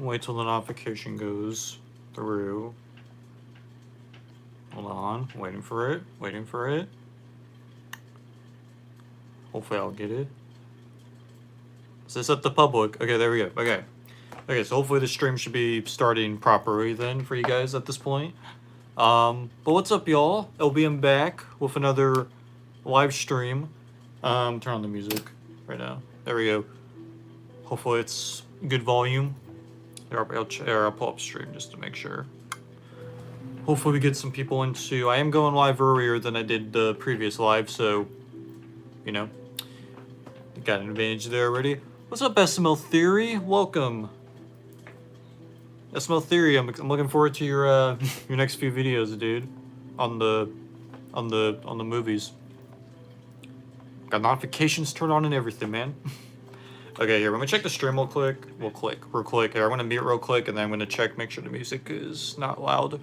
Wait till the notification goes through. Hold on. Waiting for it. Waiting for it. Hopefully I'll get it. Is this up to public? Okay, there we go. Okay. Okay, so hopefully the stream should be starting properly then for you guys at this point. But what's up, y'all? LBM back with another live stream. Turn on the music right now. There we go. Hopefully it's good volume. I'll pull up stream just to make sure. Hopefully we get some people into... I am going live earlier than I did the previous live, so... You know. Got an advantage there already. What's up, SML Theory? Welcome. SML Theory, I'm looking forward to your your next few videos, dude. On the movies. Got notifications turned on and everything, man. Okay, here, let me check the stream real quick. Real quick. Here, I'm gonna mute real quick, and then I'm gonna check, make sure the music is not loud.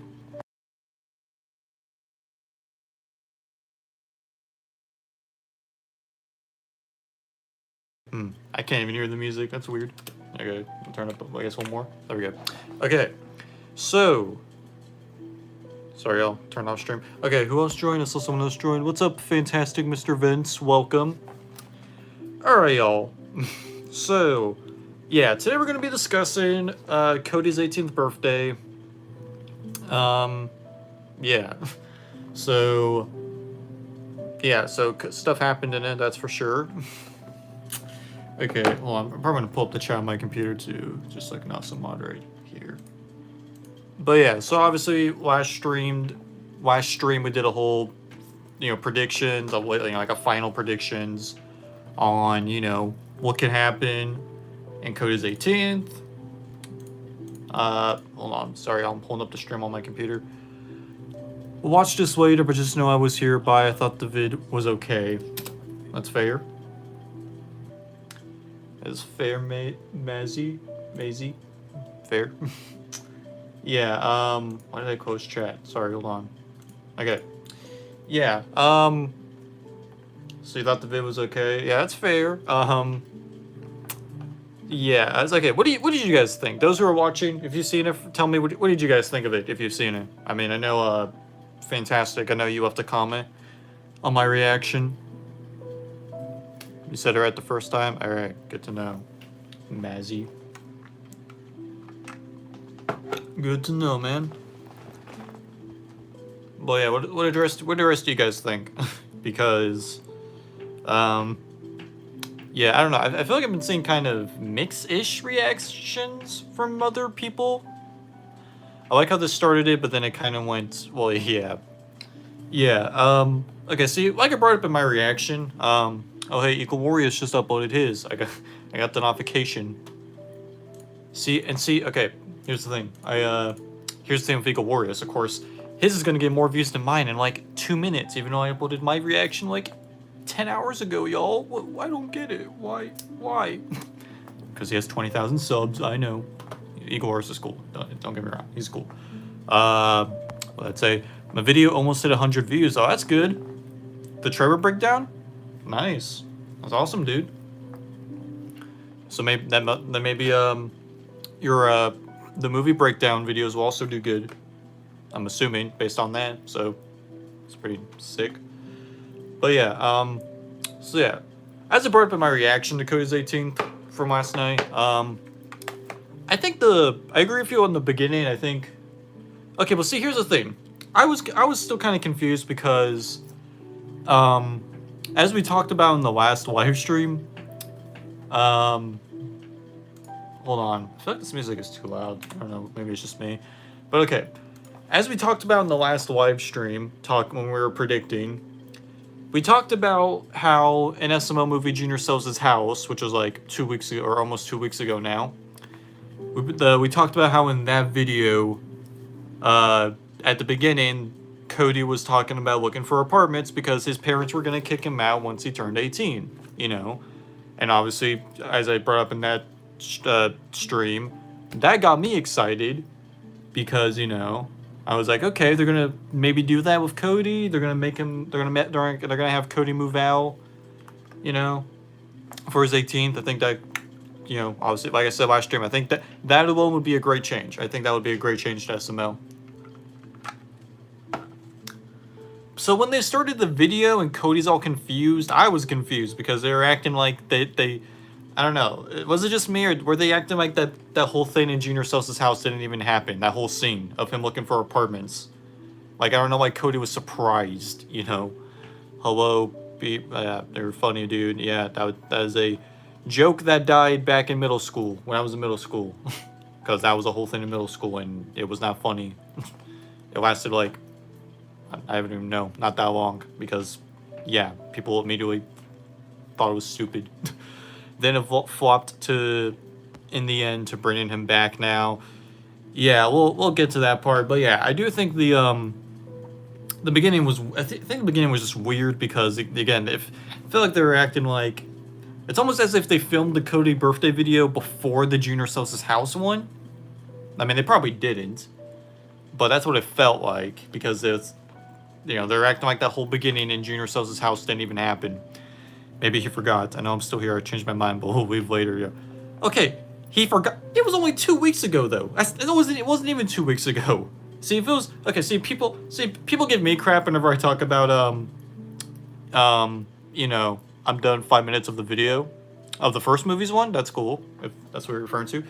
I can't even hear the music. That's weird. Okay, I'll turn up, I guess, one more. There we go. Okay, so... Sorry, I'll turn off stream. Okay, who else joined? I saw someone else join. What's up, fantastic Mr. Vince? Welcome. Alright, y'all. So, yeah, today we're going to be discussing Cody's 18th birthday. Yeah. So, yeah, so stuff happened in it, that's for sure. Okay, hold on. I'm probably going to pull up the chat on my computer too, just so I can also moderate here. But yeah, so obviously last stream we did a whole, predictions of, like a final predictions on, what can happen in Cody's 18th. Hold on, sorry, I'm pulling up the stream on my computer. We'll watch this later, but just know I was here by. I thought the vid was okay. That's fair. Is fair, Maisie? Fair? Yeah, why did I close chat? Sorry, hold on. Okay. Yeah, so you thought the vid was okay? Yeah, that's fair. Yeah, I was like, okay, what did you guys think? Those who are watching, if you've seen it, tell me, what did you guys think of it, if you've seen it? I mean, I know, fantastic. I know you left a comment on my reaction. You said it right the first time? Alright, good to know. Mazzy. Good to know, man. But yeah, what the rest do you guys think? Because, yeah, I don't know. I feel like I've been seeing kind of mix-ish reactions from other people. I like how this started it, but then it kind of went, well, yeah. Yeah, okay, see, like I brought up in my reaction, oh hey, Equal Warriors just uploaded his. I got the notification. See, okay, here's the thing. Here's the thing with Equal Warriors, of course. His is gonna get more views than mine in like 2 minutes, even though I uploaded my reaction like 10 hours ago, y'all. I don't get it. Why? Because he has 20,000 subs, I know. Equal Warriors is cool. Don't get me wrong, he's cool. Let's say my video almost hit 100 views. Oh, that's good. The Trevor breakdown? Nice. That's awesome, dude. So maybe your the movie breakdown videos will also do good. I'm assuming based on that. So it's pretty sick. But yeah, so yeah, as I brought up in my reaction to Cody's 18th from last night, I think I agree with you on the beginning. I think, okay, well, see, here's the thing. I was still kind of confused because, as we talked about in the last live stream, hold on. I feel like this music is too loud. I don't know. Maybe it's just me. But okay. As we talked about in the last live stream, when we were predicting, we talked about how an SML movie Junior sells his house, which was like 2 weeks ago, or almost 2 weeks ago now. We talked about how in that video, at the beginning, Cody was talking about looking for apartments because his parents were going to kick him out once he turned 18, And obviously, as I brought up in that stream, that got me excited because, I was like, okay, they're going to maybe do that with Cody. They're going to make him, they're going to have Cody move out, for his 18th. I think that you know, obviously, like I said last stream, I think that alone would be a great change. I think that would be a great change to SML. So when they started the video and Cody's all confused, I was confused because they were acting like they I don't know. Was it just me, or were they acting like that whole thing in Junior Sosa's house didn't even happen? That whole scene of him looking for apartments. Like, I don't know why Cody was surprised, you know. Hello, they're funny, dude. Yeah, that is a joke that died back in middle school, when I was in middle school. Because that was a whole thing in middle school, and it was not funny. It lasted, like, I don't even know, not that long. Because, yeah, people immediately thought it was stupid. Then it flopped to, in the end, to bringing him back now. Yeah, we'll get to that part. But, yeah, I do think the beginning was, I think the beginning was just weird because, again, I feel like they were acting like, it's almost as if they filmed the Cody birthday video before the Junior Sosa's house one. I mean, they probably didn't, but that's what it felt like, because it's, you know, they're acting like that whole beginning in Junior Sosa's house didn't even happen. Maybe he forgot. I know I'm still here. I changed my mind, but we'll leave later. Yeah. Okay, he forgot. It was only 2 weeks ago, though. It wasn't even 2 weeks ago. See, if it was okay. People give me crap whenever I talk about you know, I'm done 5 minutes of the video, of the first movie's one. That's cool, if that's what you're referring to.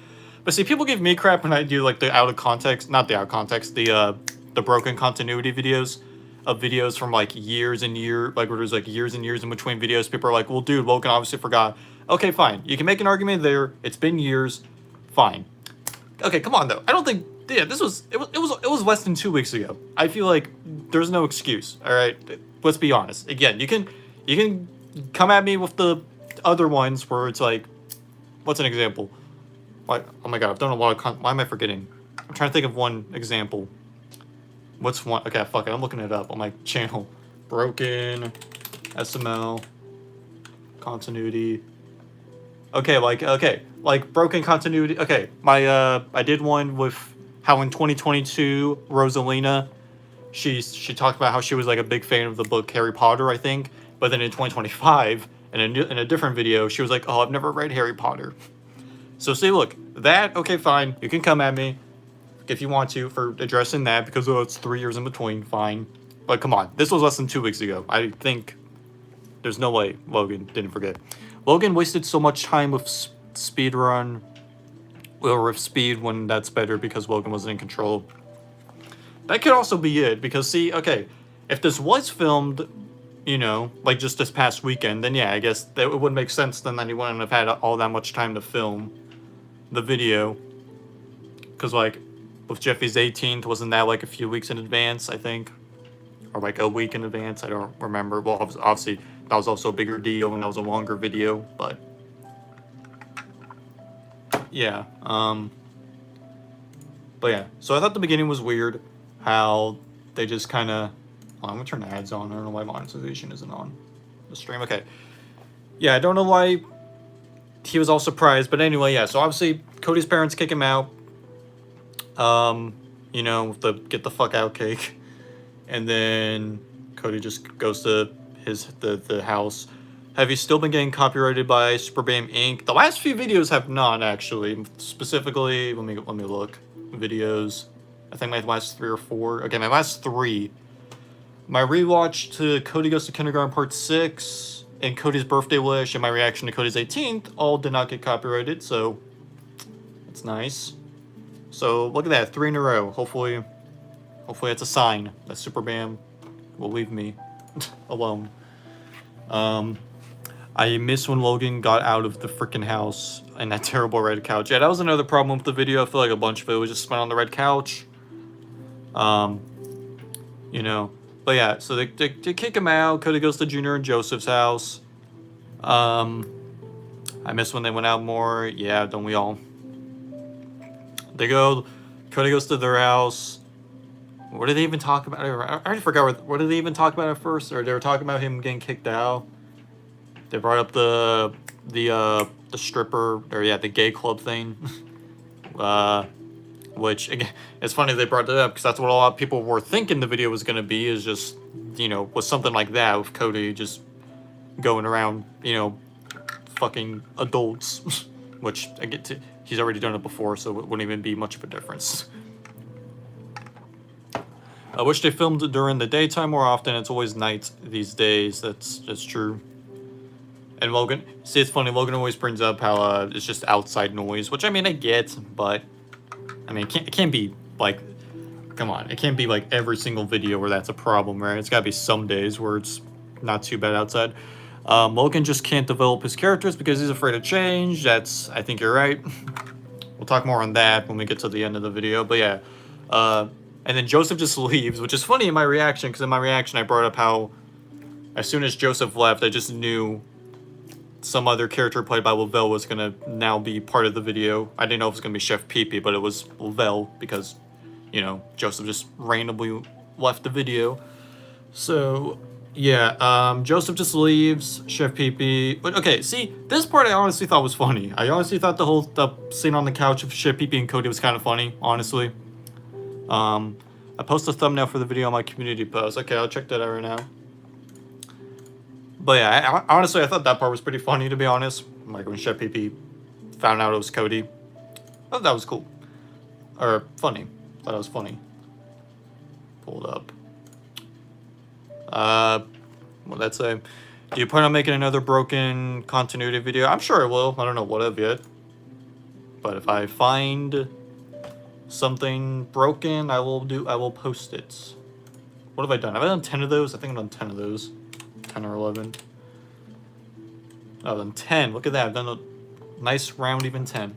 But see, people give me crap when I do like the out of context, not the out of context, the broken continuity videos, of videos from like years and years, like where there's like years and years in between videos. People are like, well, dude, Logan obviously forgot. Okay, fine. You can make an argument there. It's been years. Fine. Okay, come on though. I don't think. Yeah, it was less than 2 weeks ago. I feel like there's no excuse. All right, let's be honest. Again, you can come at me with the other ones where it's like, what's an example? Like, oh my god, I've done a lot of why am I forgetting? I'm trying to think of one example. What's one? Okay, fuck it. I'm looking it up on my channel. Broken SML continuity. Okay, like broken continuity. Okay, I did one with how in 2022 Rosalina, she talked about how she was like a big fan of the book Harry Potter, I think, but then in 2025 in a different video she was like, oh, I've never read Harry Potter. So see, look, that, okay, fine, you can come at me if you want to for addressing that because, oh, it's 3 years in between, fine. But come on, this was less than 2 weeks ago. I think there's no way Logan didn't forget. Logan wasted so much time with speedrun, or with speed when that's better because Logan wasn't in control. That could also be it, because see, okay, if this was filmed, you know, like just this past weekend, then yeah, I guess that it would make sense then that he wouldn't have had all that much time to film the video. Because like, with Jeffy's 18th, wasn't that like a few weeks in advance, I think? Or like a week in advance, I don't remember. Well, obviously, that was also a bigger deal and that was a longer video, but... yeah, but yeah, so I thought the beginning was weird, how they just kind of... I'm gonna turn the ads on. I don't know why monetization isn't on the stream. Okay. Yeah, I don't know why he was all surprised, but anyway, yeah, so obviously Cody's parents kick him out. You know, with the get the fuck out cake. And then Cody just goes to the house. Have you still been getting copyrighted by Superbam Inc? The last few videos have not, actually. Specifically, let me look. Videos. I think my last 3 or 4. Okay, my last 3. My rewatch to Cody Goes to Kindergarten Part 6 and Cody's Birthday Wish and my reaction to Cody's 18th all did not get copyrighted, so that's nice. So look at that, 3 in a row. Hopefully it's a sign that Superbam will leave me alone. I miss when Logan got out of the freaking house and that terrible red couch. Yeah, that was another problem with the video. I feel like a bunch of it was just spent on the red couch. You know, but yeah, so they kick him out. Cody goes to Junior and Joseph's house. I miss when they went out more. Yeah, don't we all? Cody goes to their house. What did they even talk about? I already forgot. What did they even talk about at first? Or they were talking about him getting kicked out. They brought up the stripper, or yeah, the gay club thing. Which, again, it's funny they brought it up because that's what a lot of people were thinking the video was going to be, is just, you know, was something like that with Cody just going around, you know, fucking adults. which I get to. He's already done it before, so it wouldn't even be much of a difference. I wish they filmed it during the daytime more often. It's always night these days. That's true. And Logan, see, it's funny. Logan always brings up how it's just outside noise, which I mean I get, but I mean it can't be like, come on, it can't be like every single video where that's a problem, right? It's got to be some days where it's not too bad outside. Logan just can't develop his characters because he's afraid of change. I think you're right. We'll talk more on that when we get to the end of the video. But yeah, and then Joseph just leaves, which is funny in my reaction, because in my reaction I brought up how as soon as Joseph left, I just knew some other character played by Lavelle was gonna now be part of the video. I didn't know if it was gonna be Chef Pee-Pee, but it was Lavelle because, you know, Joseph just randomly left the video. So yeah, Joseph just leaves, Chef Pee-Pee. But okay, see, this part I honestly thought was funny. I honestly thought the scene on the couch of Chef Pee-Pee and Cody was kind of funny, honestly. I posted a thumbnail for the video on my community post. Okay, I'll check that out right now. But yeah, honestly, I thought that part was pretty funny, to be honest. Like when Chef Pee-Pee found out it was Cody. I thought that was cool. Or funny. I thought it was funny. Pulled up. What'd that say? Do you plan on making another broken continuity video? I'm sure I will. I don't know what of yet. But if I find something broken, I will post it. What have I done? Have I done 10 of those? I think I've done 10 of those. 10 or 11. Oh, then 10. Look at that. I've done a nice round even 10.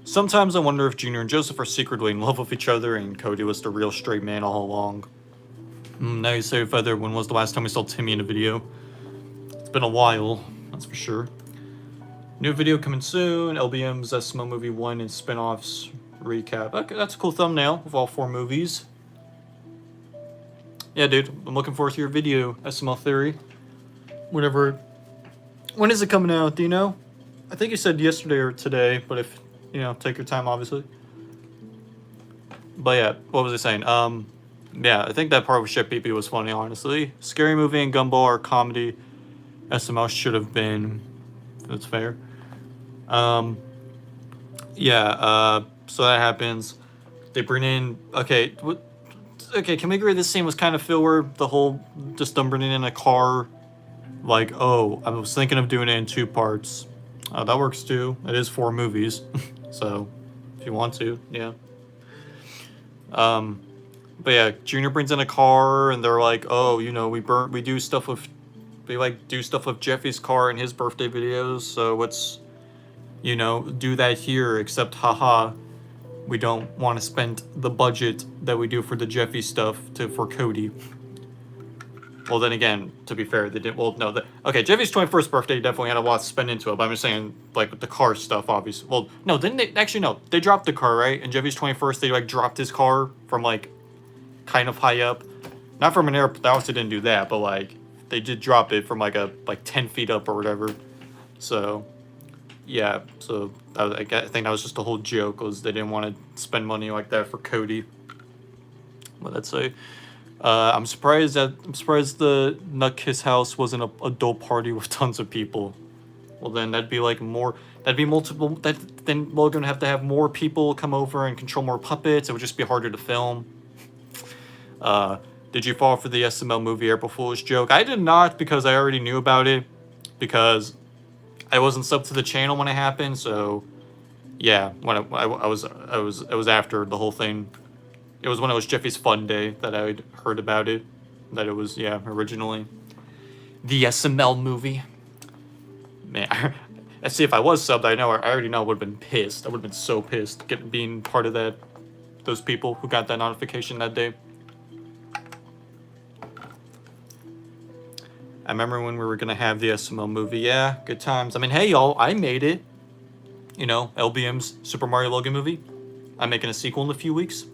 Sometimes I wonder if Junior and Joseph are secretly in love with each other and Cody was the real straight man all along. Now you say, Feather, when was the last time we saw Timmy in a video? It's been a while, that's for sure. New video coming soon. LBM's SML movie 1 and spin-offs recap. Okay, that's a cool thumbnail of all 4 movies. Yeah, dude, I'm looking forward to your video, SML Theory. Whenever... When is it coming out, do you know? I think you said yesterday or today, but if, you know, take your time, obviously. But yeah, what was I saying? Yeah, I think that part with Chef Pee-Pee was funny, honestly. Scary Movie and Gumball are comedy. SML should have been... That's fair. Yeah, so that happens. They bring in... Okay, okay, can we agree this scene was kind of filler? The whole... Just them bringing in a car. Like, oh, I was thinking of doing it in 2 parts. That works too. It is 4 movies. So, if you want to, yeah. But yeah, Junior brings in a car, and they're like, oh, you know, we do stuff with Jeffy's car in his birthday videos, so let's, you know, do that here, except, haha, we don't want to spend the budget that we do for the Jeffy stuff for Cody. Well, then again, to be fair, they didn't, well, no, okay, Jeffy's 21st birthday definitely had a lot to spend into it, but I'm just saying, like, with the car stuff, obviously. Well, no, didn't they, actually, no, they dropped the car, right? And Jeffy's 21st, they, like, dropped his car from, like, kind of high up. Not from an airport, they obviously didn't do that, but, like, they did drop it from, like, 10 feet up or whatever. So, yeah, so, I think that was just the whole joke, was they didn't want to spend money like that for Cody. What'd that say? I'm surprised the Nut Kiss house wasn't a adult party with tons of people. Well, then that'd be like more, that'd be multiple, then we're gonna have to have more people come over and control more puppets. It would just be harder to film. Did you fall for the SML movie April Fool's joke? I did not, because I already knew about it, because I wasn't subbed to the channel when it happened, so yeah, when it was after the whole thing. It was when it was Jeffy's Fun Day that I'd heard about it. That it was, yeah, originally. The SML movie. Man, I see, if I was subbed, I already know I would have been pissed. I would have been so pissed being part of that. Those people who got that notification that day. I remember when we were going to have the SML movie. Yeah, good times. I mean, hey, y'all, I made it. You know, LBM's Super Mario Logan movie. I'm making a sequel in a few weeks.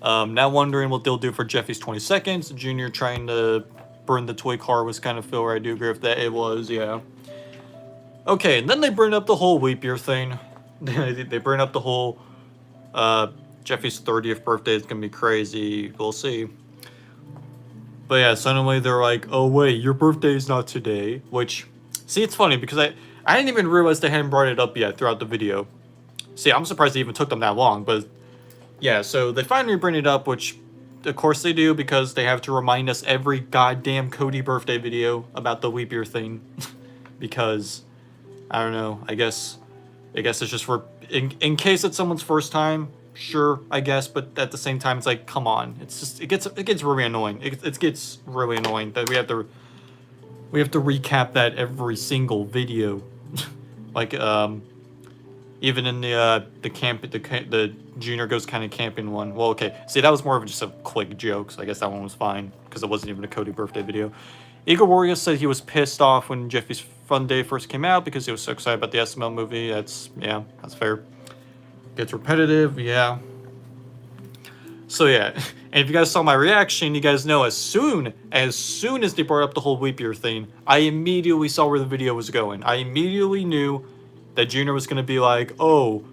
Now wondering what they'll do for Jeffy's 22nd. Junior trying to burn the toy car was kind of filler. I do agree with that. It was, yeah. Okay, and then they bring up the whole leap year thing. They bring up the whole Jeffy's 30th birthday is going to be crazy. We'll see. But yeah, suddenly they're like, oh wait, your birthday is not today. Which, See, it's funny because I didn't even realize they hadn't brought it up yet throughout the video. See, I'm surprised it even took them that long, but yeah, so they finally bring it up, which of course they do because they have to remind us every goddamn Cody birthday video about the leap year thing. Because, I don't know, I guess it's just for, in case it's someone's first time, sure, I guess, but at the same time, it's like, come on. It's just, it gets really annoying. It gets really annoying that we have to recap that every single video. Like, even in the Junior Goes Kind of Camping one. Well, okay. See, that was more of just a quick joke, so I guess that one was fine, because it wasn't even a Cody birthday video. Eagle Warrior said he was pissed off when Jeffy's Fun Day first came out because he was so excited about the SML movie. That's fair. Gets repetitive, yeah. So yeah, and if you guys saw my reaction, you guys know as soon as they brought up the whole leap year thing, I immediately saw where the video was going. I immediately knew that Junior was gonna be like, oh,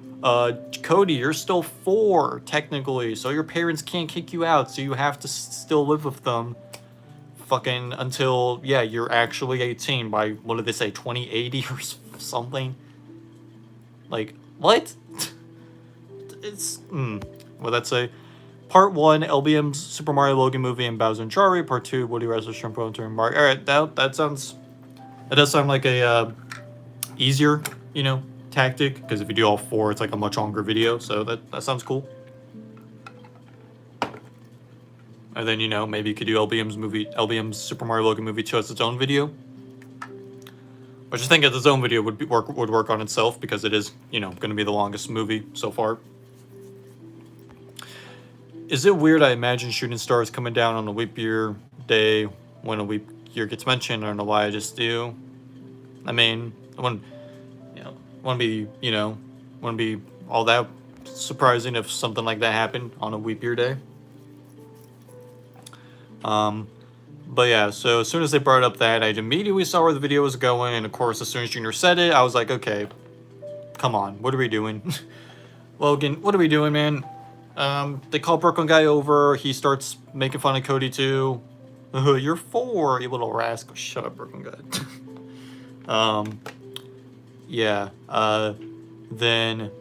Cody, you're still 4 technically, so your parents can't kick you out, so you have to still live with them, fucking until you're actually 18 by what did they say, 2080 or something? Like what? It's what that say? Part 1, LBM's Super Mario Logan movie and Bowser and Charlie. Part 2, Woody Wrestler Shrimp and Mark. All right, that does sound like a easier, tactic, because if you do all 4, it's like a much longer video. So that sounds cool. And then maybe you could do LBM's Super Mario Logan movie 2 as its own video. Which I think as its own video would work on itself because it is going to be the longest movie so far. Is it weird I imagine shooting stars coming down on a leap year day when a leap year gets mentioned? I don't know why I just do. I mean, I wouldn't be all that surprising if something like that happened on a leap year day. But yeah, so as soon as they brought up that, I immediately saw where the video was going, and of course, as soon as Junior said it, I was like, okay, come on, what are we doing? Logan, what are we doing, man? They call Brooklyn guy over. He starts making fun of Cody too. You're 4, you little rascal. Shut up, Brooklyn guy. Yeah. Then,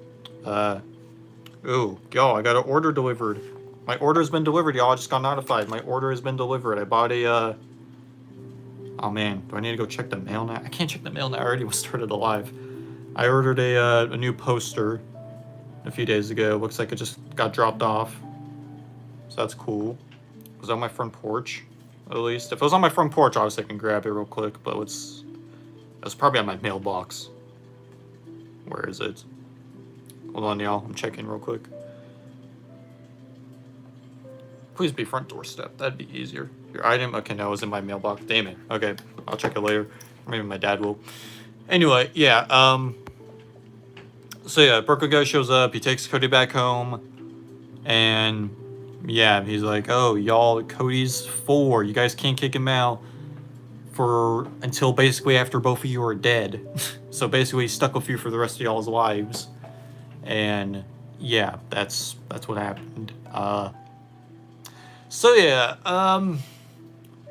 ooh, y'all, I got an order delivered. My order's been delivered, y'all. I just got notified. My order has been delivered. I bought a, oh man, do I need to go check the mail now? I can't check the mail now. I already was started alive. I ordered a new poster a few days ago. Looks like it just got dropped off. So that's cool. It was on my front porch, at least. If it was on my front porch, obviously I can grab it real quick, but it was probably on my mailbox. Where is it? Hold on, y'all. I'm checking real quick. Please be front doorstep. That'd be easier. Your item? Okay, no, it was in my mailbox. Damn it. Okay, I'll check it later. Or maybe my dad will. Anyway, yeah, so yeah, Brooklyn guy shows up. He takes Cody back home. And yeah, he's like, oh, y'all, Cody's 4. You guys can't kick him out until basically after both of you are dead. So basically he's stuck with you for the rest of y'all's lives. And yeah, that's what happened. So yeah,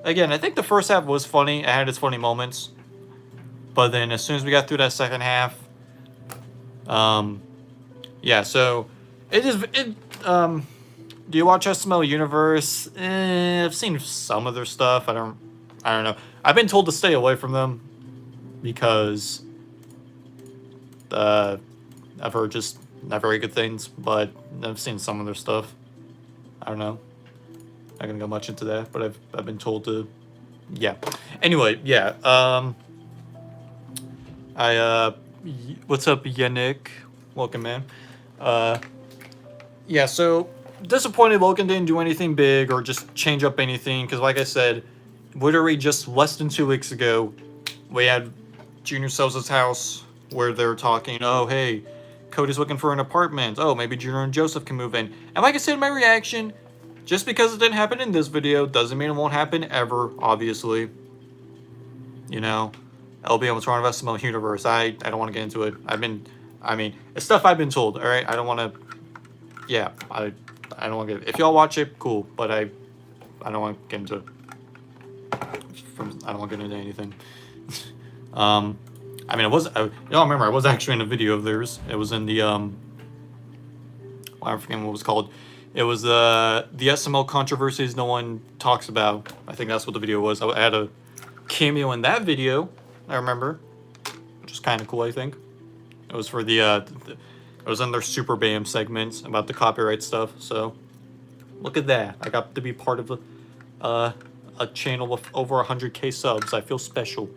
again, I think the first half was funny. It had its funny moments. But then as soon as we got through that second half, yeah, so do you watch SML Universe? I've seen some of their stuff. I don't know. I've been told to stay away from them because I've heard just not very good things, but I've seen some of their stuff. I don't know. Not gonna go much into that, but I've been told to, yeah. Anyway, yeah. What's up, Yannick? Welcome, man. Yeah. So disappointed Logan didn't do anything big or just change up anything because, like I said, literally just less than 2 weeks ago, we had Junior Sosa's house where they're talking. Oh, hey, Cody's looking for an apartment. Oh, maybe Junior and Joseph can move in. And like I said in my reaction, just because it didn't happen in this video doesn't mean it won't happen ever, obviously. LBM was wrong about SML Universe. I don't want to get into it. It's stuff I've been told, alright? I don't want to, yeah, I don't want to get, if y'all watch it, cool, but I don't want to get into, I don't want to get into anything. I mean, y'all remember I was actually in a video of theirs. It was in the well, I'm forgetting what it was called. It was the SML controversies no one talks about. I think that's what the video was. I had a cameo in that video. I remember, which is kind of cool. I think it was for the it was in their Super BAM segments about the copyright stuff. So look at that. I got to be part of a channel with over 100K subs. I feel special.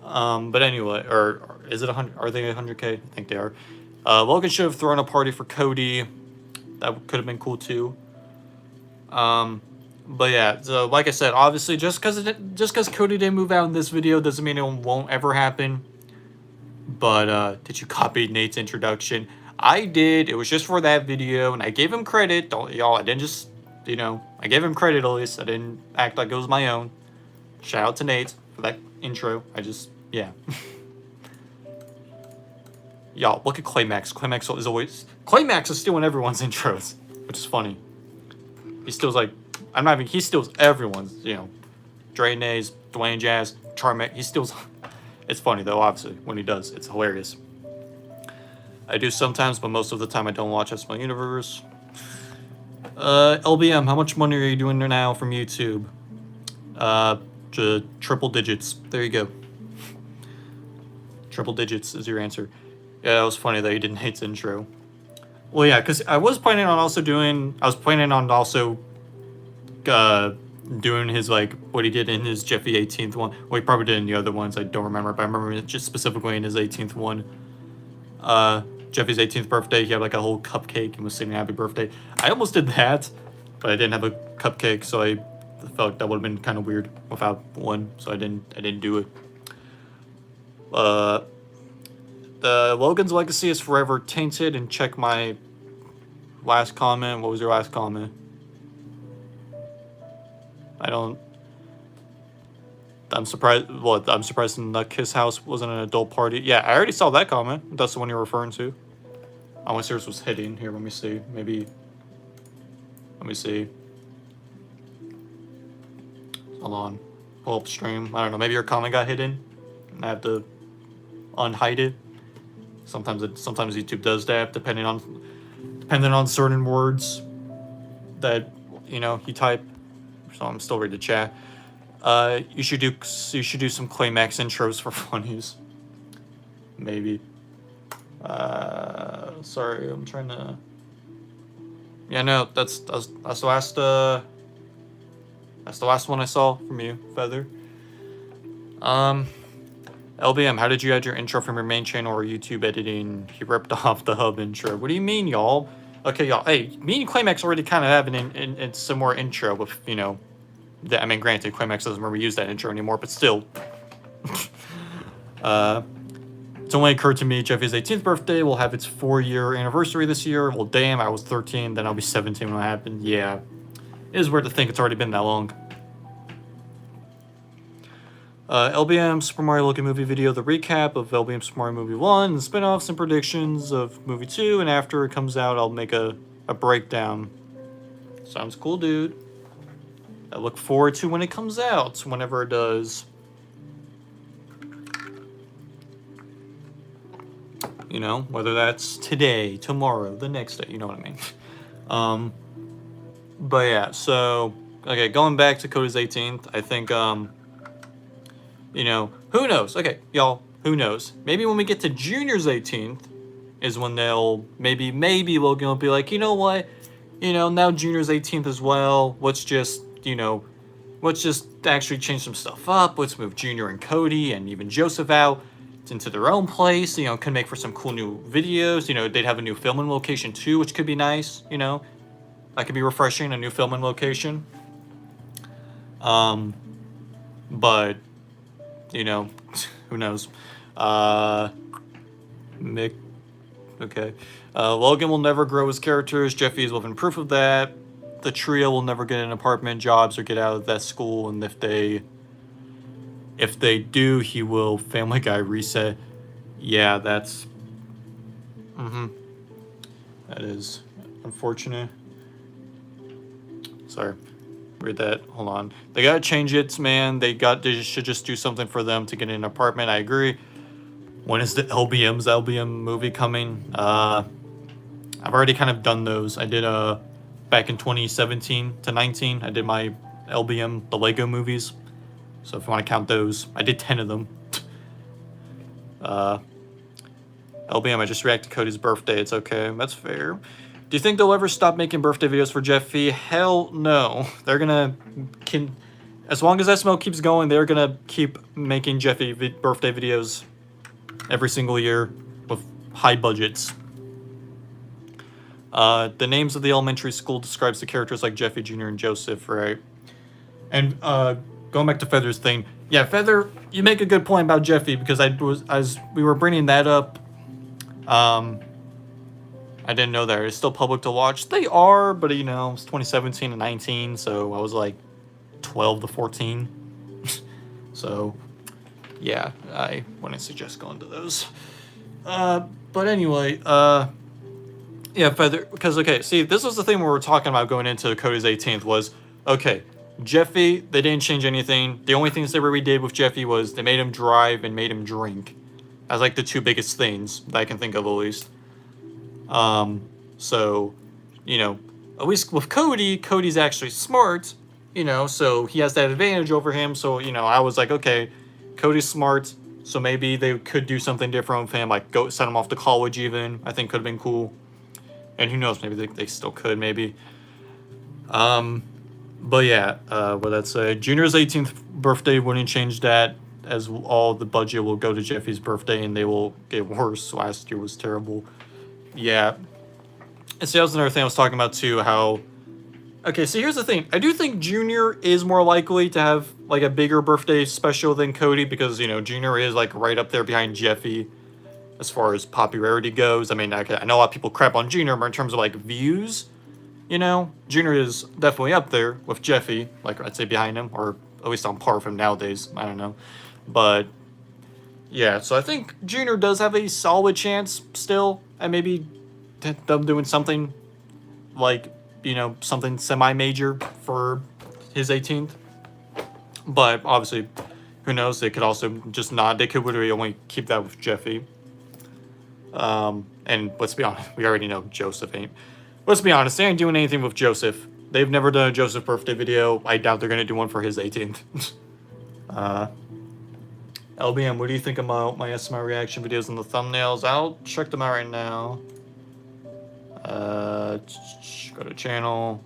But anyway, or is it 100? Are they 100K? I think they are. Logan should have thrown a party for Cody. That could have been cool too. But yeah, so like I said, obviously, just because Cody didn't move out in this video doesn't mean it won't ever happen. But did you copy Nate's introduction? I did. It was just for that video, and I gave him credit. Y'all, I didn't just, I gave him credit at least. I didn't act like it was my own. Shout out to Nate for that intro. Yeah. Y'all, look at Claymax. Claymax is stealing everyone's intros, which is funny. He steals he steals everyone's, Drainays, Dwayne Jazz, Charmac. He steals. It's funny though, obviously, when he does. It's hilarious. I do sometimes, but most of the time I don't watch SML Universe. LBM, how much money are you doing now from YouTube? Triple digits. There you go. Triple digits is your answer. Yeah, it was funny that you didn't hate the intro. Well, yeah, because I was planning on also doing doing his, what he did in his Jeffy 18th one. Well, he probably did in the other ones, I don't remember, but I remember just specifically in his 18th one. Jeffy's 18th birthday, he had, a whole cupcake and was singing happy birthday. I almost did that, but I didn't have a cupcake, so I felt like that would have been kind of weird without one, so I didn't do it. The Logan's legacy is forever tainted, and check my last comment. What was your last comment? I'm surprised. What? I'm surprised the Kiss House wasn't an adult party. Yeah, I already saw that comment. That's the one you're referring to. Unless yours was hidden. Here, let me see. Maybe. Let me see. Hold on. Pull up stream. I don't know. Maybe your comment got hidden, and I have to unhide it. Sometimes YouTube does that, depending on certain words that you type. So I'm still reading the chat. You should do some Claymax intros for funnies. Maybe. Sorry, I'm trying to. Yeah, no, that's the last one I saw from you, Feather. LBM, how did you add your intro from your main channel or YouTube editing? He ripped off the hub intro. What do you mean, y'all? Okay, y'all. Hey, me and Claymax already kind of have an similar intro with, I mean, granted, Claymax doesn't really use that intro anymore, but still. It's only occurred to me Jeffy's 18th birthday will have its 4-year anniversary this year. Well, damn, I was 13, then I'll be 17 when it happened. Yeah, it is weird to think it's already been that long. LBM Super Mario Logan movie video, the recap of LBM Super Mario Movie 1, the spin-offs and predictions of Movie 2, and after it comes out, I'll make a breakdown. Sounds cool, dude. I look forward to when it comes out, whenever it does. Whether that's today, tomorrow, the next day, you know what I mean? But yeah, so, okay, going back to Cody's 18th, I think, who knows? Okay, y'all, who knows? Maybe when we get to Junior's 18th is when they'll, maybe Logan will be like, you know what? Now Junior's 18th as well. Let's just actually change some stuff up. Let's move Junior and Cody and even Joseph out into their own place. Can make for some cool new videos. They'd have a new filming location too, which could be nice. That could be refreshing, a new filming location. But, who knows? Mick, okay. Logan will never grow his characters. Jeffy is living proof of that. The trio will never get an apartment, jobs, or get out of that school, and if they do, he will Family Guy reset. Yeah, that's... That is unfortunate. Sorry. Read that. Hold on. They gotta change it, man. They should just do something for them to get an apartment. I agree. When is the LBM movie coming? I've already kind of done those. I did back in 2017 to 19. I did my LBM, the Lego movies. So if you want to count those, I did 10 of them. LBM, I just reacted to Cody's birthday. It's okay. That's fair. Do you think they'll ever stop making birthday videos for Jeffy? Hell no. They're gonna... as long as SML keeps going, they're gonna keep making Jeffy birthday videos every single year with high budgets. The names of the elementary school describes the characters like Jeffy Jr. and Joseph, right? And going back to Feather's thing, yeah, Feather, you make a good point about Jeffy, because as we were bringing that up, I didn't know that it's still public to watch. They are, but you know, it's 2017 and 19, so I was like 12 to 14. So yeah, I wouldn't suggest going to those. But anyway, yeah, Feather, because, okay, see, this was the thing we were talking about going into Cody's 18th was, okay, Jeffy, they didn't change anything. The only things they really did with Jeffy was they made him drive and made him drink. As, like, the two biggest things that I can think of, at least. So, you know, at least with Cody, Cody's actually smart, you know, so he has that advantage over him. So, you know, I was like, okay, Cody's smart, so maybe they could do something different with him, like go send him off to college even. I think could have been cool. And who knows, maybe they still could, maybe. But yeah, what I'd say, Junior's 18th birthday wouldn't change that, as all the budget will go to Jeffy's birthday, and they will get worse. Last year was terrible. Yeah. And see, that was another thing I was talking about, too, how... Okay, so here's the thing. I do think Junior is more likely to have, like, a bigger birthday special than Cody, because, you know, Junior is, like, right up there behind Jeffy as far as popularity goes. I mean, I know a lot of people crap on Junior, but in terms of, like, views, you know, Junior is definitely up there with Jeffy, like, I'd say behind him, or at least on par with him nowadays. I don't know. But, yeah, so I think Junior does have a solid chance still, and maybe them doing something, like, you know, something semi-major for his 18th. But, obviously, who knows, they could also just not, they could literally only keep that with Jeffy. And let's be honest, we already know Joseph ain't. Let's be honest, they ain't doing anything with Joseph. They've never done a Joseph birthday video. I doubt they're gonna do one for his 18th. LBM, what do you think about my SMR reaction videos and the thumbnails? I'll check them out right now. Go to channel.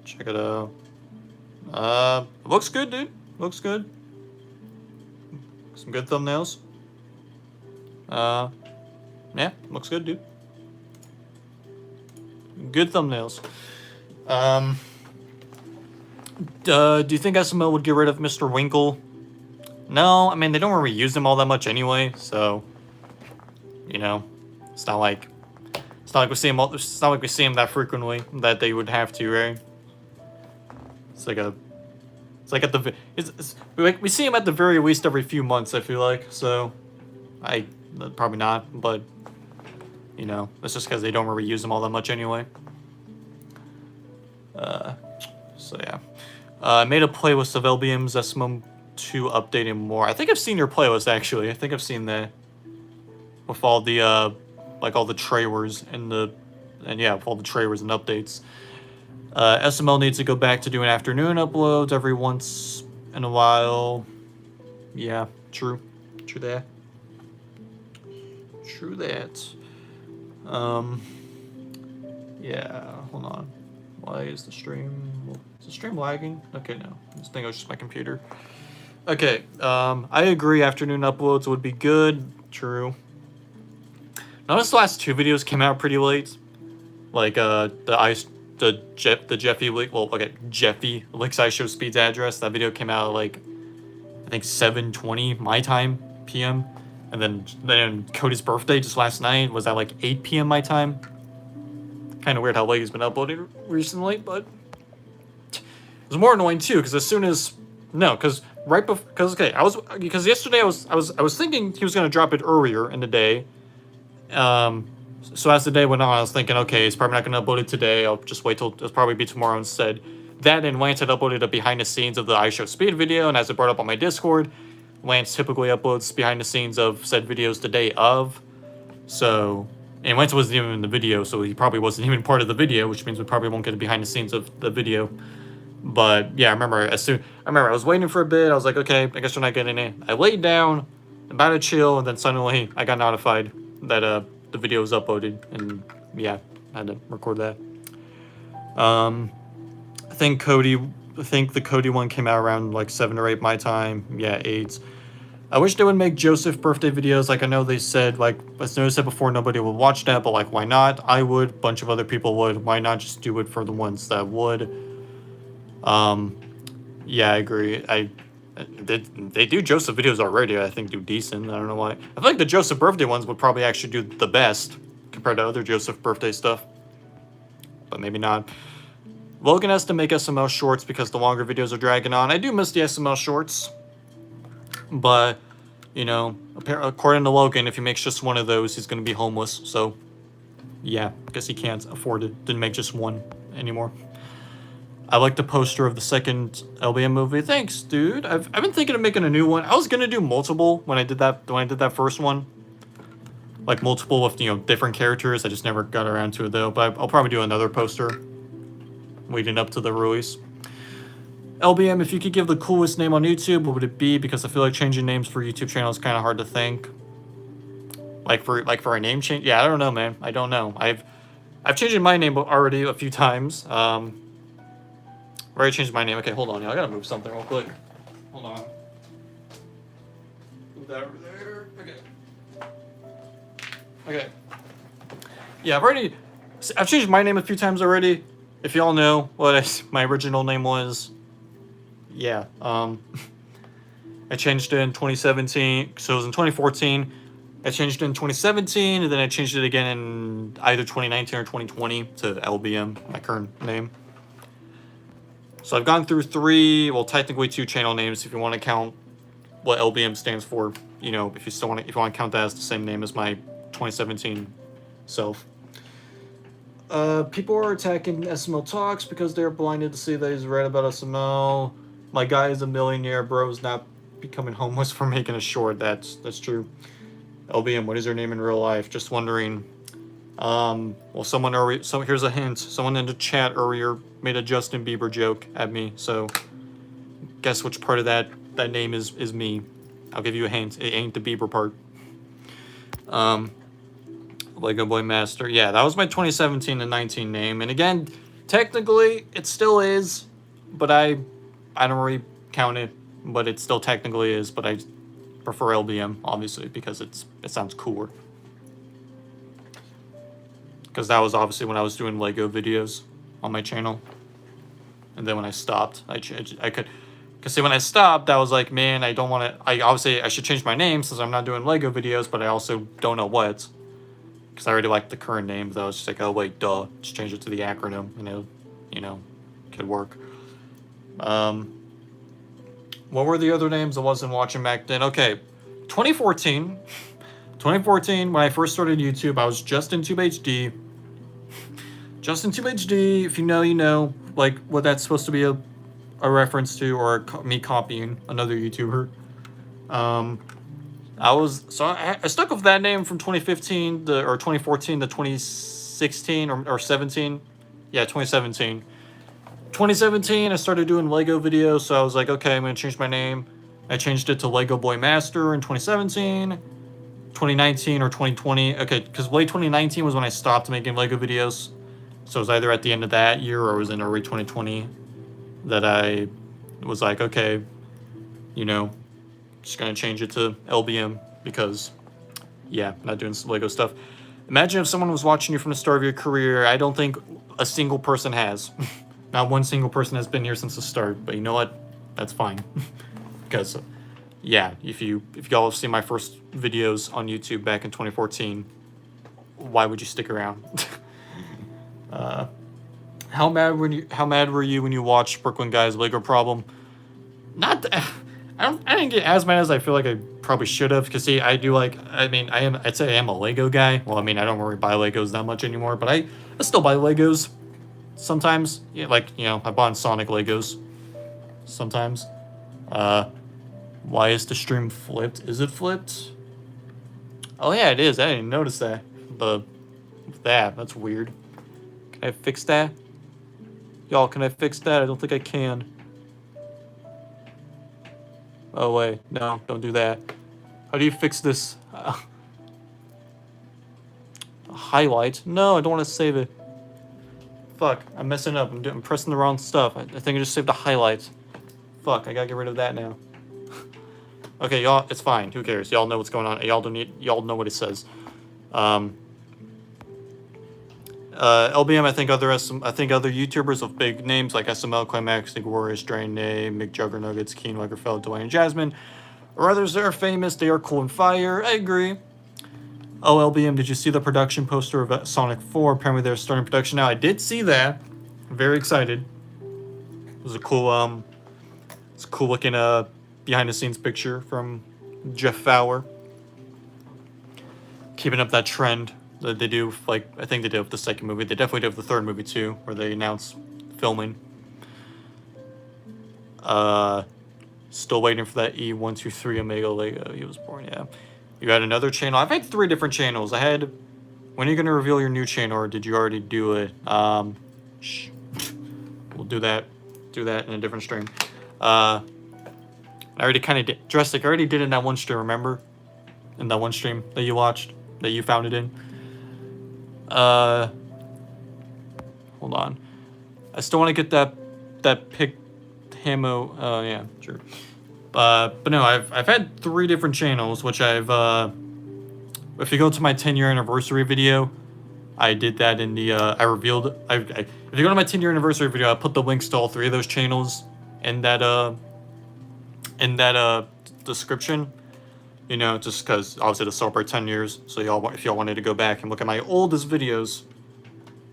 Check it out. Looks good, dude. Looks good. Some good thumbnails. Yeah, looks good, dude. Good thumbnails. Do you think SML would get rid of Mr. Winkle? No, I mean, they don't really use him all that much anyway, so, you know, it's not like we see him that frequently that they would have to, right? It's like we see him at the very least every few months, I feel like, so probably not, but you know, that's just because they don't really use him all that much anyway. So yeah. I made a playlist of LBM's SMM 2 updating more. I think I've seen your playlist, actually. I think I've seen that. With all the, like, all the trailers and yeah, with all the trailers and updates. SML needs to go back to doing afternoon uploads every once in a while. Yeah, true. True that. True that. Yeah, hold on. Why is the stream... Is the stream lagging? Okay, no. I think it was just my computer. Okay, I agree afternoon uploads would be good. True. Notice the last 2 videos came out pretty late. Like, the Jeffy leak... Well, okay, Jeffy leaks I Show Speed's address. That video came out at, like, I think 7:20 my time, PM. And then Cody's birthday just last night was at, like, 8 PM my time. Kind of weird how late he's been uploading recently, but it was more annoying too, because as soon as because yesterday I was thinking he was gonna drop it earlier in the day, so So as the day went on, I was thinking, okay, it's probably not going to upload it today. I'll just wait till it'll probably be tomorrow instead. That and Lance had uploaded a behind the scenes of the I Show Speed video, and as it brought up on my Discord, Lance typically uploads behind the scenes of said videos the day of. So, and Lance wasn't even in the video, so he probably wasn't even part of the video, which means we probably won't get a behind the scenes of the video. But yeah, I remember I was waiting for a bit. I was like, okay, I guess we're not getting it. I laid down, about to chill, and then suddenly I got notified that the video was uploaded, and yeah, I had to record that. I think the Cody one came out around like 7 or 8 my time. Yeah, 8. I wish they would make Joseph birthday videos. Like I know they said, like as I said before, nobody would watch that, but like why not? I would. A bunch of other people would. Why not just do it for the ones that would? Yeah, I agree. They do Joseph videos already. I think do decent. I don't know why. I feel like the Joseph birthday ones would probably actually do the best compared to other Joseph birthday stuff, but maybe not. Logan has to make SML shorts because the longer videos are dragging on. I do miss the SML shorts, but you know, according to Logan, if he makes just one of those, he's going to be homeless. So yeah, I guess he can't afford it. Didn't make just one anymore. I like the poster of the second LBM movie. Thanks, dude. I've been thinking of making a new one. I was gonna do multiple when I did that first one, like multiple with different characters. I just never got around to it though. But I'll probably do another poster leading up to the release. LBM, if you could give the coolest name on YouTube, what would it be? Because I feel like changing names for YouTube channels is kind of hard to think. Like for a name change. Yeah, I don't know, man. I don't know. I've changed my name already a few times. I already changed my name. Okay, hold on. I gotta move something real quick. Hold on. Move that over there. Okay. Okay. Yeah, I've changed my name a few times already. If y'all know what my original name was. Yeah. I changed it in 2017. So it was in 2014. I changed it in 2017, and then I changed it again in either 2019 or 2020 to LBM, my current name. So I've gone through 3, well, technically 2 channel names if you want to count what LBM stands for. You know, if you want to count that as the same name as my 2017 self. People are attacking SML Talks because they're blinded to see that he's read about SML. My guy is a millionaire, bro. Is not becoming homeless for making a short. That's true. LBM, what is your name in real life? Just wondering. Well, here's a hint. Someone in the chat earlier made a Justin Bieber joke at me, so guess which part of that name is me. I'll give you a hint. It ain't the Bieber part. Lego Boy Master. Yeah, that was my 2017 and 19 name. And again, technically it still is, but I don't really count it, but it still technically is, but I prefer LBM obviously because it sounds cooler. Because that was obviously when I was doing Lego videos on my channel. And then when I stopped, I could... Because see, when I stopped, I was like, man, I don't want to... I should change my name since I'm not doing Lego videos, but I also don't know what. Because I already liked the current name, but I was just like, oh, wait, duh. Just change it to the acronym, you know, could work. What were the other names I wasn't watching back then? Okay, 2014, when I first started YouTube, I was JustinTubeHD. JustinTubeHD, if you know, you know, like what that's supposed to be a reference to, or me copying another YouTuber. I stuck with that name from 2015 or 2014 to 2016 or 17. Yeah, 2017. 2017, I started doing Lego videos, so I was like, okay, I'm gonna change my name. I changed it to Lego Boy Master in 2017. 2019 or 2020. Okay, because late 2019 was when I stopped making Lego videos. So it was either at the end of that year or it was in early 2020 that I was like, okay, you know, just gonna change it to LBM because, yeah, not doing Lego stuff. Imagine if someone was watching you from the start of your career. I don't think a single person has. Not one single person has been here since the start. But you know what? That's fine. Because, yeah, if y'all have seen my first videos on YouTube back in 2014, why would you stick around? How mad were you when you watched Brooklyn Guy's Lego Problem? I didn't get as mad as I feel like I probably should have, because see, I mean, I'd say I am a Lego guy. Well, I mean, I don't really buy Legos that much anymore, but I still buy Legos sometimes. Yeah, like, you know, I bought Sonic Legos sometimes. Why is the stream flipped? Is it flipped? Oh yeah, it is. I didn't notice that. That's weird. Can I fix that? Y'all, can I fix that? I don't think I can. Oh wait, no, don't do that. How do you fix this? Highlight? No, I don't want to save it. Fuck, I'm messing up. I'm pressing the wrong stuff. I think I just saved the highlights. Fuck, I gotta get rid of that now. Okay, y'all, it's fine. Who cares? Y'all know what's going on. Y'all know what it says. LBM, I think other YouTubers of big names like SML, Climax, Nick Warriors, Drain Name, McJuggernuggets, Keen Weggerfeld, Dwayne, and Jasmine, or others that are famous. They are cool and fire. I agree. Oh, LBM, did you see the production poster of Sonic 4? Apparently they're starting production now. I did see that. I'm very excited. It was a cool, looking behind the scenes picture from Jeff Fowler. Keeping up that trend that they do, like, I think they did with the second movie. They definitely did with the third movie too, where they announced filming. Still waiting for that E123 Omega Lego. He was born, yeah. You had another channel. I've had 3 different channels. When are you going to reveal your new channel, or did you already do it? Shh. We'll do that in a different stream. I already kind of did. Drastic, I already did it in that one stream, remember? In that one stream that you watched, that you found it in. Hold on. I still want to get that pick Hamo. Oh, yeah, sure. But no, I've had 3 different channels, which I've, if you go to my 10-year anniversary video, I did that in the, if you go to my 10-year anniversary video, I put the links to all 3 of those channels in that description, you know, just because obviously to celebrate 10 years, so if y'all wanted to go back and look at my oldest videos,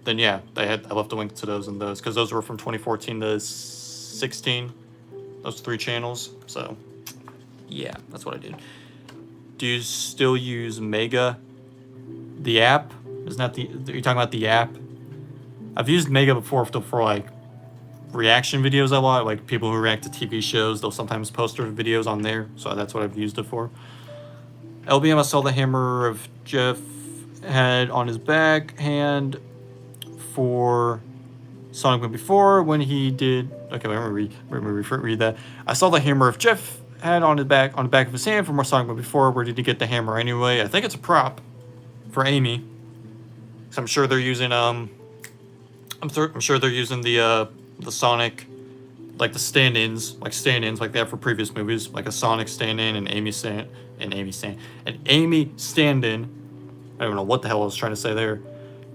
then yeah, I left a link to those because those were from 2014 to 16, those 3 channels, so yeah, that's what I did. Do you still use Mega, the app? Isn't that are you talking about the app? I've used Mega before for like reaction videos a lot, like people who react to TV shows, they'll sometimes post their videos on there, so that's what I've used it for. LBM, I saw the hammer of Jeff had on his backhand for Sonic Movie 4 when he did. Okay, let me read that. I saw the hammer of Jeff had on the back of his hand for more Sonic Movie 4. Where did he get the hammer anyway? I think it's a prop for Amy. So I'm sure they're using I'm sure they're using the Sonic, like the stand-ins like they have for previous movies, like a Sonic stand-in and Amy stand-in. I don't know what the hell I was trying to say there.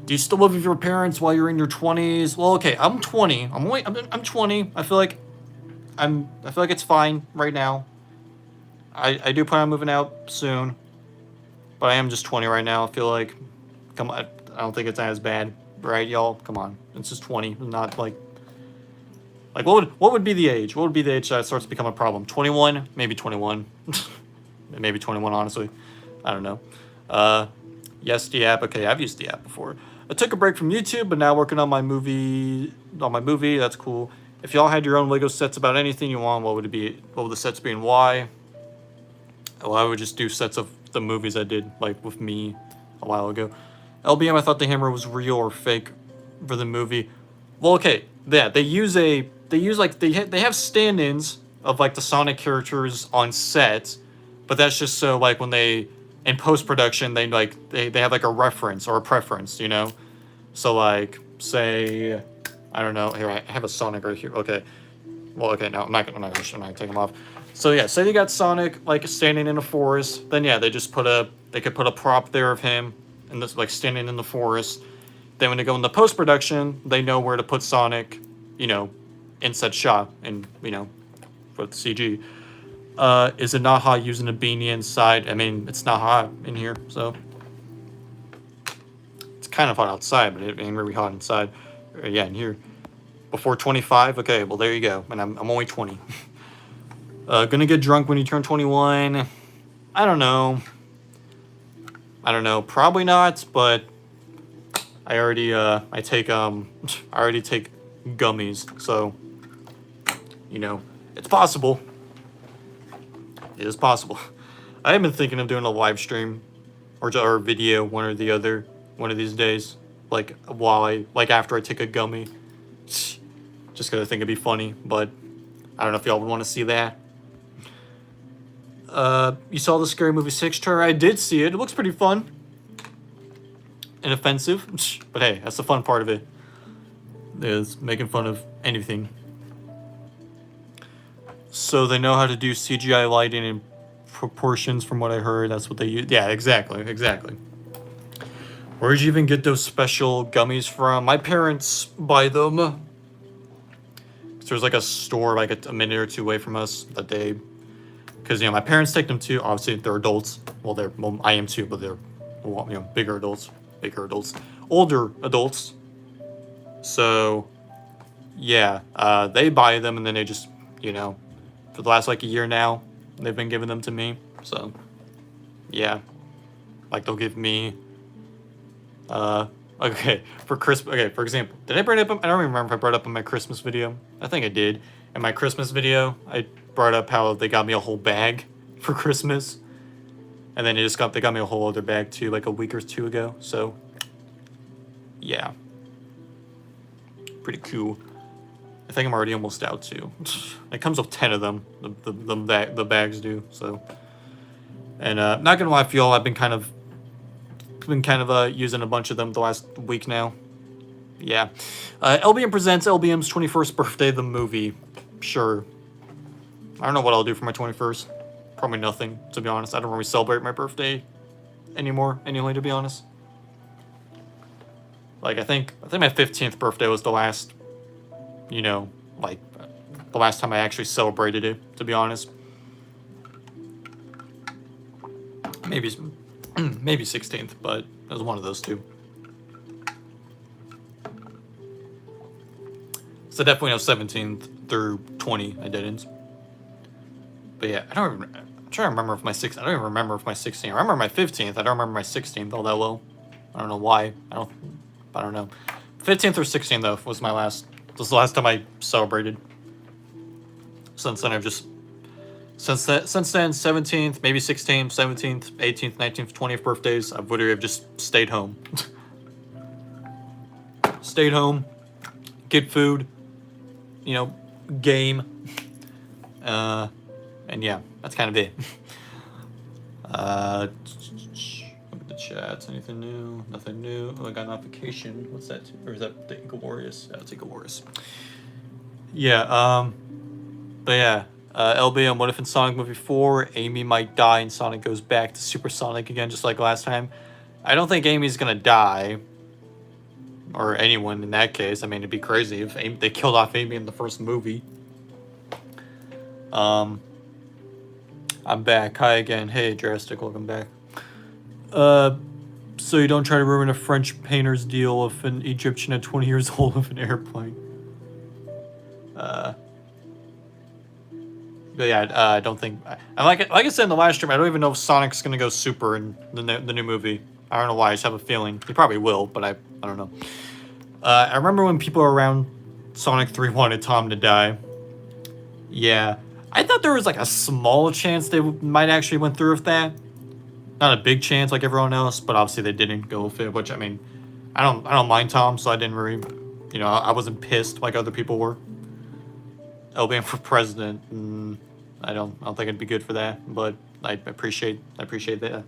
Do you still live with your parents while you're in your 20s? Well, okay, I'm 20. I'm 20. I feel like it's fine right now. I do plan on moving out soon, but I am just 20 right now. I feel like, come on, I don't think it's as bad, right, y'all? Come on, it's just 20, not like what would be the age? What would be the age that starts to become a problem? 21, maybe 21, maybe 21. Honestly, I don't know. Yes, the app. Okay, I've used the app before. I took a break from YouTube, but now working on my movie. That's cool. If y'all had your own Lego sets about anything you want, what would it be? What would the sets be and why? Well, I would just do sets of the movies I did, like with me a while ago. LBM, I thought the hammer was real or fake for the movie. Well, okay, yeah, they have stand-ins of like the Sonic characters on set, but that's just so like when they in post-production they have like a reference or a preference, you know. So like say, I don't know, here I have a Sonic right here. Okay, well, okay, no, I'm not gonna take him off. So yeah, say you got Sonic like standing in a forest, then yeah, they could put a prop there of him and this like standing in the forest. Then when they go into post-production, they know where to put Sonic, you know, in said shot, and you know, for the CG. Is it not hot using a beanie inside? I mean, it's not hot in here, so it's kind of hot outside, but it ain't really hot inside. Yeah, in here. Before 25, okay, well there you go, and I'm only 20. Gonna get drunk when you turn 21. I don't know. I don't know. Probably not, but I already I already take gummies, so you know, it's possible. It is possible. I have been thinking of doing a live stream or video, one or the other, one of these days. Like after I take a gummy. Just because I think it'd be funny, but I don't know if y'all would want to see that. You saw the Scary Movie 6 trailer? I did see it. It looks pretty fun. And offensive. But hey, that's the fun part of it. Is making fun of anything. So they know how to do CGI lighting and proportions from what I heard. That's what they use. Yeah, exactly. Where'd you even get those special gummies from? My parents buy them. There's like a store like a minute or two away from us that they, because my parents take them too. Obviously they're adults. Well, I am too, but they're bigger adults, older adults. So yeah, they buy them and then they just for the last like a year now they've been giving them to me. So yeah, like they'll give me okay, for Christmas. Okay, for example, did I bring it up? I don't remember if I brought it up in my Christmas video. I think I did. In my Christmas video, I brought up how they got me a whole bag for Christmas, and then they got me a whole other bag too, like a week or two ago. So, yeah, pretty cool. I think I'm already almost out too. It comes with 10 of them. The bags do. So, and not gonna lie to y'all, I've been kind of using a bunch of them the last week now. Yeah. LBM presents LBM's 21st birthday, the movie. Sure. I don't know what I'll do for my 21st. Probably nothing, to be honest. I don't really celebrate my birthday anymore, anyway, to be honest. Like, I think my 15th birthday was the last, like, the last time I actually celebrated it, to be honest. Maybe 16th, but it was one of those two. So definitely no 17th through 20 I didn't. But yeah, I'm trying to remember if my 16th. I don't even remember if my 16th. I remember my 15th. I don't remember my 16th all that well. I don't know why. I don't know. 15th or 16th though was my last. This was the last time I celebrated. Since then I've just. Since then, 17th, maybe 16th, 17th, 18th, 19th, 20th birthdays, I've literally just stayed home. Stayed home, get food, game, and yeah, that's kind of it. Look at the chats. Anything new? Nothing new. Oh, I got a notification. What's that? Or is that the Inglorious? Yeah, it's Inglorious. Yeah. But yeah. LBM, what if in Sonic Movie 4, Amy might die and Sonic goes back to Super Sonic again, just like last time? I don't think Amy's gonna die. Or anyone in that case. I mean, it'd be crazy if they killed off Amy in the first movie. I'm back. Hi again. Hey, Drastic, welcome back. So you don't try to ruin a French painter's deal if an Egyptian at 20 years old with an airplane. But yeah, I don't think. Like I said in the last stream, I don't even know if Sonic's gonna go super in the new movie. I don't know why. I just have a feeling he probably will, but I don't know. I remember when people around Sonic 3 wanted Tom to die. Yeah, I thought there was like a small chance they might actually went through with that. Not a big chance like everyone else, but obviously they didn't go with it. Which I mean, I don't mind Tom, so I didn't really, I wasn't pissed like other people were. LBM for president. I don't think it'd be good for that, but I appreciate the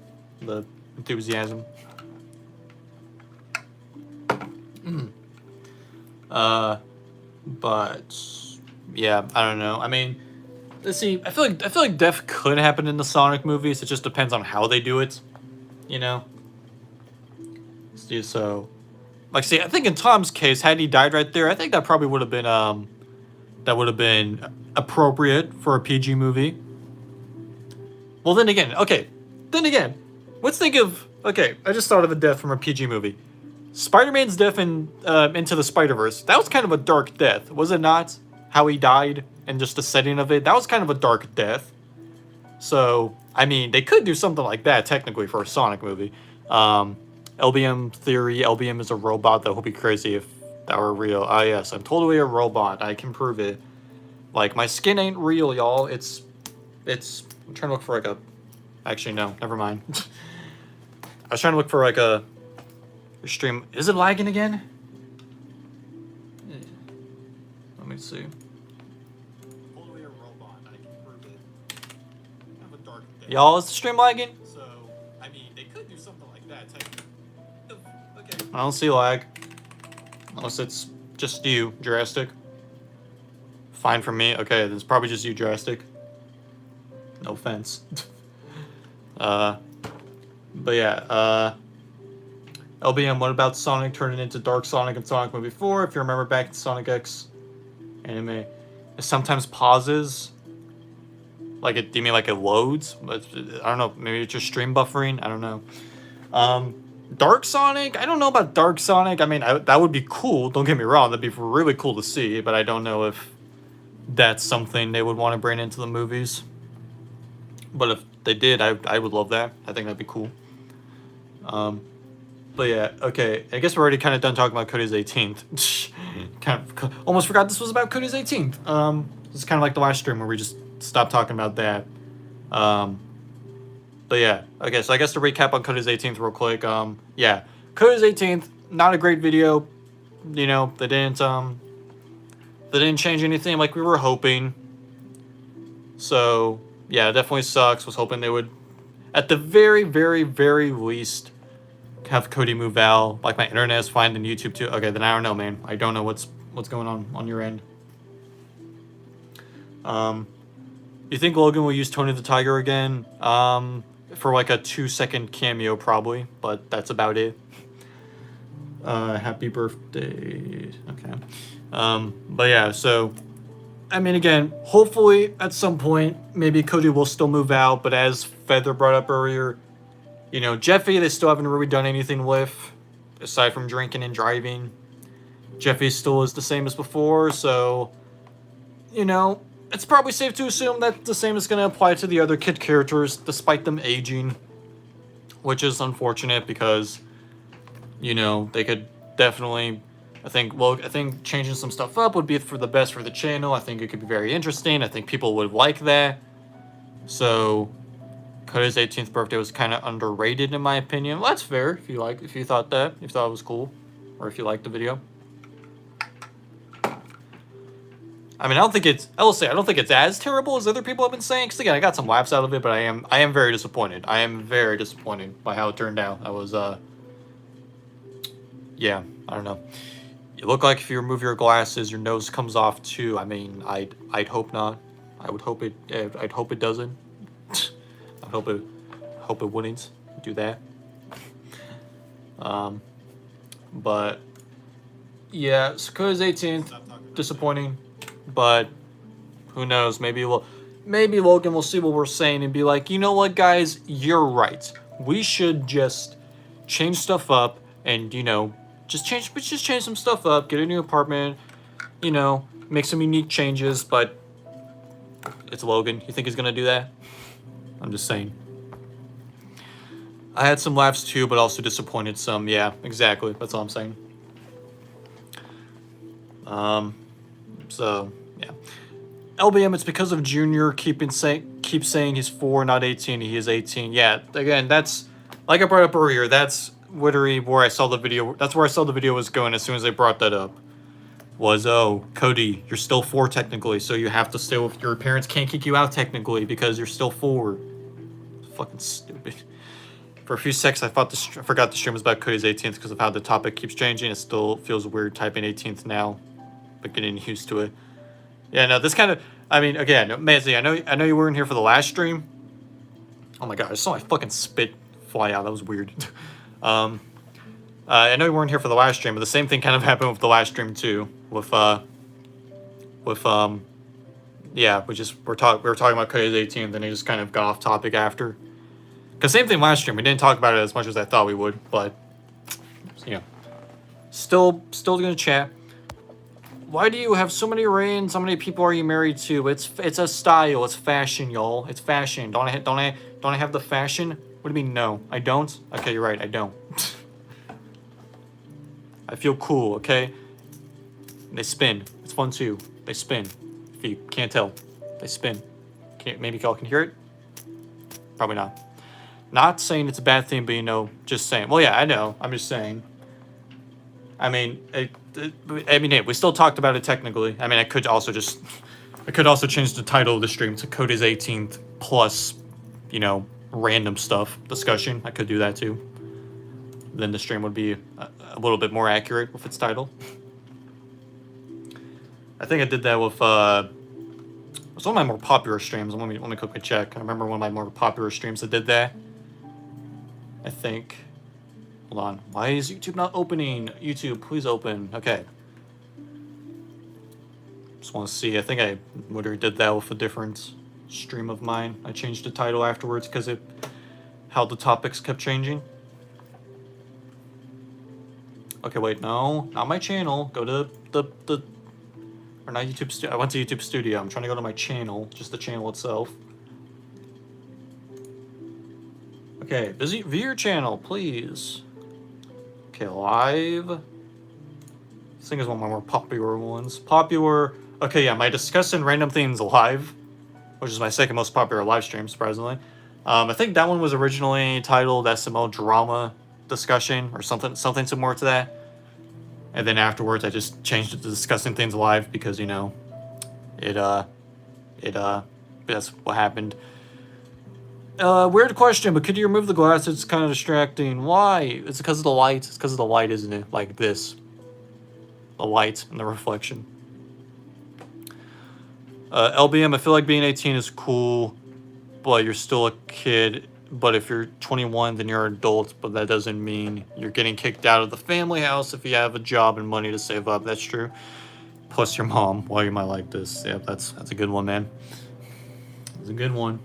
enthusiasm. But yeah, I don't know. I mean, let's see. I feel like death could happen in the Sonic movies. It just depends on how they do it, So, like, see, I think in Tom's case, had he died right there, I think that probably would have been appropriate for a PG movie. Well, then again, let's think of, I just thought of a death from a PG movie. Spider-Man's death in Into the Spider-Verse, that was kind of a dark death, was it not? How he died and just the setting of it, that was kind of a dark death. So, I mean, they could do something like that technically for a Sonic movie. LBM theory. LBM is a robot. That would be crazy if that were real. Ah, yes, I'm totally a robot. I can prove it. Like, my skin ain't real, y'all. It's. I'm trying to look for like a. Actually, no. Never mind. I was trying to look for like a stream. Is it lagging again? Let me see. Totally a robot. I can prove it. Have a dark day. Y'all, is the stream lagging? So, I mean, they could do something like that. Okay. I don't see lag. Unless it's just you, Jurassic. Fine for me. Okay, then it's probably just you, Jurassic. No offense. But yeah, LBM, what about Sonic turning into Dark Sonic in Sonic Movie 4? If you remember back in Sonic X anime, it sometimes pauses. Like, do you mean like it loads? But I don't know, maybe it's just stream buffering? I don't know. Dark Sonic? I don't know about Dark Sonic. I mean, that would be cool. Don't get me wrong. That'd be really cool to see. But I don't know if that's something they would want to bring into the movies. But if they did, I would love that. I think that'd be cool. But yeah, okay. I guess we're already kind of done talking about Cody's 18th. Kind of almost forgot this was about Cody's 18th. It's kind of like the last stream where we just stopped talking about that. But yeah, okay. So I guess to recap on Cody's 18th real quick. Yeah, Cody's 18th, not a great video. You know, they didn't change anything like we were hoping. So yeah, it definitely sucks. Was hoping they would, at the very, very, very least, have Cody move out. Like, my internet is fine and YouTube too. Okay, then I don't know, man. I don't know what's going on your end. You think Logan will use Tony the Tiger again? For like a 2-second cameo probably, but that's about it. Happy birthday. Okay. But yeah, so I mean, again, hopefully at some point maybe Cody will still move out, but as Feather brought up earlier, you know, Jeffy, they still haven't really done anything with, aside from drinking and driving. Jeffy still is the same as before, so, you know, it's probably safe to assume that the same is going to apply to the other kid characters, despite them aging. Which is unfortunate because, you know, they could definitely, I think changing some stuff up would be for the best for the channel. I think it could be very interesting. I think people would like that. So Cody's 18th birthday was kind of underrated in my opinion. Well, that's fair if you thought it was cool, or if you liked the video. I mean, I don't think it's as terrible as other people have been saying. Because again, I got some laughs out of it, but I am very disappointed. I am very disappointed by how it turned out. I was, yeah, I don't know. You look like if you remove your glasses, your nose comes off too. I mean, I'd hope not. I would hope it. I'd hope it doesn't. I hope it wouldn't do that. But yeah, Sakuya's 18th, disappointing. But who knows? Maybe Logan will see what we're saying and be like, you know what, guys, you're right. We should just change stuff up and, you know, just change some stuff up, get a new apartment, you know, make some unique changes. But it's Logan. You think he's gonna do that? I'm just saying. I had some laughs too, but also disappointed some. Yeah, exactly. That's all I'm saying. So yeah, LBM. It's because of Junior keep saying he's 4, not 18. He is 18. Yeah. Again, that's like I brought up earlier. That's literally where I saw the video. That's where I saw the video was going as soon as they brought that up. Was, oh, Cody, you're still 4 technically, so you have to stay with your parents. Can't kick you out technically because you're still 4. Fucking stupid. For a few seconds, I forgot the stream was about Cody's 18th because of how the topic keeps changing. It still feels weird typing 18th now, but getting used to it. Yeah, no, this kind of, I mean, again, Mazzy, I know you weren't here for the last stream. Oh my god, I saw my fucking spit fly out. That was weird. I know you weren't here for the last stream, but the same thing kind of happened with the last stream too. Yeah, we were talking about Cody's 18th, and he just kind of got off topic after. Cause same thing last stream, we didn't talk about it as much as I thought we would, but you know, still gonna chat. Why do you have so many rings? How many people are you married to? It's a style. It's fashion, y'all. It's fashion. Don't I have the fashion? What do you mean no? I don't? Okay, you're right. I don't. I feel cool, okay? They spin. It's fun too. They spin. If you can't tell, they spin. Maybe y'all can hear it? Probably not. Not saying it's a bad thing, but you know, just saying. Well, yeah, I know. I'm just saying. I mean, hey, we still talked about it technically. I mean, I could also change the title of the stream to Cody's 18th plus, you know, random stuff discussion. I could do that too. Then the stream would be a little bit more accurate with its title. I think I did that with it was one of my more popular streams. Let me quickly check. I remember one of my more popular streams that did that. I think. Hold on. Why is YouTube not opening? YouTube, please open. Okay. Just want to see. I think I literally did that with a different stream of mine. I changed the title afterwards because how the topics kept changing. Okay, wait, no, not my channel. Go to or not YouTube. I went to YouTube Studio. I'm trying to go to my channel, just the channel itself. Okay, view your channel, please. Okay, live. This thing is one of my more popular ones. Popular. Okay, yeah, my discussing random things live, which is my second most popular live stream, surprisingly. I think that one was originally titled SML Drama Discussion or something similar to that. And then afterwards, I just changed it to Discussing Things Live because, you know, that's what happened. Weird question, but could you remove the glass? It's kind of distracting. Why? It's because of the light. It's because of the light, isn't it? Like this. The light and the reflection. LBM, I feel like being 18 is cool, but you're still a kid. But if you're 21, then you're an adult, but that doesn't mean you're getting kicked out of the family house if you have a job and money to save up. That's true. Plus your mom. Why you might like this. Yeah, that's a good one, man. It's a good one.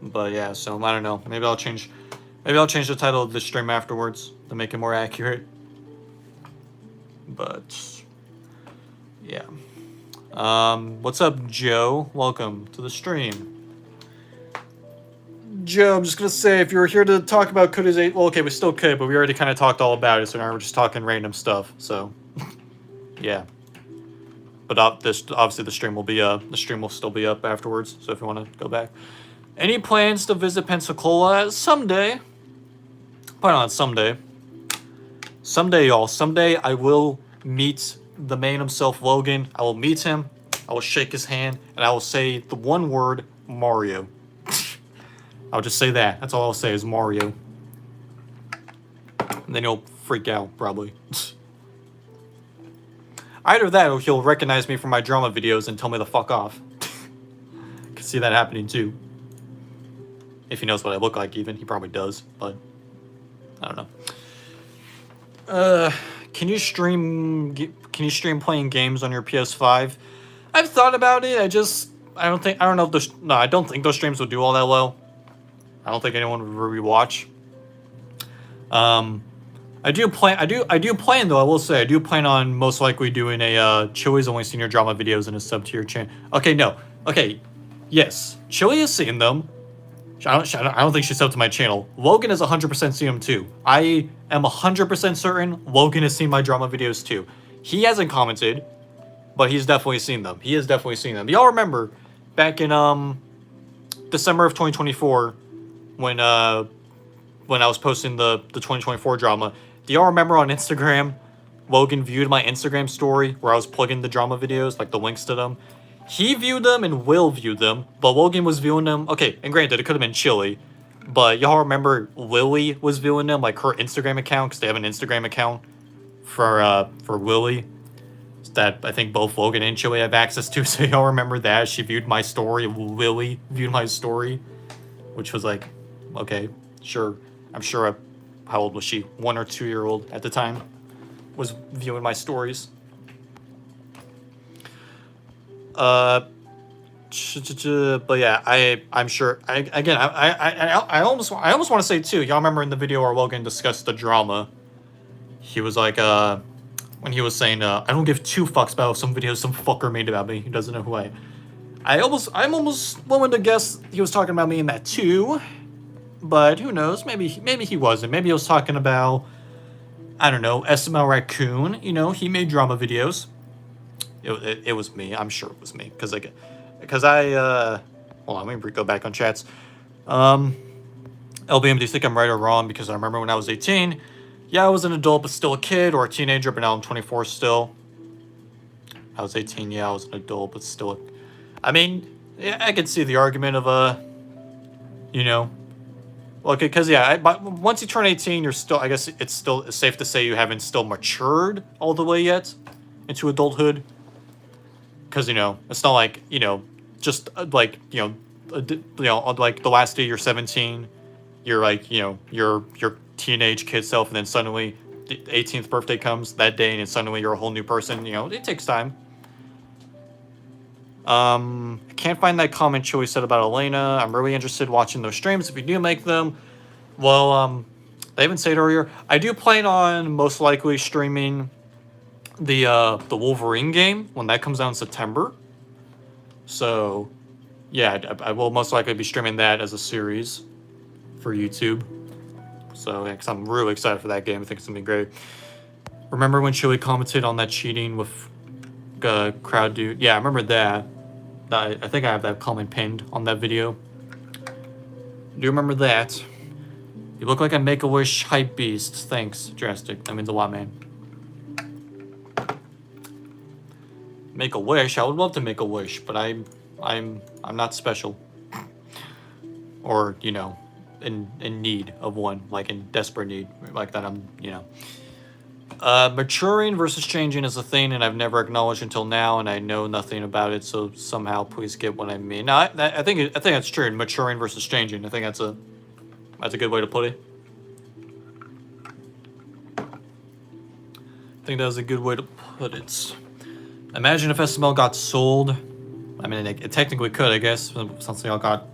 But yeah, so I don't know. Maybe I'll change the title of the stream afterwards to make it more accurate. But yeah. What's up, Joe? Welcome to the stream. Joe, I'm just gonna say, if you were here to talk about Cody's 8, well, okay, we still could, but we already kind of talked all about it, so now we're just talking random stuff. So, yeah. But obviously the stream will still be up afterwards. So if you want to go back, any plans to visit Pensacola someday? Plan on someday. Someday, y'all. Someday I will meet the man himself, Logan. I will meet him. I will shake his hand, and I will say the one word, Mario. I'll just say that. That's all I'll say is Mario. And then he'll freak out, probably. Either that or he'll recognize me from my drama videos and tell me to fuck off. Can see that happening too. If he knows what I look like even. He probably does, but I don't know. Can you stream playing games on your PS5? I've thought about it. I don't think those streams would do all that well. I don't think anyone would rewatch. I do plan though. I will say I do plan on most likely doing a Chili's Only Senior Drama videos in a sub-tier channel. Okay, no. Okay, yes. Chili has seen them. I don't think she's subbed to my channel. Logan has 100% seen them too. I am 100% certain Logan has seen my drama videos too. He hasn't commented, but he's definitely seen them. He has definitely seen them. Y'all remember back in December of 2024 when I was posting the 2024 drama. Do y'all remember on Instagram, Logan viewed my Instagram story where I was plugging the drama videos, like the links to them? He viewed them and Will viewed them, but Logan was viewing them. Okay, and granted, it could have been Chili, but y'all remember Lily was viewing them, like her Instagram account, because they have an Instagram account for Lily that I think both Logan and Chili have access to. So y'all remember that she viewed my story. Lily viewed my story, which was like, okay, sure. I'm sure. How old was she? 1 or 2 year old at the time was viewing my stories. But yeah, I'm sure. I almost want to say too. Y'all remember in the video where Logan discussed the drama, he was like, when he was saying, I don't give two fucks about some videos some fucker made about me. He doesn't know who I am. I'm almost willing to guess he was talking about me in that too. But who knows? Maybe he wasn't. Maybe he was talking about, I don't know, SML Raccoon. You know, he made drama videos. It was me. I'm sure it was me. Because I hold on, let me go back on chats. LBM, do you think I'm right or wrong? Because I remember when I was 18, yeah, I was an adult but still a kid, or a teenager, but now I'm 24 still. I was 18, yeah, I was an adult but still I mean, yeah, I could see the argument of, you know, well, because, yeah, but once you turn 18, you're still, I guess it's still safe to say you haven't still matured all the way yet into adulthood. Because, you know, it's not like, you know, just, like, like, the last day you're 17, you're, like, you know, your teenage kid self, and then suddenly the 18th birthday comes that day, and then suddenly you're a whole new person. You know, it takes time. I can't find that comment Chewie said about Elena. I'm really interested in watching those streams if you do make them. Well, I even said it earlier. I do plan on most likely streaming the Wolverine game when that comes out in September. So, yeah, I will most likely be streaming that as a series for YouTube. So, yeah, 'cause I'm really excited for that game. I think it's gonna be great. Remember when Chewie commented on that cheating with crowd dude? Yeah, I remember that. I think I have that comment pinned on that video. Do you remember that? You look like a Make-A-Wish hype beast. Thanks, Drastic. That means a lot, man. Make a wish? I would love to make a wish, but I'm not special. Or, you know, in need of one, like in desperate need, like that. I'm, you know. Maturing versus changing is a thing, and I've never acknowledged until now, and I know nothing about it. So somehow, please get what I mean. No, I think that's true. Maturing versus changing. I think that's a good way to put it. I think that was a good way to put it. Imagine if SML got sold. I mean, it technically could, I guess, since they all got,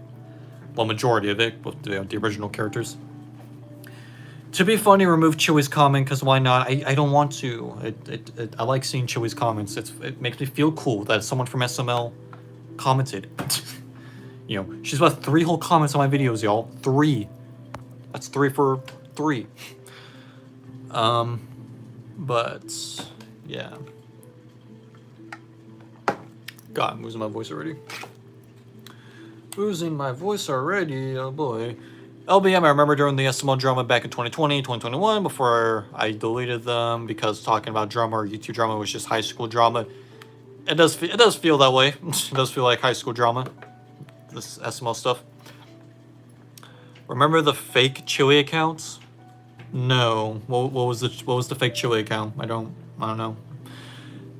well, majority of it with the original characters. To be funny, remove Chewie's comment, because why not? I don't want to. I like seeing Chewie's comments. It makes me feel cool that someone from SML commented. You know, she's about 3 whole comments on my videos, y'all. 3. That's 3 for 3. But yeah. God, I'm losing my voice already. Losing my voice already, oh boy. LBM, I remember during the SML drama back in 2020, 2021, before I deleted them because talking about drama or YouTube drama was just high school drama. It does feel that way. It does feel like high school drama. This SML stuff. Remember the fake Chewie accounts? No. What was the fake Chewie account? I don't know.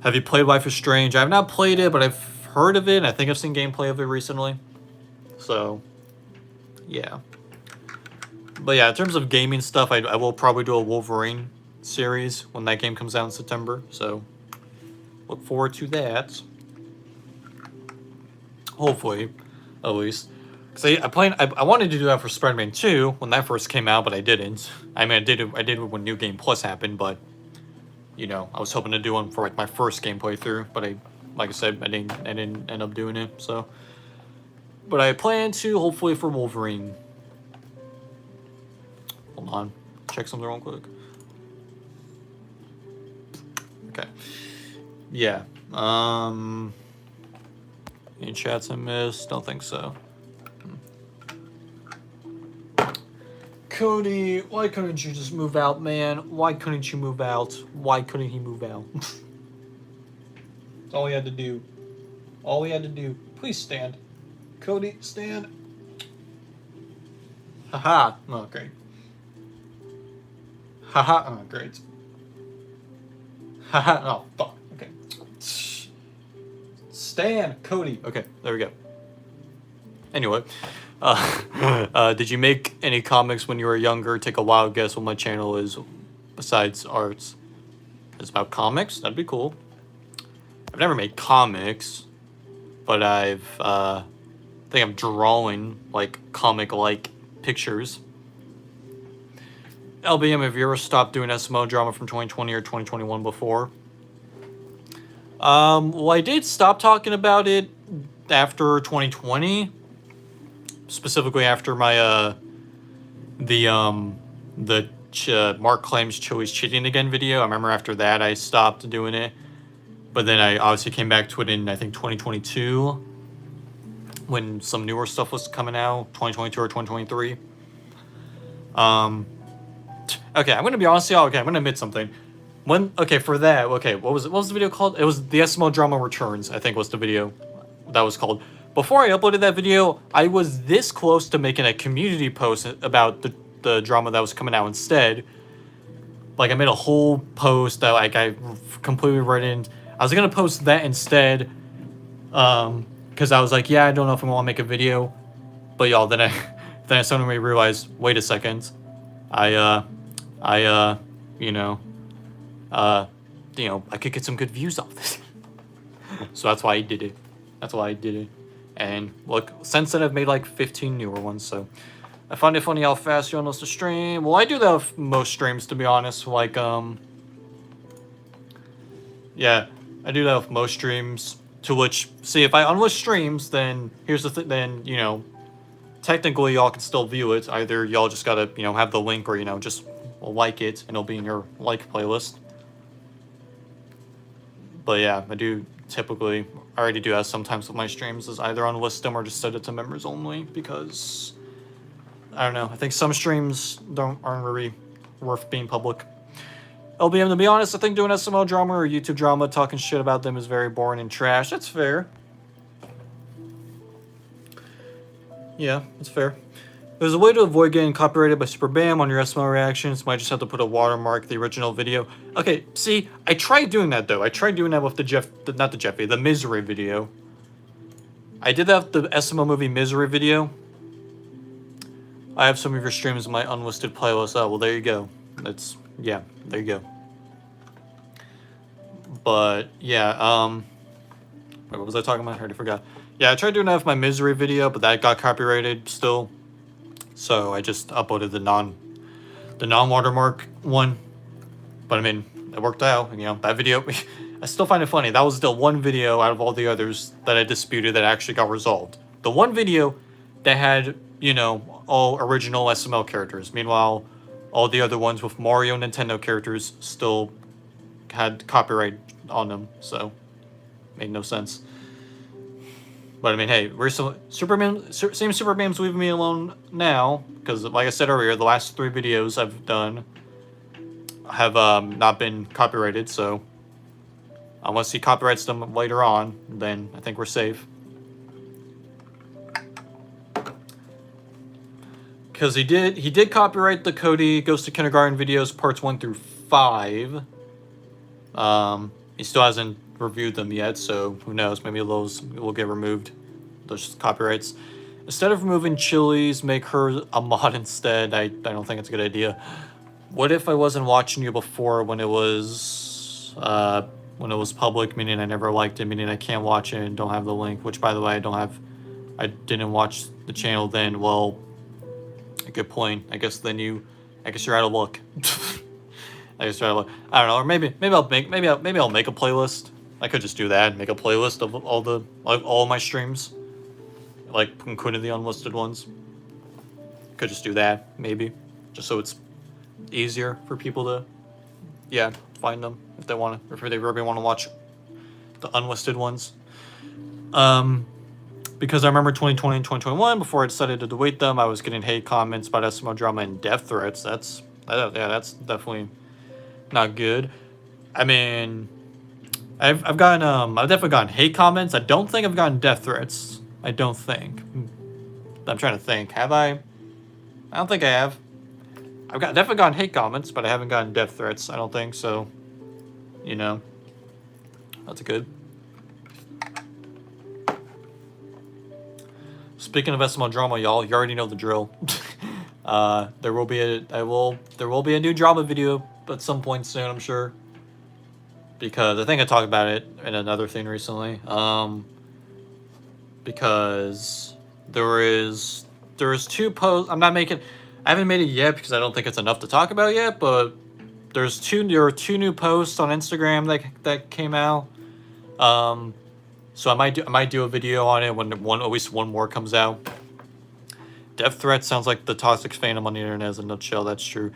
Have you played Life is Strange? I have not played it, but I've heard of it, and I think I've seen gameplay of it recently. So, yeah. But yeah, in terms of gaming stuff, I will probably do a Wolverine series when that game comes out in September. So, look forward to that. Hopefully, at least. Because I wanted to do that for Spider-Man 2 when that first came out, but I didn't. I mean, I did it when New Game Plus happened, but, you know, I was hoping to do one for like my first game playthrough, but like I said, I didn't end up doing it. So, but I plan to hopefully for Wolverine. Hold on, check something real quick. Okay, yeah. Any chats I missed? Don't think so. Cody, why couldn't you just move out, man? Why couldn't you move out? Why couldn't he move out? That's all he had to do. All he had to do. Please stand. Cody, stand. Haha. Oh, great. Haha. Oh, great. Haha. Oh, fuck. Okay. Stand, Cody. Okay, there we go. Anyway. Did you make any comics when you were younger? Take a wild guess what my channel is besides arts. It's about comics? That'd be cool. I've never made comics, but I think I'm drawing like comic-like pictures. LBM, have you ever stopped doing SMO drama from 2020 or 2021 before? Well, I did stop talking about it after 2020, specifically after my Mark claims Chili's cheating again video. I remember after that I stopped doing it, but then I obviously came back to it in I think 2022 when some newer stuff was coming out, 2022 or 2023. Okay, I'm gonna be honest with y'all. Okay, I'm gonna admit something. For that, what was it? What was the video called? It was the SMO Drama Returns, I think was the video that was called. Before I uploaded that video, I was this close to making a community post about the drama that was coming out instead. Like, I made a whole post that, like, I completely read in. I was gonna post that instead, because I was like, yeah, I don't know if I want to make a video. But y'all, then I suddenly realized, wait a second, I could get some good views off this. So that's why I did it. And look, since then I've made like 15 newer ones, so I find it funny how fast y'all knows to stream. Well, I do that with most streams, to be honest. Like, yeah, I do that with most streams. To which, see, if I unlist streams, then here's the thing, then, technically y'all can still view it. Either y'all just gotta, have the link, or, just like it, and it'll be in your like playlist. But yeah, I already do that sometimes with my streams, is either unlist them or just set it to members only, because, I don't know, I think some streams aren't really worth being public. LBM, to be honest, I think doing SML drama or YouTube drama, talking shit about them is very boring and trash. That's fair. Yeah, that's fair. There's a way to avoid getting copyrighted by Super Bam on your SML reactions. Might just have to put a watermark the original video. Okay, see, I tried doing that though. I tried doing that with the Misery video. I did that with the SML movie Misery video. I have some of your streams in my unlisted playlist. Oh, well, there you go. Yeah, there you go. But, yeah, wait, what was I talking about? I already forgot. Yeah, I tried doing that with my Misery video, but that got copyrighted still. So I just uploaded the non-watermark one. But I mean, it worked out. That video, I still find it funny. That was the one video out of all the others that I disputed that actually got resolved. The one video that had, all original SML characters. Meanwhile, all the other ones with Mario and Nintendo characters still had copyright on them. So, made no sense. But I mean, hey, Superman's leaving me alone now, because like I said earlier, the last 3 videos I've done have not been copyrighted, so unless he copyrights them later on, then I think we're safe. Because he did copyright the Cody Goes to Kindergarten videos parts 1 through 5. He still hasn't reviewed them yet, so who knows, maybe those will get removed, those copyrights. Instead of removing Chili's, make her a mod instead. I don't think it's a good idea. What if I wasn't watching you before when it was public, meaning I never liked it, meaning I can't watch it and don't have the link, which by the way I didn't watch the channel then. Well, a good point. I guess you're out of luck. I guess you're out of luck. I don't know, or maybe I'll make a playlist. I could just do that, make a playlist of all my streams, like including the unlisted ones. Could just do that, maybe, just so it's easier for people to, find them if they want to, if they really want to watch the unlisted ones. Because I remember 2020 and 2021, before I decided to delete them, I was getting hate comments about SMO drama and death threats. That's definitely not good. I mean, I've definitely gotten hate comments. I don't think I've gotten death threats. I don't think. I'm trying to think. Have I? I don't think I have. I've definitely gotten hate comments, but I haven't gotten death threats. I don't think so. That's good. Speaking of SML drama, y'all, you already know the drill. There will be a new drama video at some point soon, I'm sure. Because I think I talked about it in another thing recently. Because there's 2 posts. I haven't made it yet because I don't think it's enough to talk about yet. But there are 2 new posts on Instagram that came out. So I might do a video on it when at least one more comes out. Death threat sounds like the toxic phantom on the internet as a nutshell. That's true.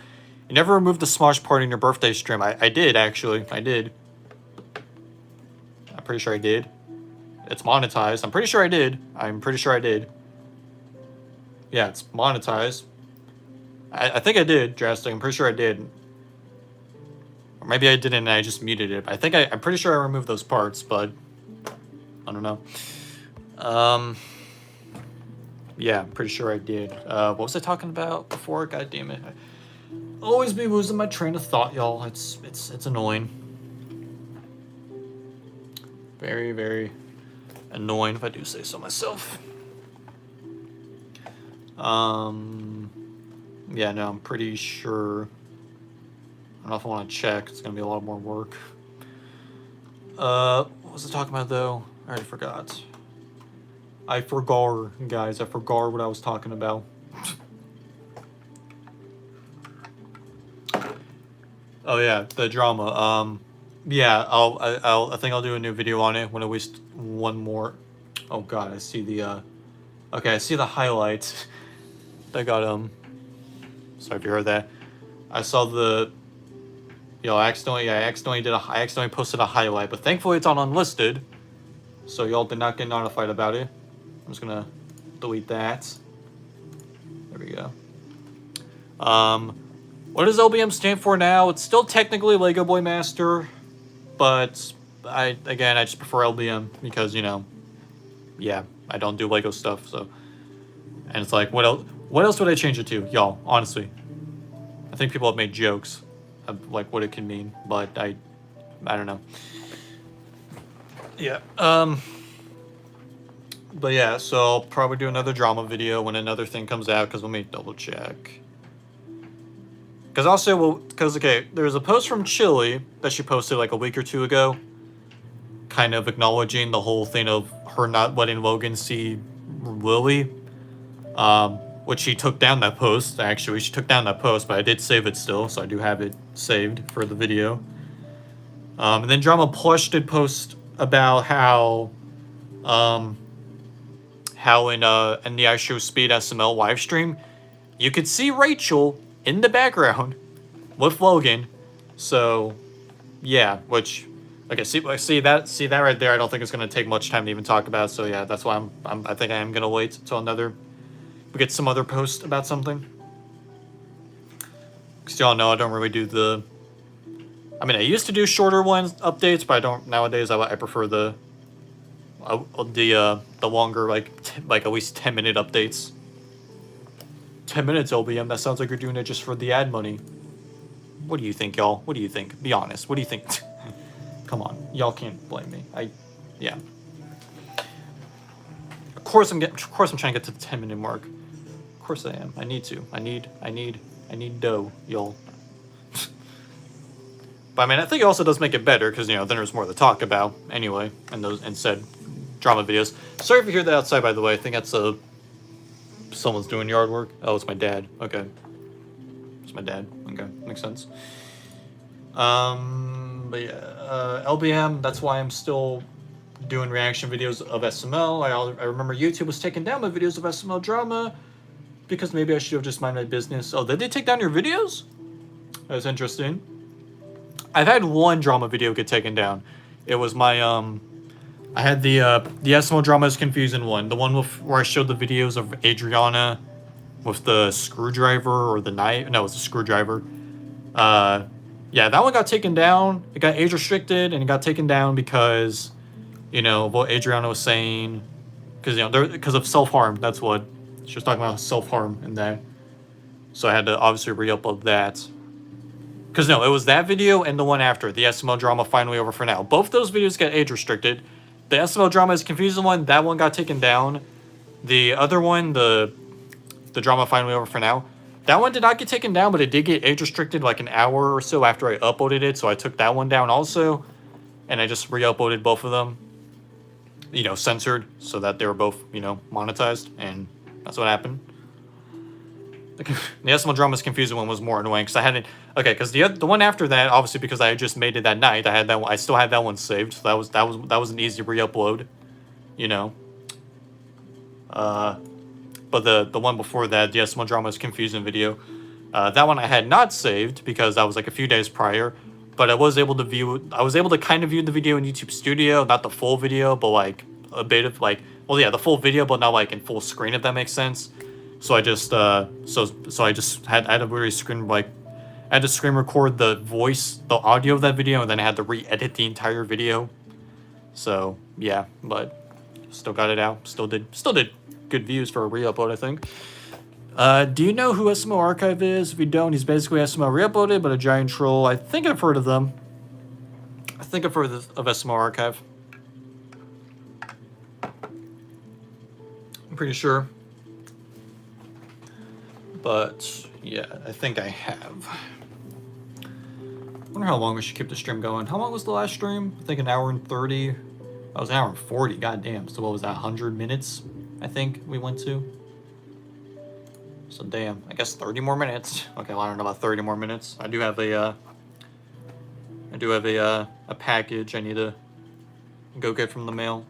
You never removed the Smosh party in your birthday stream. I did, actually. I did. I'm pretty sure I did. It's monetized. I'm pretty sure I did. I'm pretty sure I did. Yeah, it's monetized. I think I did, Drastic. I'm pretty sure I did. Or maybe I didn't and I just muted it. I think I'm pretty sure I removed those parts, but I don't know. Yeah, I'm pretty sure I did. What was I talking about before? God damn it. I always be losing my train of thought, y'all. It's annoying. Very, very annoying if I do say so myself. Yeah, no, I'm pretty sure. I don't know if I want to check. It's gonna be a lot more work. What was I talking about though? I already forgot. I forgot, guys. I forgot what I was talking about. Oh yeah, the drama. Yeah, I think I'll do a new video on it when at least one more. Oh god, I see the okay, I see the highlights. I got sorry if you heard that. I saw the I accidentally posted a highlight, but thankfully it's on unlisted. So y'all did not get notified about it. I'm just gonna delete that. There we go. What does LBM stand for now? It's still technically Lego Boy Master, but I just prefer LBM because, yeah, I don't do Lego stuff, so. And it's like, what else would I change it to? Y'all, honestly. I think people have made jokes of like what it can mean, but I don't know. Yeah. But yeah, so I'll probably do another drama video when another thing comes out, because let me double check. Because also, okay, there's a post from Chili that she posted like a week or two ago, kind of acknowledging the whole thing of her not letting Logan see Lily, which she took down that post, actually. She took down that post, but I did save it still, so I do have it saved for the video. And then Drama Plush did post about how in the I Show Speed SML live stream, you could see Rachel in the background with Logan. So yeah, which okay, see that right there. I don't think it's gonna take much time to even talk about. So yeah, that's why I think I am gonna wait till we get some other post about something. Cause y'all know I don't really do the. I mean, I used to do shorter ones updates, but I don't nowadays. I prefer the longer like at least 10-minute updates. 10 minutes, LBM. That sounds like you're doing it just for the ad money. What do you think, y'all? What do you think? Be honest. What do you think? Come on, y'all can't blame me. Yeah. Of course I'm trying to get to the 10-minute mark. Of course I am. I need to. I need dough, y'all. But I mean, I think it also does make it better because then there's more to talk about anyway, and said drama videos. Sorry if you hear that outside, by the way. I think that's someone's doing yard work. Oh, it's my dad. Okay. It's my dad. Okay, makes sense. But yeah, LBM, that's why I'm still doing reaction videos of SML. I remember YouTube was taking down my videos of SML drama because maybe I should have just minded my business. Oh, did they take down your videos? That's interesting. I've had one drama video get taken down. It was my I had the SML drama is confusing one. The one where I showed the videos of Adriana with the screwdriver or the knife. No, it was a screwdriver. Yeah, that one got taken down. It got age restricted and it got taken down because, what Adriana was saying. Because of self-harm. That's what she was talking about, self-harm in that. So I had to obviously re-upload that. Because no, it was that video and the one after, the SML drama finally over for now. Both those videos got age restricted. The SML drama is confusing one, that one got taken down. The other one, the drama finally over for now, that one did not get taken down, but it did get age restricted like an hour or so after I uploaded it. So I took that one down also, and I just re-uploaded both of them. Censored so that they were both monetized, and that's what happened. The SML Dramas Confusing one was more annoying because I hadn't. Okay, because the one after that, obviously because I had just made it that night, I had that one, I still had that one saved. So that was an easy re-upload, you know. But the one before that, the SML Dramas Confusing video, that one I had not saved because that was like a few days prior. But I was able to view. I was able to kind of view the video in YouTube Studio, not the full video, but like a bit of like. Well, yeah, the full video, but not like in full screen, if that makes sense. So I just so I just had to really screen like I had to screen record the audio of that video, and then I had to re-edit the entire video. So yeah, but still got it out. Still did good views for a re-upload, I think. Do you know who SMO Archive is? If you don't, he's basically SMO re-uploaded, but a giant troll. I think I've heard of them. I think I've heard of SMO Archive. I'm pretty sure. But yeah, I think I have. I wonder how long we should keep the stream going. How long was the last stream? I think an hour and 30. That was an hour and 40. Goddamn. So what was that? 100 minutes? I think we went to. So damn. I guess 30 more minutes. Okay, well, I don't know about 30 more minutes. I do have a package I need to go get from the mail.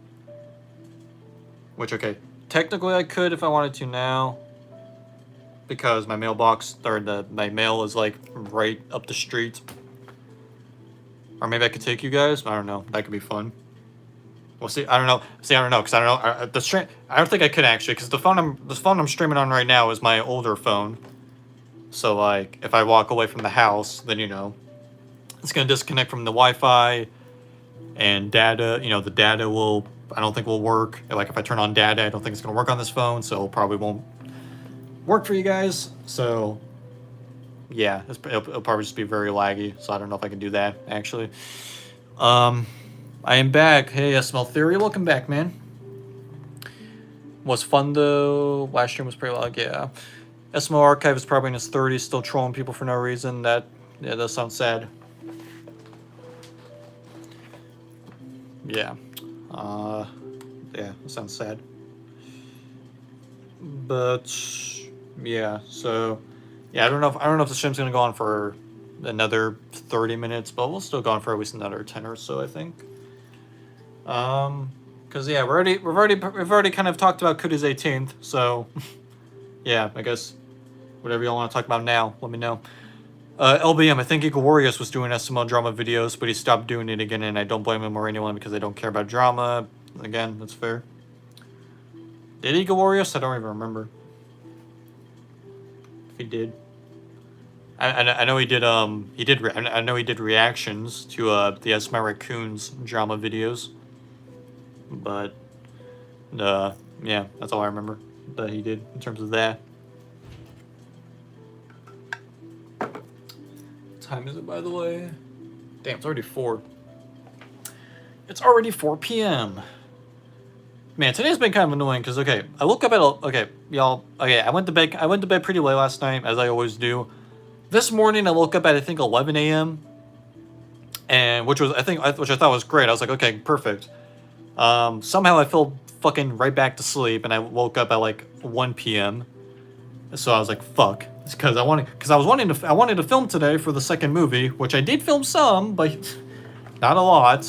Which, okay, technically I could if I wanted to now. Because my mailbox, or my mail is like right up the street. Or maybe I could take you guys. I don't know. That could be fun. We'll see. I don't know. See, I don't know because I don't know the stream. I don't think I could actually because the phone I'm streaming on right now is my older phone. So like, if I walk away from the house, then you know, it's gonna disconnect from the Wi-Fi and data. You know, the data will. I don't think will work. Like if I turn on data, I don't think it's gonna work on this phone. So it probably won't work for you guys. So yeah, it'll probably just be very laggy. So I don't know if I can do that actually. I am back. Hey, SML Theory, welcome back, man. Was fun though. Last stream was pretty lag. Yeah. SML Archive is probably in his 30s, still trolling people for no reason. That does sound sad. Yeah. Yeah, that sounds sad. But yeah, so yeah, I don't know if the stream's gonna go on for another 30 minutes, but we'll still go on for at least another 10 or so, I think. Because yeah, we've already kind of talked about Cody's 18th, so yeah, I guess whatever y'all want to talk about now, let me know. LBM, I think Eagle Warriors was doing SML drama videos, but he stopped doing it again, and I don't blame him or anyone because they don't care about drama. Again, that's fair. Did Eagle Warriors? I don't even remember. If he did. I know he did. I know he did reactions to the SML Raccoons drama videos. But yeah, that's all I remember that he did in terms of that. What time is it, by the way? Damn, it's already 4. It's already 4 p.m. Man, today's been kind of annoying because okay, I woke up at I went to bed pretty late last night, as I always do. This morning I woke up at I think 11 a.m. and which I thought was great. I was like, okay, perfect. Somehow I fell fucking right back to sleep, and I woke up at like 1 p.m. So I was like, fuck. It's because I wanted to film today for the second movie, which I did film some, but not a lot.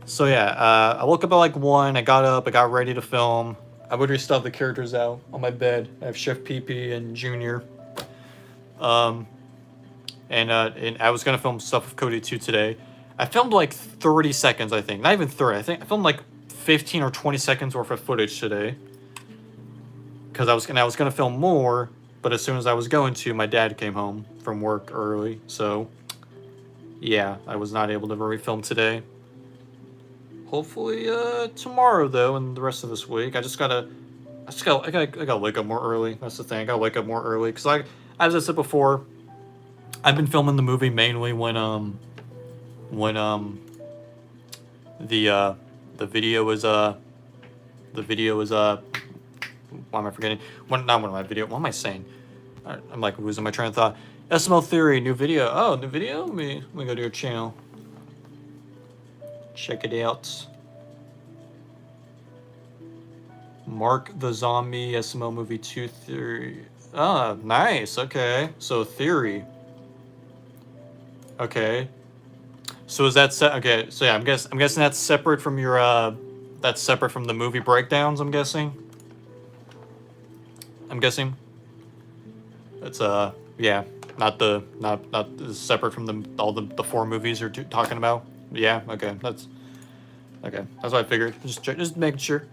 So yeah, I woke up at like 1. I got up, I got ready to film. I would still have the characters out on my bed. I have Chef PP and Junior. And I was gonna film stuff with Cody too today. I filmed like 30 seconds, I think. Not even 30. I think I filmed like 15 or 20 seconds worth of footage today. Because I was gonna film more, but as soon as I was going to, my dad came home from work early. So yeah, I was not able to really film today. Hopefully tomorrow though, and the rest of this week. I gotta wake up more early. That's the thing. I gotta wake up more early because as I said before, I've been filming the movie mainly when the video is why am I forgetting? What am I saying? I'm like losing my train of thought. SML Theory, new video. Oh, new video? Let me go to your channel. Check it out. Mark the Zombie SML movie 2 theory. Oh, nice. Okay. So theory. Okay. So is that okay? So yeah, I'm guessing that's separate from your that's separate from the movie breakdowns. I'm guessing. I'm guessing. It's yeah, not separate from all the four movies you're talking about. Yeah. Okay. That's okay. That's what I figured. Just making sure.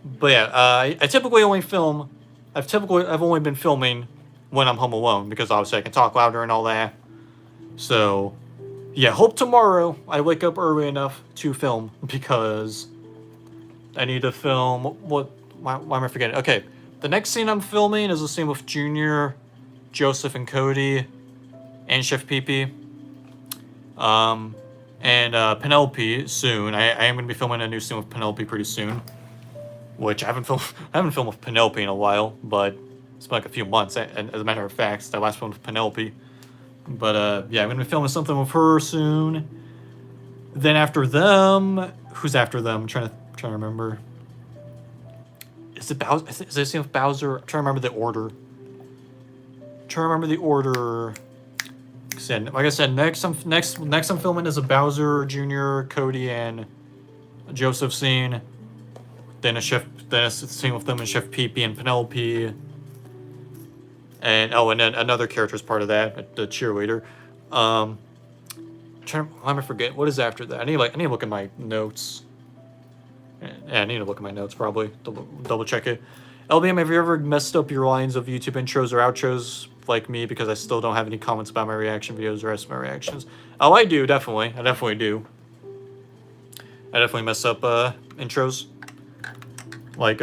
But yeah, I typically only film. I've only been filming when I'm home alone because obviously I can talk louder and all that. So yeah, hope tomorrow I wake up early enough to film because I need to film. Why am I forgetting? Okay, the next scene I'm filming is the scene with Junior, Joseph, and Cody, and Chef Pee um, and Penelope soon. I am going to be filming a new scene with Penelope pretty soon, which I haven't filmed. I haven't filmed with Penelope in a while, but it's been like a few months. And as a matter of fact, that last one with Penelope. But yeah, I'm going to be filming something with her soon. Then after them, who's after them? I'm trying to remember. Is it Bowser? Is it with Bowser? I'm trying to remember the order. Like I said, next I'm filming is a Bowser Jr., Cody, and Joseph scene. Then a scene with them and Chef Pee and Penelope. And and then another character is part of that, the cheerleader. Let me forget what is after that. I need to look at my notes. Yeah, I need to look at my notes probably. Double check it. LBM, have you ever messed up your lines of YouTube intros or outros like me because I still don't have any comments about my reaction videos or rest of my reactions? Oh, I do, definitely. I definitely do. I definitely mess up intros. Like,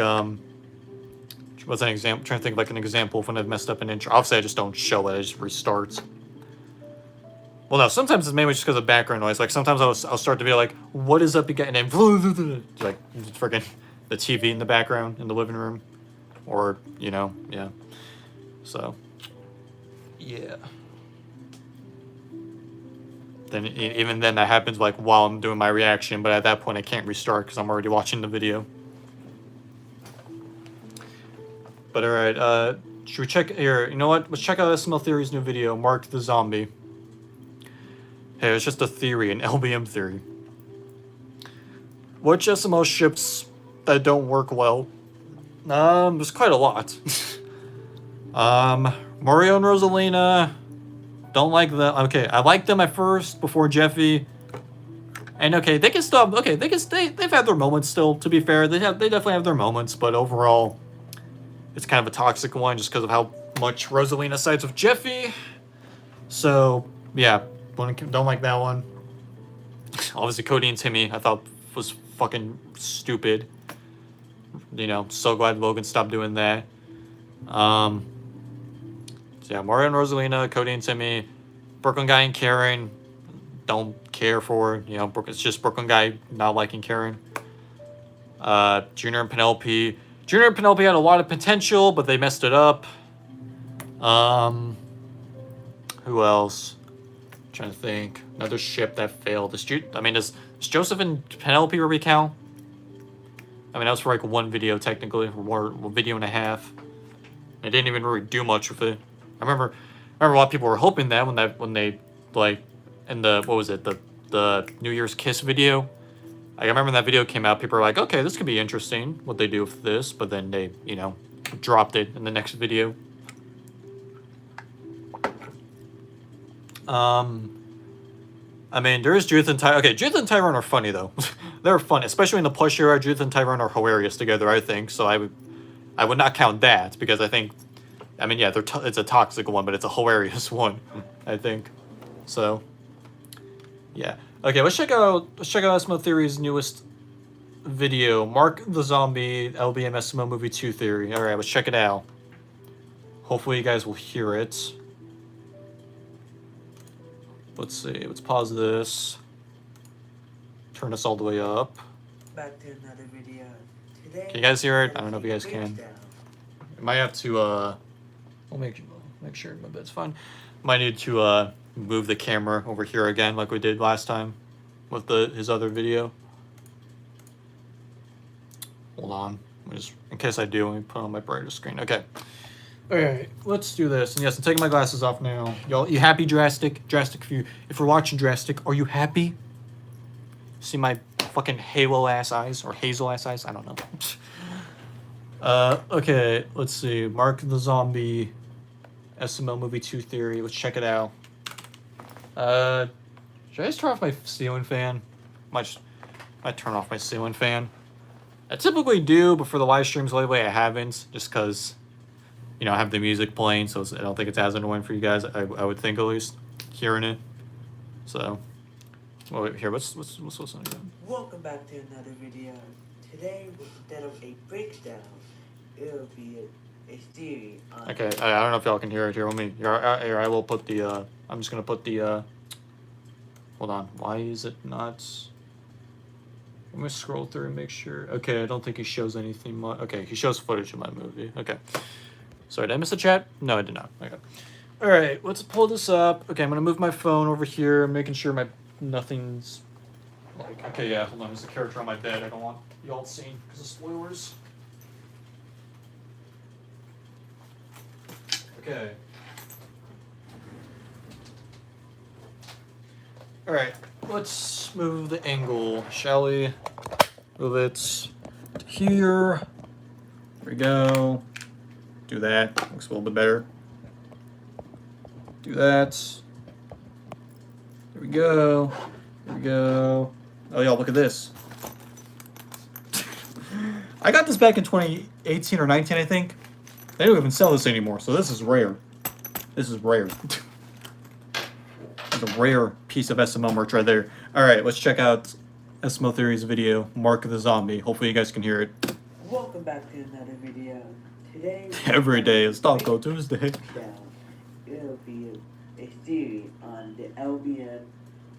what's an example? I'm trying to think of like an example of when I've messed up an intro. Obviously, I just don't show it. I just restart. Well, no, sometimes it's mainly just because of background noise. Like, sometimes I'll start to be like, what is up again? And then, like, freaking the TV in the background in the living room. Or, you know, yeah. So, yeah. Then, even then, that happens, like, while I'm doing my reaction. But at that point, I can't restart because I'm already watching the video. But, alright, should we check here? You know what? Let's check out SML Theory's new video, Mark the Zombie. Hey, it's just a theory, an LBM theory. Which SML ships that don't work well? There's quite a lot. Mario and Rosalina, don't like them. Okay, I liked them at first before Jeffy. And okay, they can stop. Okay, they've had their moments still. To be fair, they definitely have their moments, but overall, it's kind of a toxic one just because of how much Rosalina sides with Jeffy. So yeah, don't like that one. Obviously, Cody and Timmy, I thought was fucking stupid. You know, so glad Logan stopped doing that. So yeah, Mario and Rosalina, Cody and Timmy, Brooklyn Guy and Karen, don't care for. You know, it's just Brooklyn Guy not liking Karen. Junior and Penelope. Junior and Penelope had a lot of potential, but they messed it up. Who else? I'm trying to think. Another ship that failed. Does Joseph and Penelope really count? I mean, that was for like one video technically, or one video and a half. They didn't even really do much with it. I remember a lot of people were hoping that when they like in the what was it the New Year's Kiss video. I remember when that video came out, people were like, okay, this could be interesting what they do with this, but then they dropped it in the next video. I mean, there is Judith and Tyrone. Okay, Judith and Tyrone are funny though. They're funny, especially in the plush era. Judith and Tyrone are hilarious together, I think. So I would not count that because I think, I mean, yeah, it's a toxic one, but it's a hilarious one, I think. So, yeah. Okay, let's check out SMO Theory's newest video, Mark the Zombie LBM SMO Movie 2 Theory. All right, let's check it out. Hopefully, you guys will hear it. Let's see. Let's pause this. Turn this all the way up. Back to another video. Today, can you guys hear it? I don't know if you guys can. I might have to I'll make sure my bed's fine. Might need to move the camera over here again like we did last time with his other video. Hold on. In case I do, let me put on my brighter screen. Okay. Alright, let's do this. And yes, I'm taking my glasses off now. Y'all, you happy, Drastic? Drastic, if we're watching Drastic, are you happy? See my fucking halo-ass eyes? Or hazel-ass eyes? I don't know. Okay, let's see. Mark the Zombie SML Movie 2 Theory. Let's check it out. Should I just turn off my ceiling fan? Might turn off my ceiling fan. I typically do, but for the live streams lately I haven't, just because, you know, I have the music playing, so I don't think it's as annoying for you guys. I would think, at least, hearing it. So, well, wait, here, let's listen again. Welcome back to another video. Today, instead of a breakdown, it'll be a theory on... Okay, I don't know if y'all can hear it here. Let me, here, I will put the, I'm just gonna put the, hold on, why is it not... I'm gonna scroll through and make sure. Okay, I don't think he shows anything much. Okay, he shows footage of my movie. Okay. Sorry, did I miss a chat? No, I did not. Okay. Alright, let's pull this up. Okay, I'm gonna move my phone over here, making sure nothing's like, okay, yeah, hold on, there's a character on my bed. I don't want y'all seeing because of spoilers. Okay. Alright, let's move the angle, shall we? Move it to here. There we go. Do that. Looks a little bit better. Do that. There we go. There we go. Oh, y'all, look at this. I got this back in 2018 or 19, I think. They don't even sell this anymore, so this is rare. This is rare. It's a rare piece of SML merch right there. Alright, let's check out SML Theory's video, Mark the Zombie. Hopefully you guys can hear it. Welcome back to another video. Today... Every day is Taco Tuesday. It'll be a theory on the LBM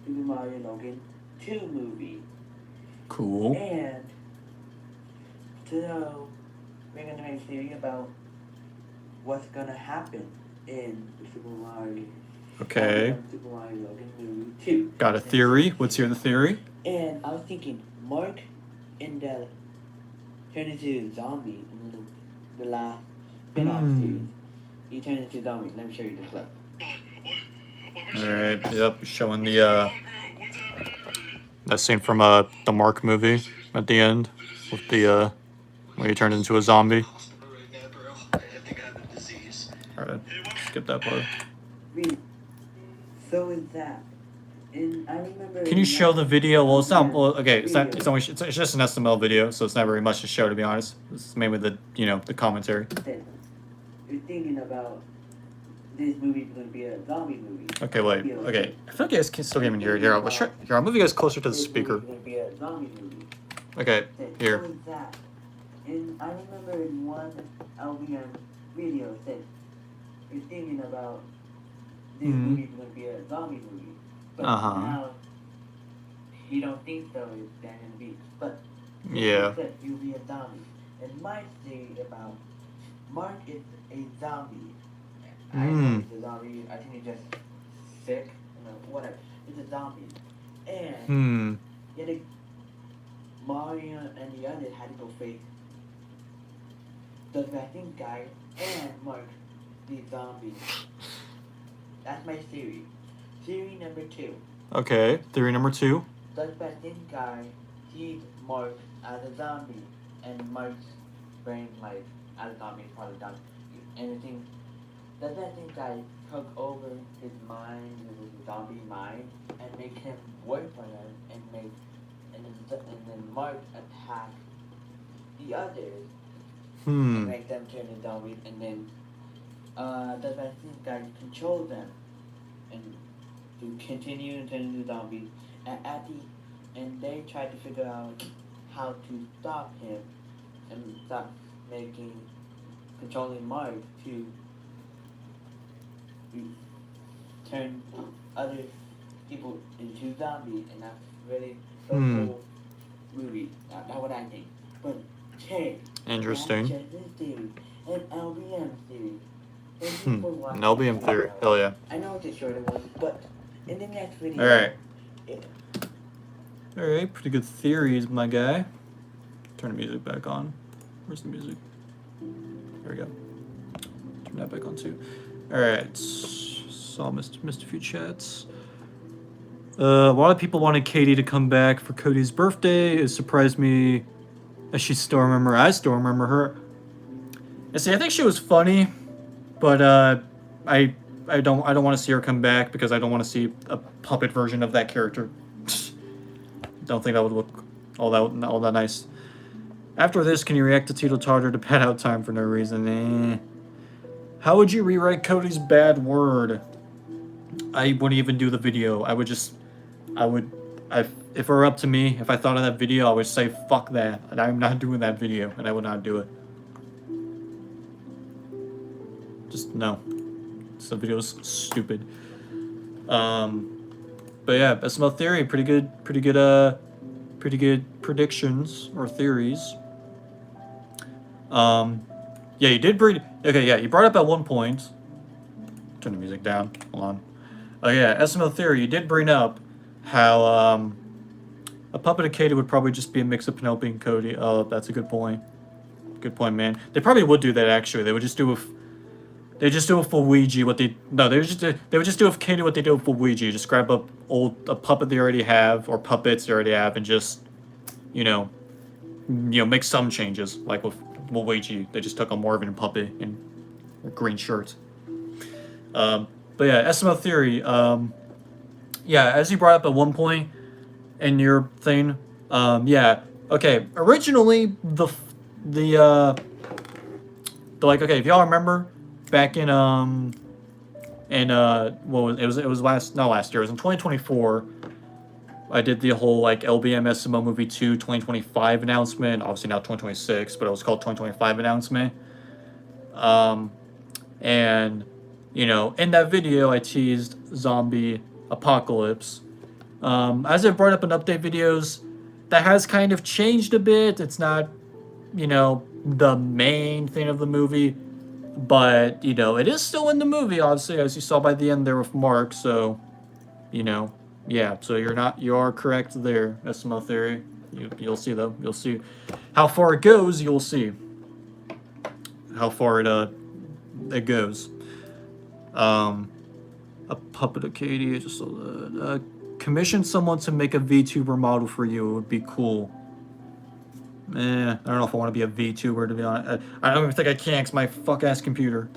Super Mario Logan 2 movie. Cool. And today we're gonna make a theory about what's gonna happen in the Super Mario. Okay. Super Mario Logan movie 2. Got a theory. Let's hear the theory. And I was thinking, Mark in the turned into a zombie in the last spin-off series. He turned into a zombie. Let me show you the clip. Alright, yep, showing the that scene from the Mark movie at the end with the when he turned into a zombie. Alright, skip that part. So is that. And I remember. Can you show the video? Well, it's not. Well, okay, it's not. It's only. It's just an SML video, so it's not very much to show, to be honest. It's mainly the the commentary. You're thinking about this movie is going to be a zombie movie. Okay, wait. Okay, I feel like you guys can still hear me here. Here, I'll move you guys closer to the speaker. This movie is going to be a zombie movie. Okay, here. So is that. And I remember in one LBM video said you're thinking about this movie is going to be a zombie movie. But now, you don't think so, it's Dan and Beats. But yeah, said you'll be a zombie. And my theory about Mark is a zombie. I know he's a zombie. I think he's just sick. Whatever. It's a zombie. And yet Mario and the others had to go face the vaccine guy and Mark, the zombie. That's my theory. Theory number 2. Okay, theory number 2. The vaccine guy sees Mark as a zombie, and Mark's brain like as a zombie, probably done anything. The vaccine guy took over his mind, his zombie mind, and make him work for him, and then Mark attack the others, and make them turn into zombies, and then the vaccine guy controls them, and to continue and turn into zombies, and they try to figure out how to stop him and stop controlling Mark to turn other people into zombies, and that's really the whole movie. That's what I think. But hey, interesting. That's just this theory, an LBM theory. An LBM theory. Hell yeah. I know it's a shorter one, but in the next video. Alright. Alright, pretty good theories, my guy. Turn the music back on. Where's the music? There we go. turn that back on too. Alright. Saw missed a few chats. A lot of people wanted Katie to come back for Cody's birthday. It surprised me that she still remember. I still remember her. I see. I think she was funny, but I don't want to see her come back because I don't want to see a puppet version of that character. Don't think that would look all that nice. After this, can you react to Tito Tartar to pad out time for no reason? How would you rewrite Cody's bad word? I wouldn't even do the video. If it were up to me, if I thought of that video, I would say fuck that, and I'm not doing that video, and I would not do it. Just no. The video's stupid. But yeah, SML Theory, pretty good predictions or theories. Yeah, you did bring. Okay, yeah, you brought up at one point. Turn the music down. Hold on. Oh yeah, SML Theory, you did bring up how a puppet of Katie would probably just be a mix of Penelope and Cody. Oh, that's a good point. Good point, man. They probably would do that actually. They would just do with. They just do it for Ouija. They would just do with Katie what they do for Ouija. Just grab a puppet they already have or puppets they already have and just, make some changes. Like with Ouija, they just took a Marvin puppet in a green shirt. But yeah, SML Theory. Yeah, as you brought up at one point in your thing. Yeah. Okay. Originally, okay, if y'all remember. Back in what was it? It was not last year. It was in 2024. I did the whole like LBM SMO movie 2 2025 announcement. Obviously now 2026, but it was called 2025 announcement. And in that video I teased zombie apocalypse. As I brought up in update videos, that has kind of changed a bit. It's not, the main thing of the movie. But, it is still in the movie, obviously, as you saw by the end there with Mark, so, yeah, so you are correct there, SMO Theory. You'll see, though. You'll see how far it goes, you'll see how far it goes. A puppet of Katie, just commission someone to make a VTuber model for you, it would be cool. I don't know if I want to be a VTuber, to be honest. I don't even think I can, because my fuck-ass computer.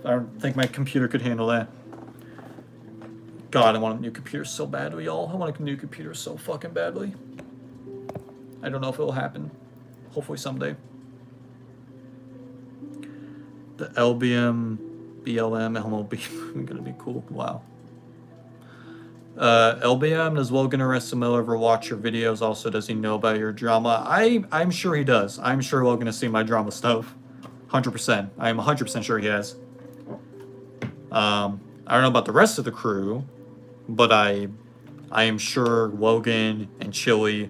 I don't think my computer could handle that. God, I want a new computer so badly, y'all. I want a new computer so fucking badly. I don't know if it'll happen. Hopefully someday. The LBM, BLM, LMOB, gonna be cool. Wow. LBM, does Logan or SML ever watch your videos? Also, does he know about your drama? I'm sure he does. I'm sure Logan has seen my drama stuff. 100%. I'm 100% sure he has. I don't know about the rest of the crew, but I am sure Logan and Chili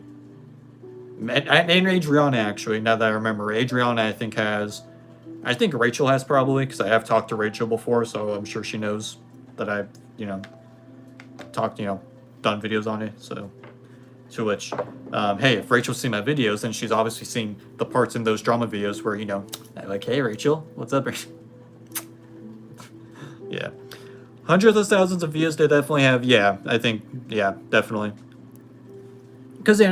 and Adriana, actually, now that I remember. Adriana, I think Rachel has probably, because I have talked to Rachel before, so I'm sure she knows that I've, done videos on it, so to which hey, if Rachel's seen my videos, then she's obviously seen the parts in those drama videos where I'm like, hey Rachel, what's up, Rachel? Yeah, hundreds of thousands of views they definitely have. Yeah, I think, yeah, definitely, because I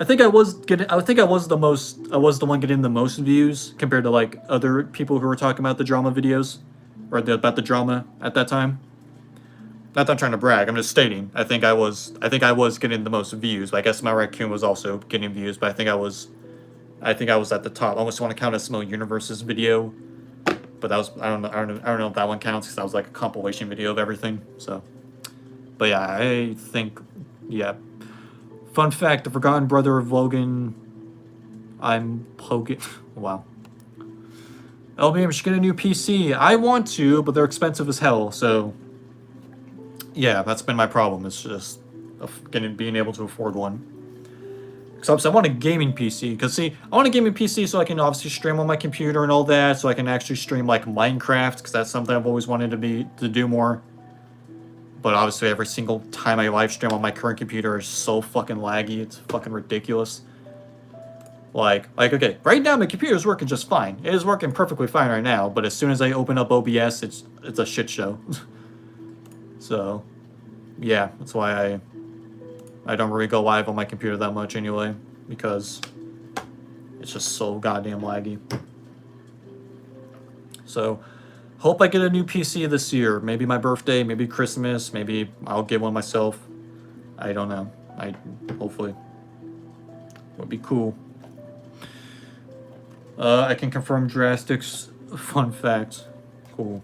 think I was the one getting the most views compared to like other people who were talking about the drama videos or about the drama at that time. Not that I'm trying to brag, I'm just stating. I think I was getting the most views. But I guess my raccoon was also getting views, but I think I was at the top. I almost want to count SML Universe's video, but that was I don't know if that one counts because that was like a compilation video of everything. So, but yeah, I think, yeah. Fun fact: the forgotten brother of Logan. I'm Hogan. Wow. LBM should get a new PC. I want to, but they're expensive as hell. So. Yeah, that's been my problem. It's just being able to afford one. Because I want a gaming PC. Because, see, I want a gaming PC so I can obviously stream on my computer and all that. So I can actually stream, like, Minecraft. Because that's something I've always wanted to do more. But obviously every single time I live stream on my current computer is so fucking laggy. It's fucking ridiculous. Like, okay, right now my computer's working just fine. It is working perfectly fine right now, but as soon as I open up OBS, it's a shit show. So, yeah, that's why I don't really go live on my computer that much anyway, because it's just so goddamn laggy. So, hope I get a new PC this year. Maybe my birthday, maybe Christmas, maybe I'll get one myself. I don't know. Hopefully. Would be cool. I can confirm Drastics. Fun fact. Cool.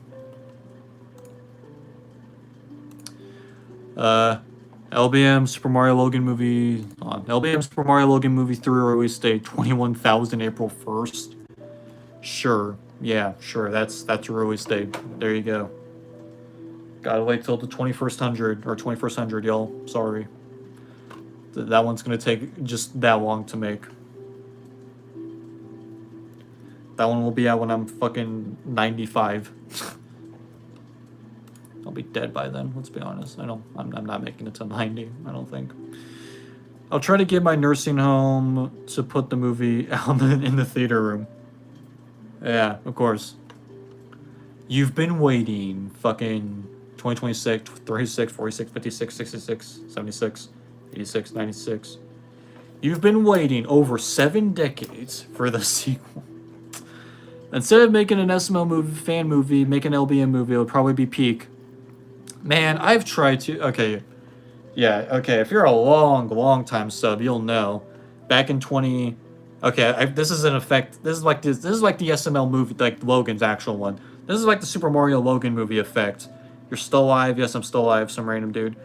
LBM Super Mario Logan movie. LBM Super Mario Logan movie 3 release date 21,000 April 1st. Sure. Yeah, sure. That's a release date. There you go. Gotta wait till the 2100 or 2100, y'all. Sorry. That one's gonna take just that long to make. That one will be out when I'm fucking 95. I'll be dead by then, let's be honest. I'm not making it to 90, I don't think. I'll try to get my nursing home to put the movie out in the theater room. Yeah, of course. You've been waiting fucking 2026, 36, 46, 56, 66, 76, 86, 96. You've been waiting over 7 decades for the sequel. Instead of making an SML movie, fan movie, make an LBM movie, it would probably be peak. Man, I've tried to... Okay. Yeah, okay. If you're a long time sub, you'll know. Back in 20... Okay, this is an effect... This is like the SML movie, like Logan's actual one. This is like the Super Mario Logan movie effect. You're still alive. Yes, I'm still alive. Some random dude.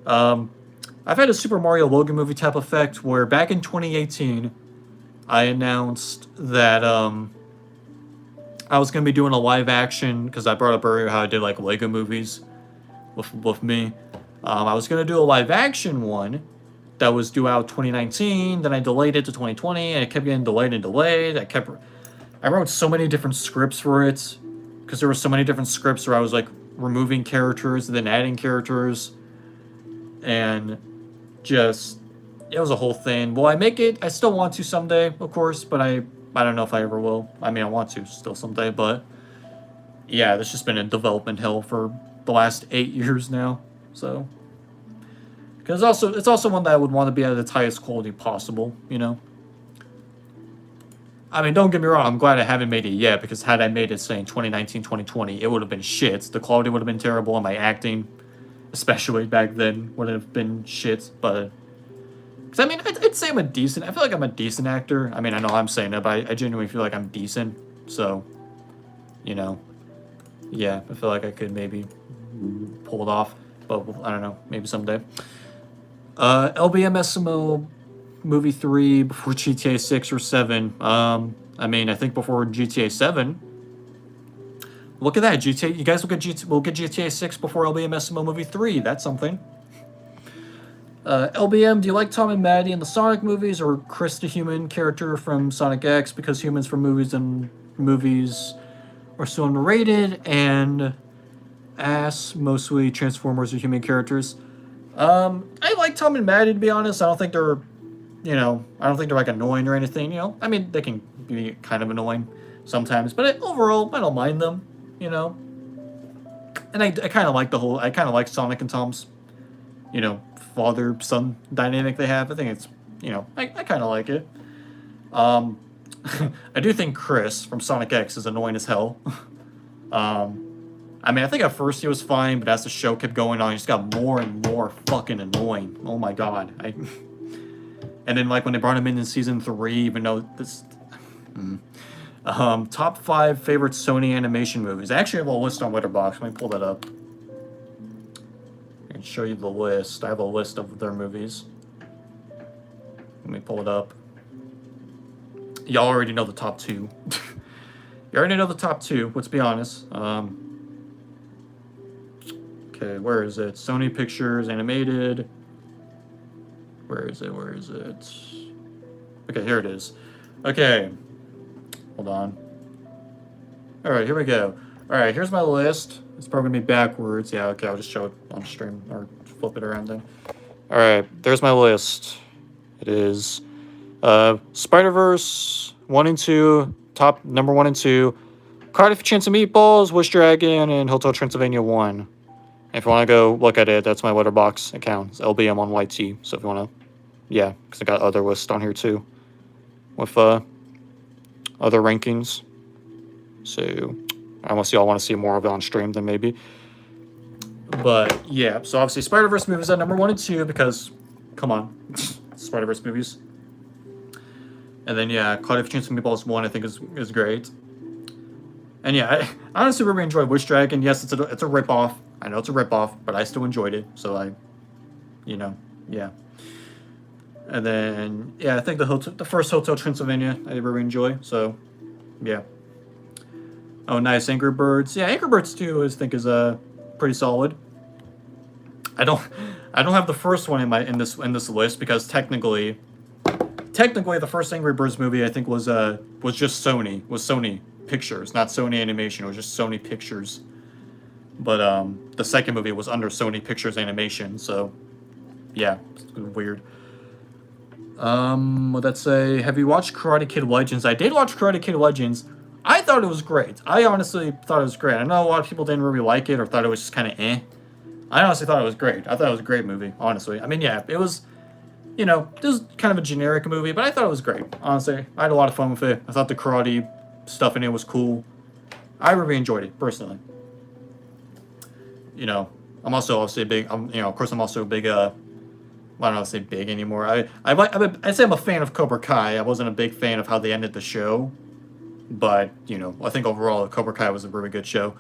I've had a Super Mario Logan movie type effect where back in 2018, I announced that... I was going to be doing a live action, because I brought up earlier how I did like Lego movies with me. I was going to do a live action one that was due out 2019, then I delayed it to 2020, and it kept getting delayed and delayed. I wrote so many different scripts for it, because there were so many different scripts where I was like removing characters and then adding characters, and just, it was a whole thing. Will I make it? I still want to someday, of course, but I don't know if I ever will. I mean, I want to still someday, but yeah, there's just been a development hell for the last 8 years now. So, because it's also one that I would want to be at its highest quality possible, you know? I mean, don't get me wrong, I'm glad I haven't made it yet, because had I made it, say, in 2019, 2020, it would have been shit. The quality would have been terrible, and my acting, especially back then, would have been shit, but... I mean, I'd say I feel like I'm a decent actor. I mean, I know I'm saying that, but I genuinely feel like I'm decent. So, you know, yeah, I feel like I could maybe pull it off. But I don't know, maybe someday. LBMSMO movie 3 before GTA 6 or 7. I mean, I think before GTA 7. Look at that, GTA. You guys we'll get GTA 6 before LBMSMO movie 3. That's something. LBM, do you like Tom and Maddie in the Sonic movies, or Chris the human character from Sonic X, because humans from movies are so underrated, and mostly Transformers are human characters? I like Tom and Maddie, to be honest. I don't think they're like annoying or anything, you know? I mean, they can be kind of annoying sometimes, but overall, I don't mind them, you know? And I kind of like Sonic and Tom's, you know, father-son dynamic they have. I think it's, you know, I kind of like it. I do think Chris from Sonic X is annoying as hell. I mean, I think at first he was fine, but as the show kept going on, he just got more and more fucking annoying. Oh my god. And then, like, when they brought him in season 3, even though this... top 5 favorite Sony animation movies. I actually have a list on Letterboxd. Let me pull that up. I can show you the list. I have a list of their movies. Let me pull it up. Y'all already know the top 2. You already know the top 2, let's be honest. Okay, where is it? Sony Pictures Animated. Where is it? Okay, here it is. Okay. Hold on. Alright, here we go. Alright, here's my list. It's probably going to be backwards. Yeah, okay, I'll just show it on stream, or flip it around then. Alright, there's my list. It is Spider-Verse 1 and 2, top number 1 and 2. Cardiff Chance of Meatballs, Wish Dragon, and Hotel Transylvania 1. If you want to go look at it, that's my Letterboxd account. It's LBM on YT. So if you want to, yeah, because I got other lists on here too with other rankings. So unless y'all want to see more of it on stream, then maybe. But yeah, so obviously Spider-Verse movies at number 1 and 2 because, come on, Spider-Verse movies. And then yeah, Cardiff Chance of Meatballs 1 I think is great. And yeah, I honestly really enjoyed Wish Dragon. Yes, it's a ripoff. I know it's a ripoff, but I still enjoyed it. So yeah. And then yeah, I think the first Hotel Transylvania I really enjoy. So yeah. Oh, nice, Angry Birds. Yeah, Angry Birds 2 I think is pretty solid. I don't have the first one in this list because technically the first Angry Birds movie I think was just Sony Pictures, not Sony Animation. It was just Sony Pictures. But the second movie was under Sony Pictures Animation, so yeah, it's weird. What that say? Have you watched Karate Kid Legends? I did watch Karate Kid Legends. I thought it was great. I honestly thought it was great. I know a lot of people didn't really like it or thought it was just kind of eh. I honestly thought it was great. I thought it was a great movie, honestly. I mean, yeah, it was, this was kind of a generic movie, but I thought it was great. Honestly, I had a lot of fun with it. I thought the karate stuff in it was cool. I really enjoyed it, personally. I'm also obviously a big, of course I'm also a big, I don't know if I say big anymore. I'd say I'm a fan of Cobra Kai. I wasn't a big fan of how they ended the show. But, I think overall Cobra Kai was a really good show.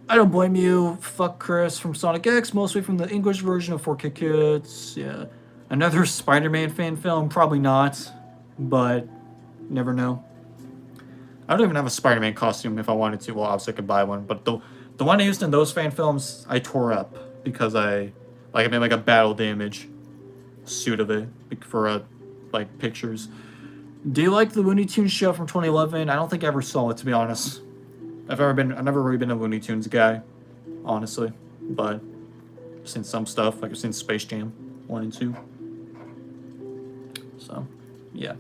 I don't blame you. Fuck Chris from Sonic X, mostly from the English version of 4K Kids. Yeah. Another Spider-Man fan film? Probably not. But, never know. I don't even have a Spider-Man costume if I wanted to. Well, obviously I could buy one. But the one I used in those fan films, I tore up. Because I made like a battle damage suit of it for, pictures. Do you like the Looney Tunes show from 2011? I don't think I ever saw it, to be honest. I've never really been a Looney Tunes guy, honestly. But I've seen some stuff, like I've seen Space Jam 1 and 2. So, yeah.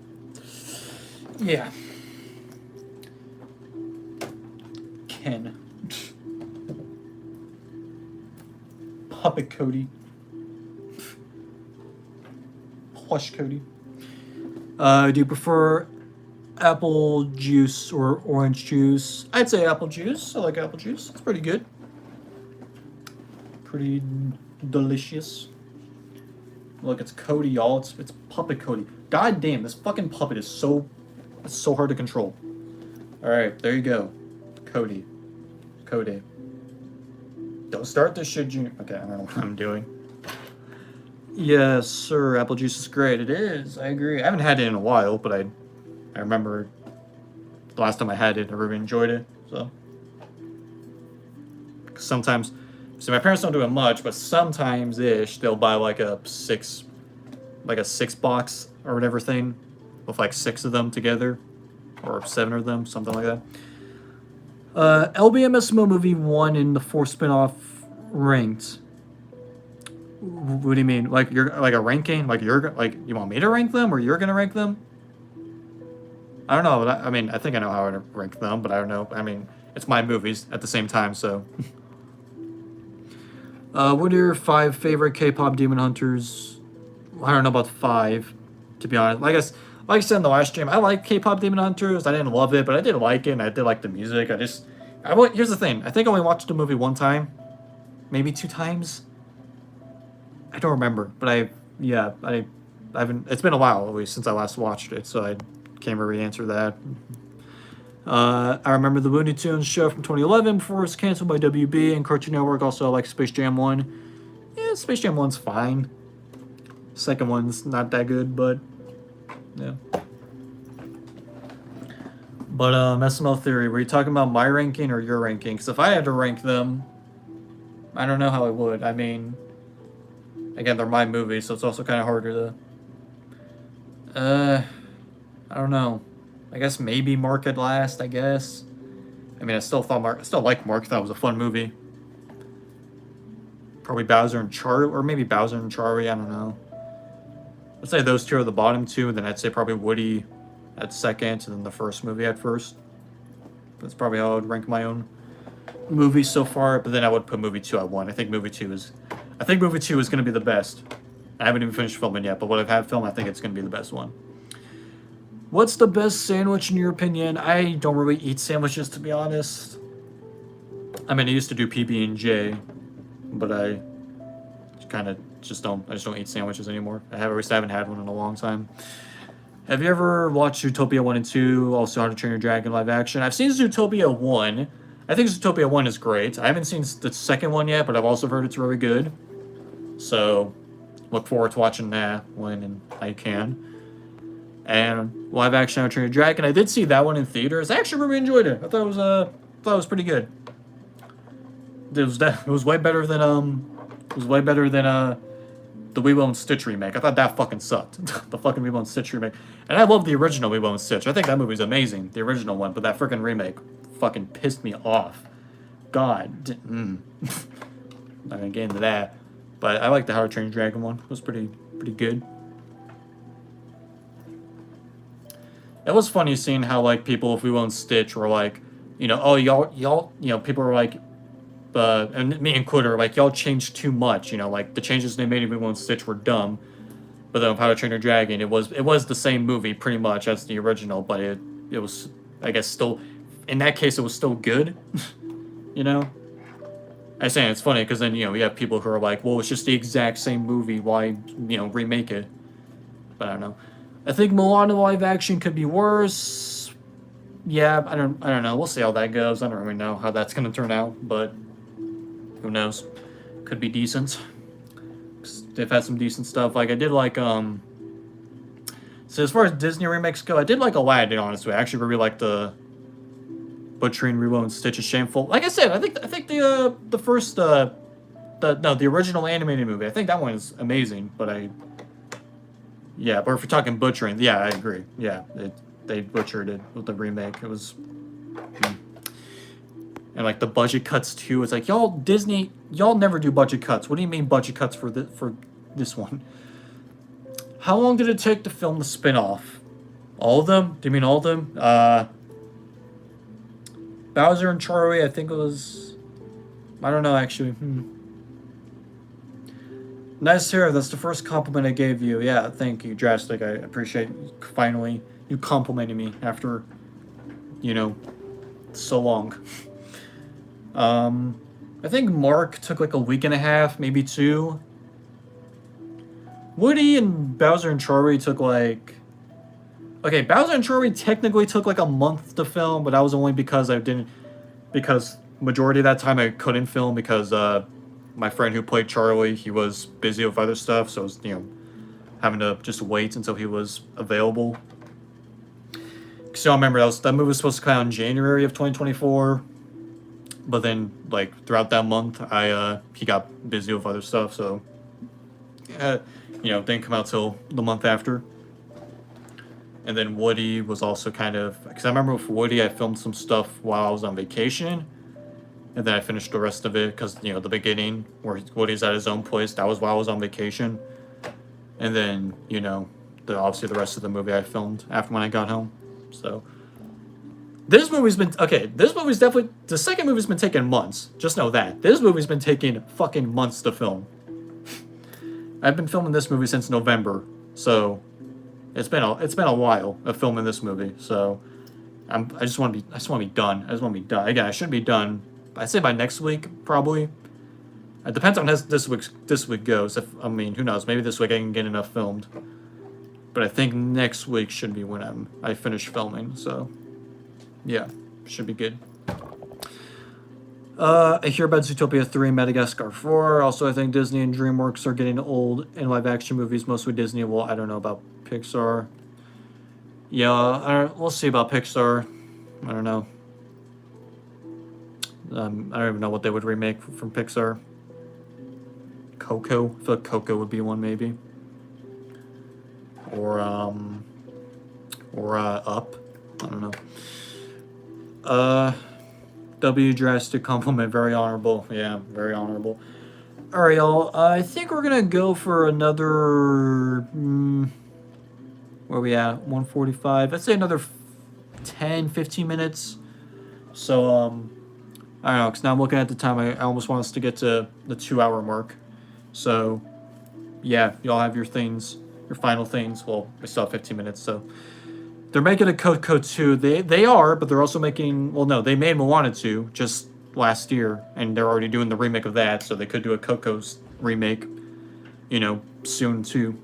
Yeah. Ken. Puppet Cody. Plush Cody. Do you prefer apple juice or orange juice? I'd say apple juice. I like apple juice. It's pretty good. Pretty delicious. Look, it's Cody, y'all. It's Puppet Cody. God damn, this fucking puppet is so hard to control. Alright, there you go. Cody. Don't start this shit, Junior. Okay, I don't know what I'm doing. Yes, sir. Apple juice is great. It is. I agree. I haven't had it in a while, but I remember the last time I had it, I really enjoyed it. So sometimes, my parents don't do it much, but sometimes they'll buy like a six box or whatever thing with like 6 of them together, or 7 of them, something like that. LBMSMO movie 1 in the 4 spinoff ranked. What do you mean? Like you're like a ranking? Like you want me to rank them or you're gonna rank them? I don't know. I mean, I think I know how to rank them, but I don't know. I mean, it's my movies at the same time, so. What are your 5 favorite K-pop demon hunters? I don't know about 5, to be honest. Like I said in the last stream, I like K-pop demon hunters. I didn't love it, but I did like it, and I did like the music. Here's the thing. I think I only watched the movie 1 time, maybe 2 times. I don't remember, but I haven't. It's been a while at least since I last watched it, so I can't really answer that. I remember the Looney Tunes show from 2011 before it was canceled by WB and Cartoon Network. Also, I like Space Jam 1. Yeah, Space Jam 1's fine. Second one's not that good, but yeah. But SML Theory, were you talking about my ranking or your ranking? Because if I had to rank them, I don't know how I would. I mean, again, they're my movies, so it's also kind of harder to... I don't know. I guess maybe Mark at last, I guess. I mean, I still like Mark. I thought it was a fun movie. Probably Bowser and Charlie, or maybe Bowser and Charlie, I don't know. I'd say those two are the bottom two, and then I'd say probably Woody at second, and then the first movie at first. That's probably how I would rank my own movies so far. But then I would put movie two at one. I think movie two is going to be the best. I haven't even finished filming yet, but what I've had filmed, I think it's going to be the best one. What's the best sandwich in your opinion? I don't really eat sandwiches, to be honest. I mean, I used to do PB&J, but I kind of just don't. I just don't eat sandwiches anymore. At least I haven't had one in a long time. Have you ever watched Zootopia 1 and 2? Also, How to Train Your Dragon live action. I've seen Zootopia 1. I think Zootopia 1 is great. I haven't seen the second one yet, but I've also heard it's really good. So, look forward to watching that when I can. And live action How to Train Your Dragon. I did see that one in theaters. I actually really enjoyed it. I thought it was pretty good. It was way better than the Lilo and Stitch remake. I thought that fucking sucked. The fucking Lilo and Stitch remake. And I love the original Lilo and Stitch. I think that movie's amazing, the original one, but that freaking remake fucking pissed me off. God. Not gonna get into that. But I like the How to Train Your Dragon one. It was pretty good. It was funny seeing how, like, people with Lilo and Stitch were like, oh, y'all, people were like, and me included, are like, y'all changed too much, like, the changes they made in Lilo and Stitch were dumb, but then with How to Train Your Dragon, it was the same movie, pretty much, as the original, but it was, I guess, still, in that case, it was still good, I say it's funny, because then, we have people who are like, well, it's just the exact same movie, why, remake it, but I don't know. I think Moana live action could be worse. Yeah, I don't know. We'll see how that goes. I don't really know how that's gonna turn out, but who knows? Could be decent. They've had some decent stuff. Like I did like So as far as Disney remakes go, I did like Aladdin. Honestly, I actually really like the butchering Lilo and Stitch is shameful. Like I said, I think the first the original animated movie. I think that one is amazing. But yeah, but if we're talking butchering, yeah, I agree. Yeah, they butchered it with the remake. It was, and like the budget cuts too. It's like Disney, y'all never do budget cuts. What do you mean budget cuts for this one? How long did it take to film the spin-off? All of them? Do you mean all of them? Bowser and Charlie, I think it was. I don't know actually. Nice to hear. That's the first compliment I gave you. Yeah, thank you, Drastic. I appreciate finally you complimenting me after, so long. I think Mark took like a week and a half, maybe 2. Woody and Bowser and Charlie took like... Okay, Bowser and Charlie technically took like a month to film, but that was only because because majority of that time I couldn't film because, my friend who played Charlie, he was busy with other stuff, so I was, having to just wait until he was available. So I remember that movie was supposed to come out in January of 2024, but then, like, throughout that month, he got busy with other stuff, so, didn't come out till the month after. And then Woody was also kind of, because I remember with Woody, I filmed some stuff while I was on vacation, and then I finished the rest of it because, the beginning where Woody's at his own place, that was while I was on vacation. And then, obviously the rest of the movie I filmed after when I got home. So, this movie's definitely, the second movie's been taking months. Just know that. This movie's been taking fucking months to film. I've been filming this movie since November. So, it's been a while of filming this movie. So, I just want to be done. Again, I should be done. I'd say by next week, probably. It depends on how this week goes. Who knows? Maybe this week I can get enough filmed. But I think next week should be when I finish filming. So, yeah, should be good. I hear about Zootopia 3, Madagascar 4. Also, I think Disney and DreamWorks are getting old in live-action movies. Mostly Disney. Well, I don't know about Pixar. Yeah, we'll see about Pixar. I don't know. I don't even know what they would remake from Pixar. Coco? I feel like Coco would be one, maybe. Or Up. I don't know. W. Drastic compliment. Very honorable. Yeah, very honorable. All right, y'all. I think we're gonna go for another. Where are we at? 145. Let's say another 10, 15 minutes. So I don't know. Cause now I'm looking at the time. I almost want us to get to the 2 hour mark. So yeah, y'all have your things, your final things. Well, we still have 15 minutes. So they're making a Coco 2. They are, but they're also making. Well, no, they made Moana 2 just last year, and they're already doing the remake of that. So they could do a Coco's remake, soon too.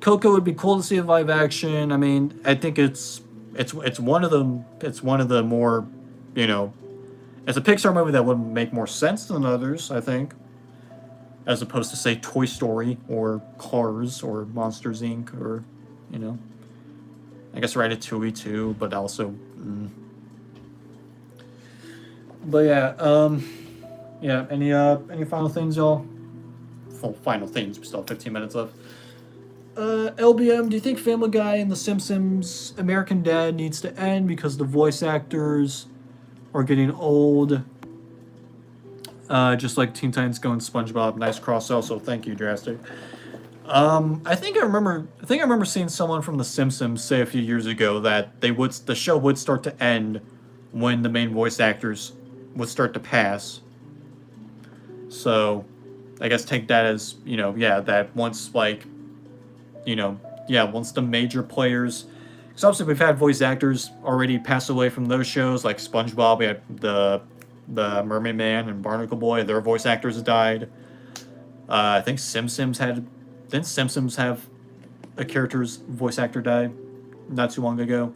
Coco would be cool to see in live action. I mean, I think it's one of the more, it's a Pixar movie that would make more sense than others. I think, as opposed to say Toy Story or Cars or Monsters Inc. or, I guess Ratatouille too, but also. But yeah. Any final things, y'all? Final things. We still have 15 minutes left. LBM, do you think Family Guy and The Simpsons American Dad needs to end because the voice actors are getting old? Just like Teen Titans Go and SpongeBob. Nice cross also. Thank you, Drastic. I think I remember seeing someone from The Simpsons say a few years ago that the show would start to end when the main voice actors would start to pass. So, I guess take that as that once once the major players. Because obviously we've had voice actors already pass away from those shows, like SpongeBob. We had the Mermaid Man and Barnacle Boy. Their voice actors died. I think Simpsons didn't Simpsons have a character's voice actor die not too long ago?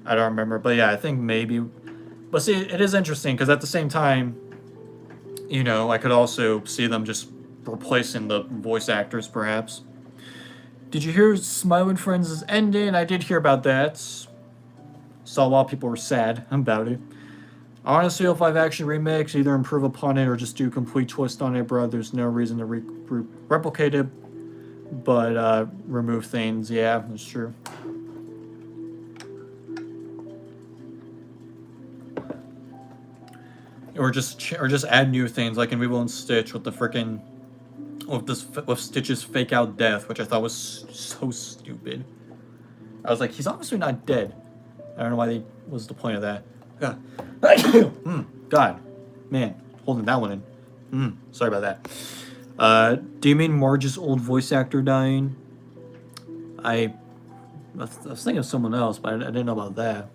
I don't remember, but yeah, I think maybe. But see, it is interesting because at the same time, I could also see them just replacing the voice actors, perhaps. Did you hear Smiling Friends is ending? I did hear about that. Saw a lot of people were sad about it. Honestly, if live action remakes either improve upon it or just do a complete twist on it, bro, there's no reason to replicate it, but remove things. Yeah, that's true. Or just add new things like in Lilo and Stitch with the freaking with Stitch's fake out death, which I thought was so stupid. I was like, he's obviously not dead. I don't know why was the point of that. God, man, holding that one in. Sorry about that. Do you mean Marge's old voice actor dying? I was thinking of someone else, but I didn't know about that.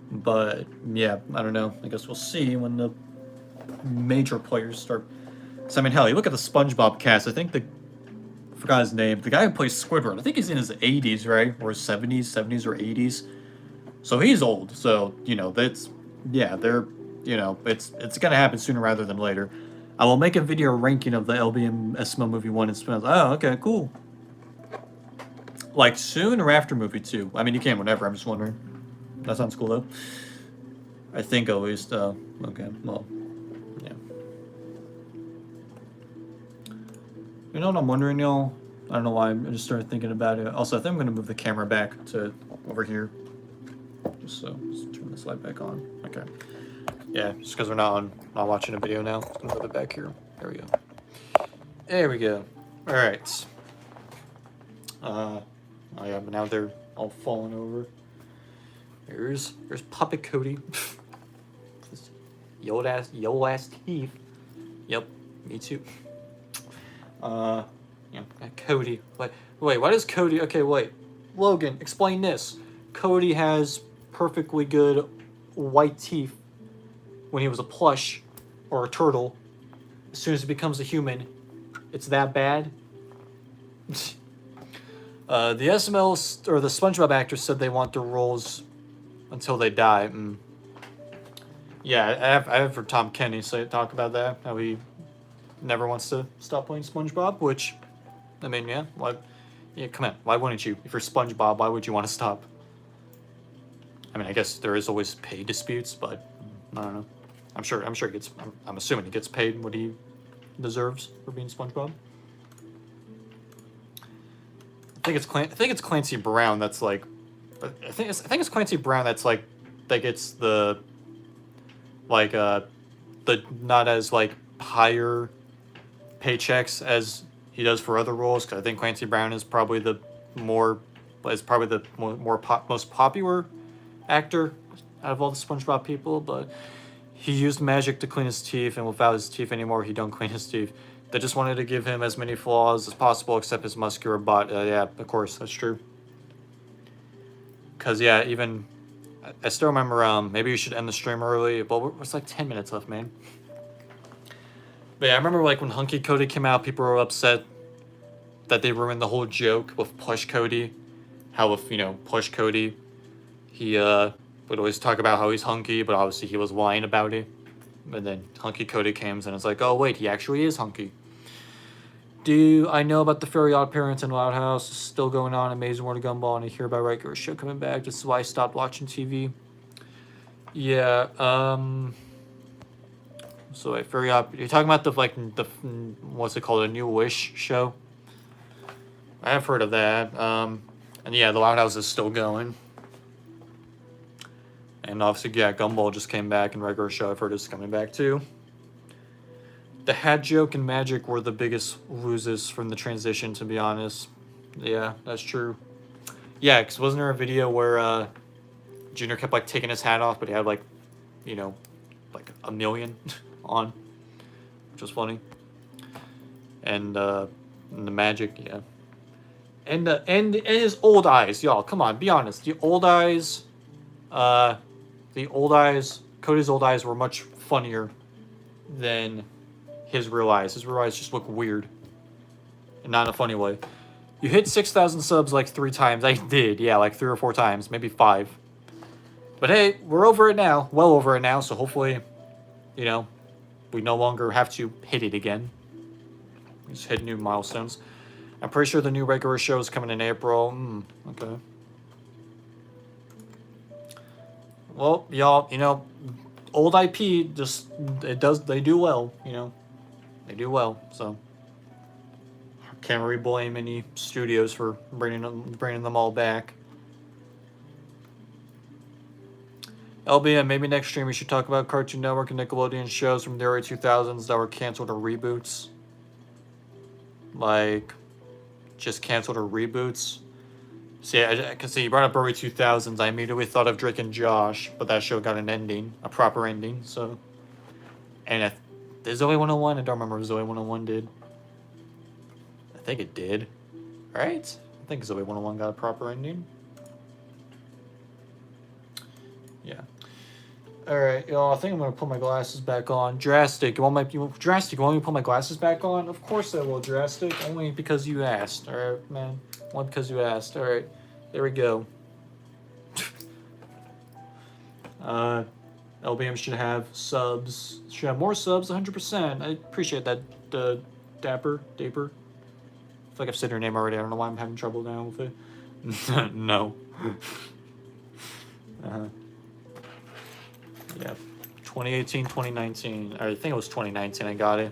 But yeah, I don't know. I guess we'll see when the major players start. So I mean, hell, you look at the SpongeBob cast. I forgot his name. The guy who plays Squidward. I think he's in his 80s, right, or 70s or 80s. So he's old. So they're it's gonna happen sooner rather than later. I will make a video ranking of the LBM Esmo movie 1 and Spin. Oh, okay, cool. Like soon or after movie 2? I mean, you can whenever. I'm just wondering. That sounds cool though. I think at least. Okay, well, yeah. You know what I'm wondering, y'all? I don't know why. I just started thinking about it. Also, I think I'm gonna move the camera back to over here. Just turn this light back on. Okay. Yeah, just because we're not watching a video now. Just gonna move it back here. There we go. There we go. All right. Oh yeah, but now they're all falling over. There's Puppet Cody. Yo ass teeth. Yep, me too. Cody. Wait, why does Cody? Okay, wait. Logan, explain this. Cody has perfectly good white teeth when he was a plush or a turtle. As soon as he becomes a human, it's that bad. The SML or the SpongeBob actors said they want their roles until they die. Yeah, I have heard Tom Kenny talk about that. How he never wants to stop playing SpongeBob. Which, I mean, yeah, why? Yeah, come on. Why wouldn't you? If you're SpongeBob, why would you want to stop? I mean, I guess there is always pay disputes, but I don't know. I'm sure he gets. I'm assuming he gets paid what he deserves for being SpongeBob. I think it's Clancy Brown that's like. I think it's Clancy Brown that's like that gets the like the not as like higher paychecks as he does for other roles. Because I think Clancy Brown is probably the most popular actor out of all the SpongeBob people, but he used magic to clean his teeth, and without his teeth anymore, he don't clean his teeth. They just wanted to give him as many flaws as possible, except his muscular butt. Yeah, of course, that's true. Cause yeah, even I still remember. Maybe we should end the stream early. Well, it's like 10 minutes left, man. But yeah, I remember like when Hunky Cody came out, people were upset that they ruined the whole joke with Plush Cody. How with Plush Cody, he would always talk about how he's hunky, but obviously he was lying about it. And then Hunky Cody comes and it's like, oh wait, he actually is hunky. Do I know about the Fairy Odd Parents in Loud House? It's still going on. Amazing World of Gumball, and I hear about regular show coming back. This is why I stopped watching TV. Yeah. So wait, Fairy Odd. You're talking about the what's it called? A New Wish show. I have heard of that. And yeah, the Loud House is still going. And obviously, yeah, Gumball just came back, and regular show I've heard is coming back too. The hat joke and magic were the biggest losers from the transition, to be honest. Yeah, that's true. Yeah, because wasn't there a video where Junior kept like taking his hat off, but he had like, like a million on, which was funny. And the magic, yeah. And his old eyes, y'all. Come on, be honest. The old eyes, Cody's old eyes were much funnier than his real eyes. His real eyes just look weird. And not in a funny way. You hit 6,000 subs like 3 times. I did, yeah, like 3 or 4 times, maybe 5. But hey, we're over it now. Well over it now, so hopefully, we no longer have to hit it again. We just hit new milestones. I'm pretty sure the new regular show is coming in April. Okay. Well, y'all, old IP they do well, They do well, so can't really blame any studios for bringing them all back. LBM, maybe next stream we should talk about Cartoon Network and Nickelodeon shows from the early 2000s that were canceled or reboots. Like, just canceled or reboots. See, I can see you brought up early 2000s. I immediately thought of Drake and Josh, but that show got an ending, a proper ending, so. And did Zoe 101? I don't remember if Zoe 101 did. I think it did. Right? I think Zoe 101 got a proper ending. Yeah. Alright, y'all, I think I'm gonna put my glasses back on. Drastic, you want me to put my glasses back on? Of course I will, Drastic. Only because you asked, alright, man? Only because you asked. Alright, there we go. LBM should have subs. Should have more subs, 100%. I appreciate that, Daper. I feel like I've said your name already. I don't know why I'm having trouble now with it. No. Yeah. 2018, 2019. I think it was 2019 I got it.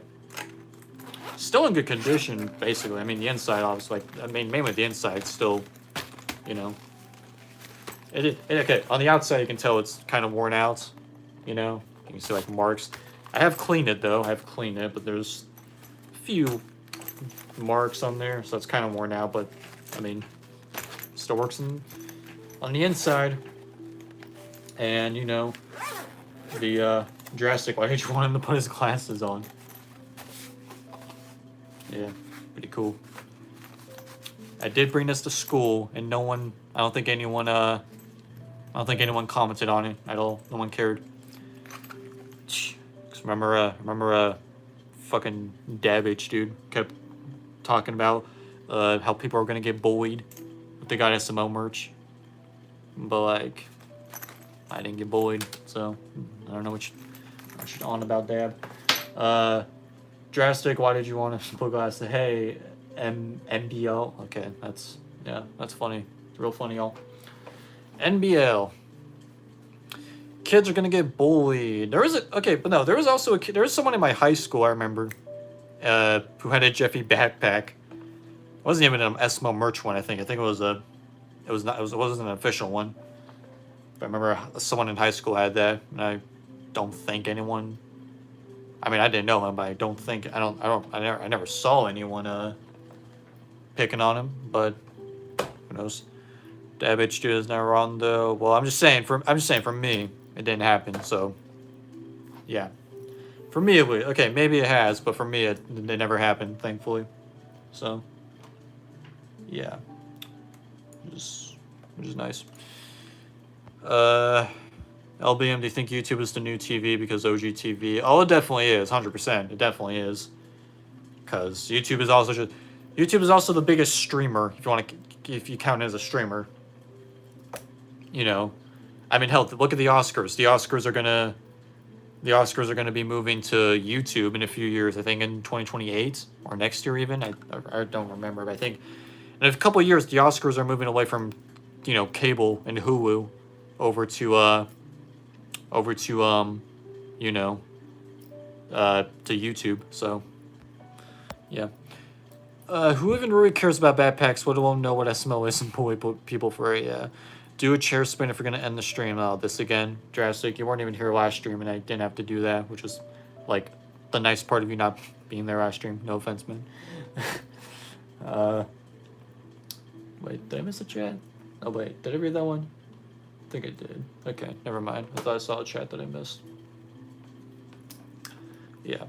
Still in good condition, basically. I mean, the inside, obviously, mainly the inside still, Okay, on the outside, you can tell it's kind of worn out, You can see, like, marks. I have cleaned it, though. But there's a few marks on there, so it's kind of worn out, but, I mean, still works on the inside. And, the Drastic, why did you want him to put his glasses on? Yeah, pretty cool. I did bring this to school, and I don't think anyone commented on it at all. No one cared. Cause remember, fucking Dabbage dude kept talking about how people are gonna get bullied if they got SMO merch, but like, I didn't get bullied, so I don't know what you're on about, Dab. Drastic, why did you want to put glasses? Hey, NBL. Okay, that's funny. It's real funny, y'all. NBL. Kids are gonna get bullied. There was also there was someone in my high school I remember, who had a Jeffy backpack. It wasn't even an SMO merch one. I think it wasn't an official one. But I remember someone in high school had that, and I don't think anyone. I mean, I didn't know him, but I never saw anyone picking on him. But who knows? That bitch dude is never on though. Well, I'm just saying for me, it didn't happen. So, yeah, for me it would. Okay, maybe it has, but for me it never happened, thankfully. So, yeah, which is nice. LBM, do you think YouTube is the new TV because OG TV? Oh, it definitely is, 100%. It definitely is, because YouTube is also the biggest streamer if you count it as a streamer. You know, I mean, hell, look at the Oscars. The Oscars are gonna be moving to YouTube in a few years. I think in 2028 or next year even. I don't remember, but I think in a couple of years the Oscars are moving away from, cable and Hulu over to YouTube. So, yeah. Who even really cares about backpacks? What do I know what SML is and bully people for it? Yeah. Do a chair spin if you're gonna end the stream. Oh, this again, drastic. You weren't even here last stream, and I didn't have to do that, which was like the nice part of you not being there last stream. No offense, man. Wait, did I miss a chat? Oh wait, did I read that one? I think I did. Okay, never mind. I thought I saw a chat that I missed. Yeah.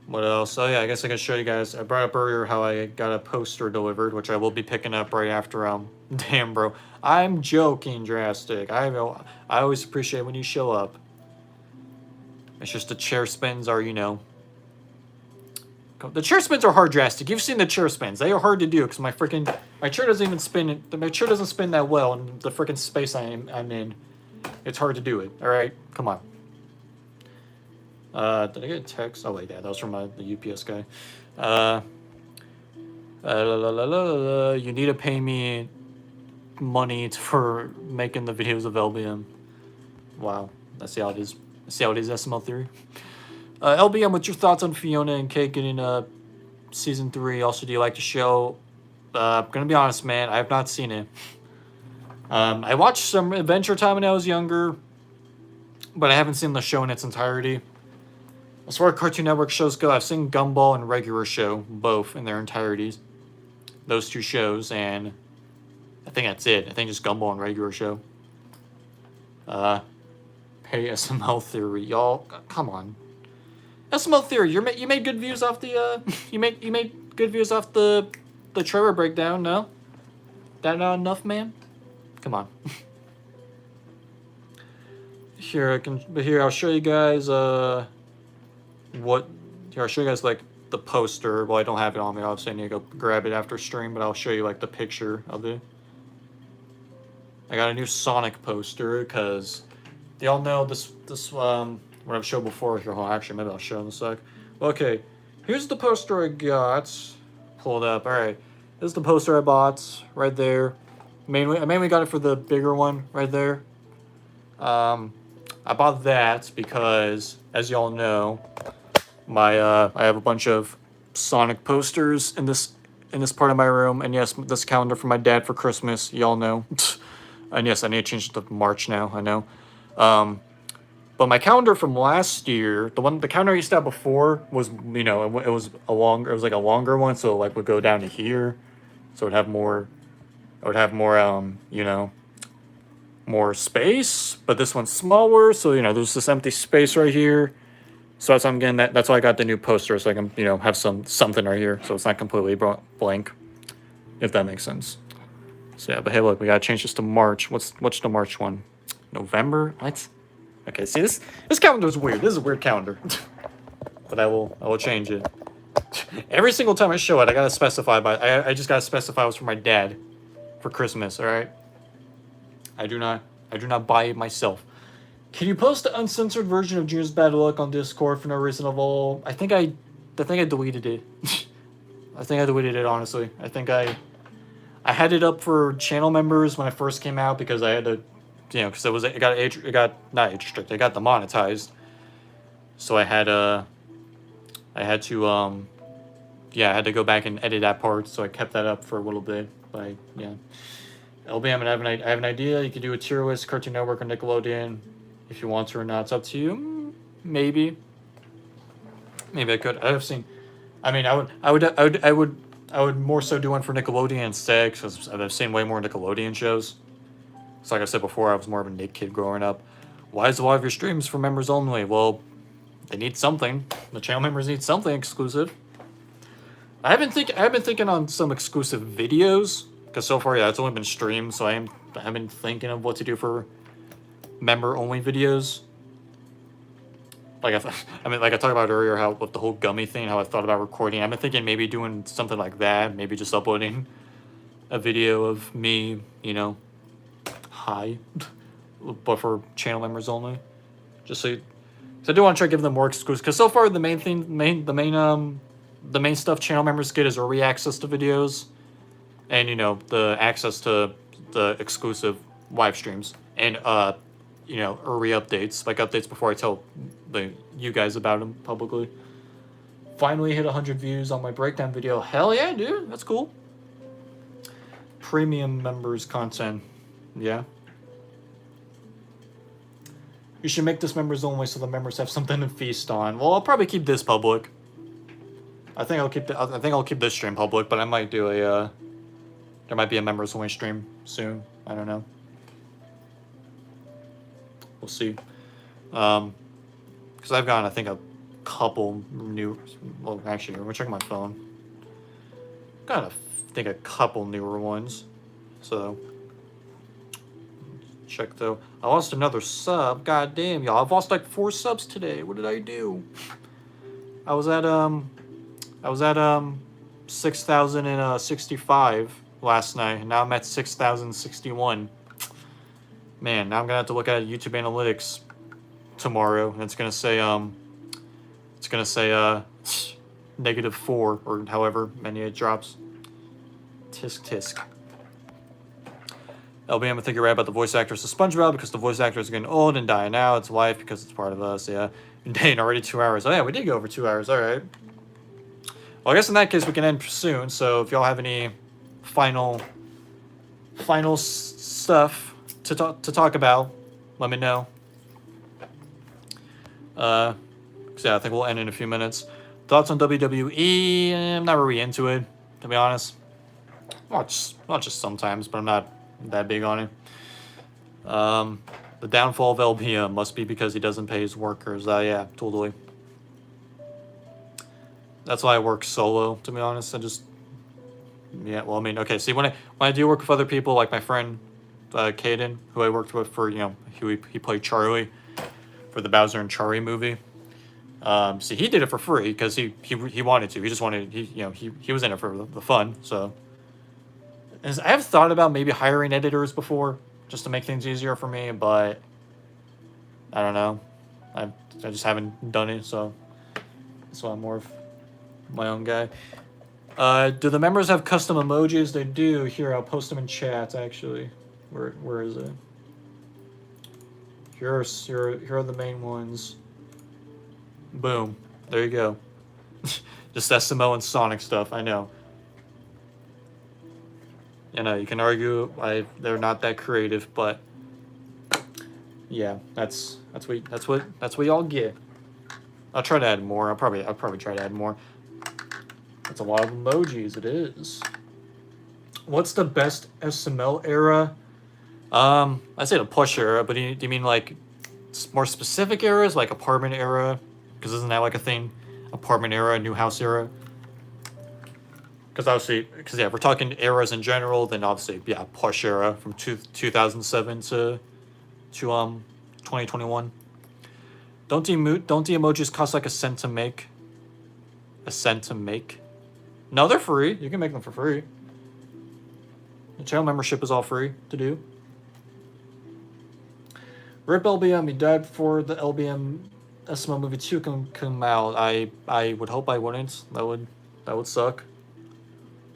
What else? Oh yeah, I guess I can show you guys. I brought up earlier how I got a poster delivered, which I will be picking up right after. Damn, bro. I'm joking, drastic. I always appreciate when you show up. It's just the chair spins are, the chair spins are hard, drastic. You've seen the chair spins. They are hard to do because my chair doesn't even spin. My chair doesn't spin that well in the freaking space I'm in. It's hard to do it. All right, come on. Did I get a text? Oh wait, yeah, that was from the UPS guy. You need to pay me money for making the videos of LBM. Wow, that's how it is. SML theory. LBM, what's your thoughts on Fiona and Kate getting season 3? Also, do you like the show? I'm gonna be honest, man. I have not seen it. I watched some Adventure Time when I was younger, but I haven't seen the show in its entirety. As far as Cartoon Network shows go, I've seen Gumball and Regular Show, both in their entirities. Those two shows, and I think that's it. I think just Gumball and Regular Show. Pay SML Theory, y'all. Come on. SML Theory, you made good views off the you made good views off the Trevor breakdown. No, that not enough, man. Come on. Here I'll show you guys I'll show you guys like the poster. Well, I don't have it on me. Obviously, I need to go grab it after stream, but I'll show you like the picture of it. I got a new Sonic poster because they all know this what I've showed before here. Oh, actually, maybe I'll show in a sec. Okay, here's the poster I got. Pull it up. All right, this is the poster I bought right there. I mainly got it for the bigger one right there. I bought that because, as y'all know, I have a bunch of Sonic posters in this part of my room, and yes, this calendar from my dad for Christmas. Y'all know, and yes, I need to change it to March now. I know, but my calendar from last year, the calendar I used to have before was, it was like a longer one, so it like would go down to here, so it would have more, more space. But this one's smaller, so there's this empty space right here. So that's why I'm getting that. That's why I got the new poster, so I can have something right here, so it's not completely blank, if that makes sense. So yeah, but hey, look, we gotta change this to March. What's the March one? November? What? Okay, see this calendar is weird. This is a weird calendar, but I will change it. Every single time I show it, I gotta specify. I just gotta specify what's for my dad for Christmas. All right. I do not buy it myself. Can you post the uncensored version of Junior's Bad Luck on Discord for no reason at all? I think I deleted it. I think I deleted it, honestly. I think I had it up for channel members when I first came out because I had to, because it got not age restricted, it got demonetized. So I had to go back and edit that part, so I kept that up for a little bit. But yeah. LBM, and I have an idea. You could do a tier list, Cartoon Network or Nickelodeon. If you want to or not, it's up to you. Maybe. Maybe I could. I've seen. I mean, I would more so do one for Nickelodeon instead, because I've seen way more Nickelodeon shows. So like I said before, I was more of a Nick kid growing up. Why is a lot of your streams for members only? Well, they need something. The channel members need something exclusive. I've been thinking on some exclusive videos, because so far, yeah, it's only been streamed, so I've been thinking of what to do for member only videos. Like like I talked about earlier, how with the whole gummy thing, how I thought about recording. I've been thinking maybe doing something like that, maybe just uploading a video of me, you know, high, but for channel members only. Just so, so I do want to try giving them more exclusive. Because so far the main stuff channel members get is early access to videos, and you know the access to the exclusive live streams and you know early updates, like updates before I tell you guys about them publicly. Finally hit 100 views on my breakdown video. Hell yeah, dude, that's cool. Premium members content, yeah. You should make this members only so the members have something to feast on. Well, I'll probably keep this public. I think I'll keep this stream public, but I might do a there might be a members only stream soon. I don't know. We'll see. Because I've gotten I think a couple new. Well, actually, I'm gonna check my phone. Got I think a couple newer ones. So check though. I lost another sub. God damn, y'all. I've lost like 4 subs today. What did I do? I was at 6,065 last night, and now I'm at 6,061. Man, now I'm gonna have to look at YouTube analytics tomorrow, and it's gonna say -4 or however many it drops. Tisk tisk. LBM, I think you're right about the voice actors of SpongeBob, because the voice actors are getting old and dying out. It's life because it's part of us. Yeah. Dang, already 2 hours. Oh yeah, we did go over 2 hours. All right. Well, I guess in that case we can end soon. So if y'all have any final stuff to talk about, let me know. So yeah, I think we'll end in a few minutes. Thoughts on WWE? I'm not really into it, to be honest. Not just sometimes, but I'm not that big on it. The downfall of LBM must be because he doesn't pay his workers. Yeah, totally. That's why I work solo, to be honest. Yeah, well, I mean, okay, see, when I do work with other people, like my friend Caden, who I worked with for, you know, he played Charlie for the Bowser and Charlie movie. See, he did it for free because he wanted to. He just wanted, he was in it for the fun. So, and I have thought about maybe hiring editors before just to make things easier for me, but I don't know. I just haven't done it, so that's why I'm more of my own guy. Do the members have custom emojis? They do. Here, I'll post them in chat, actually. Where is it? Here are the main ones. Boom. There you go. Just SMO and Sonic stuff, I know. You know, you can argue they're not that creative, but yeah, that's what y'all get. I'll try to add more. I'll probably try to add more. That's a lot of emojis, it is. What's the best SML era? I say the push era, but do you mean like more specific eras, like apartment era? Because isn't that like a thing? Apartment era, new house era? Because obviously, yeah, if we're talking eras in general, then obviously, yeah, push era from 2007 to 2021. Don't the emojis cost like a cent to make? A cent to make? No, they're free. You can make them for free. The channel membership is all free to do. Rip LBM, he died before the LBM SML movie 2 can come out. I would hope I wouldn't. That would suck.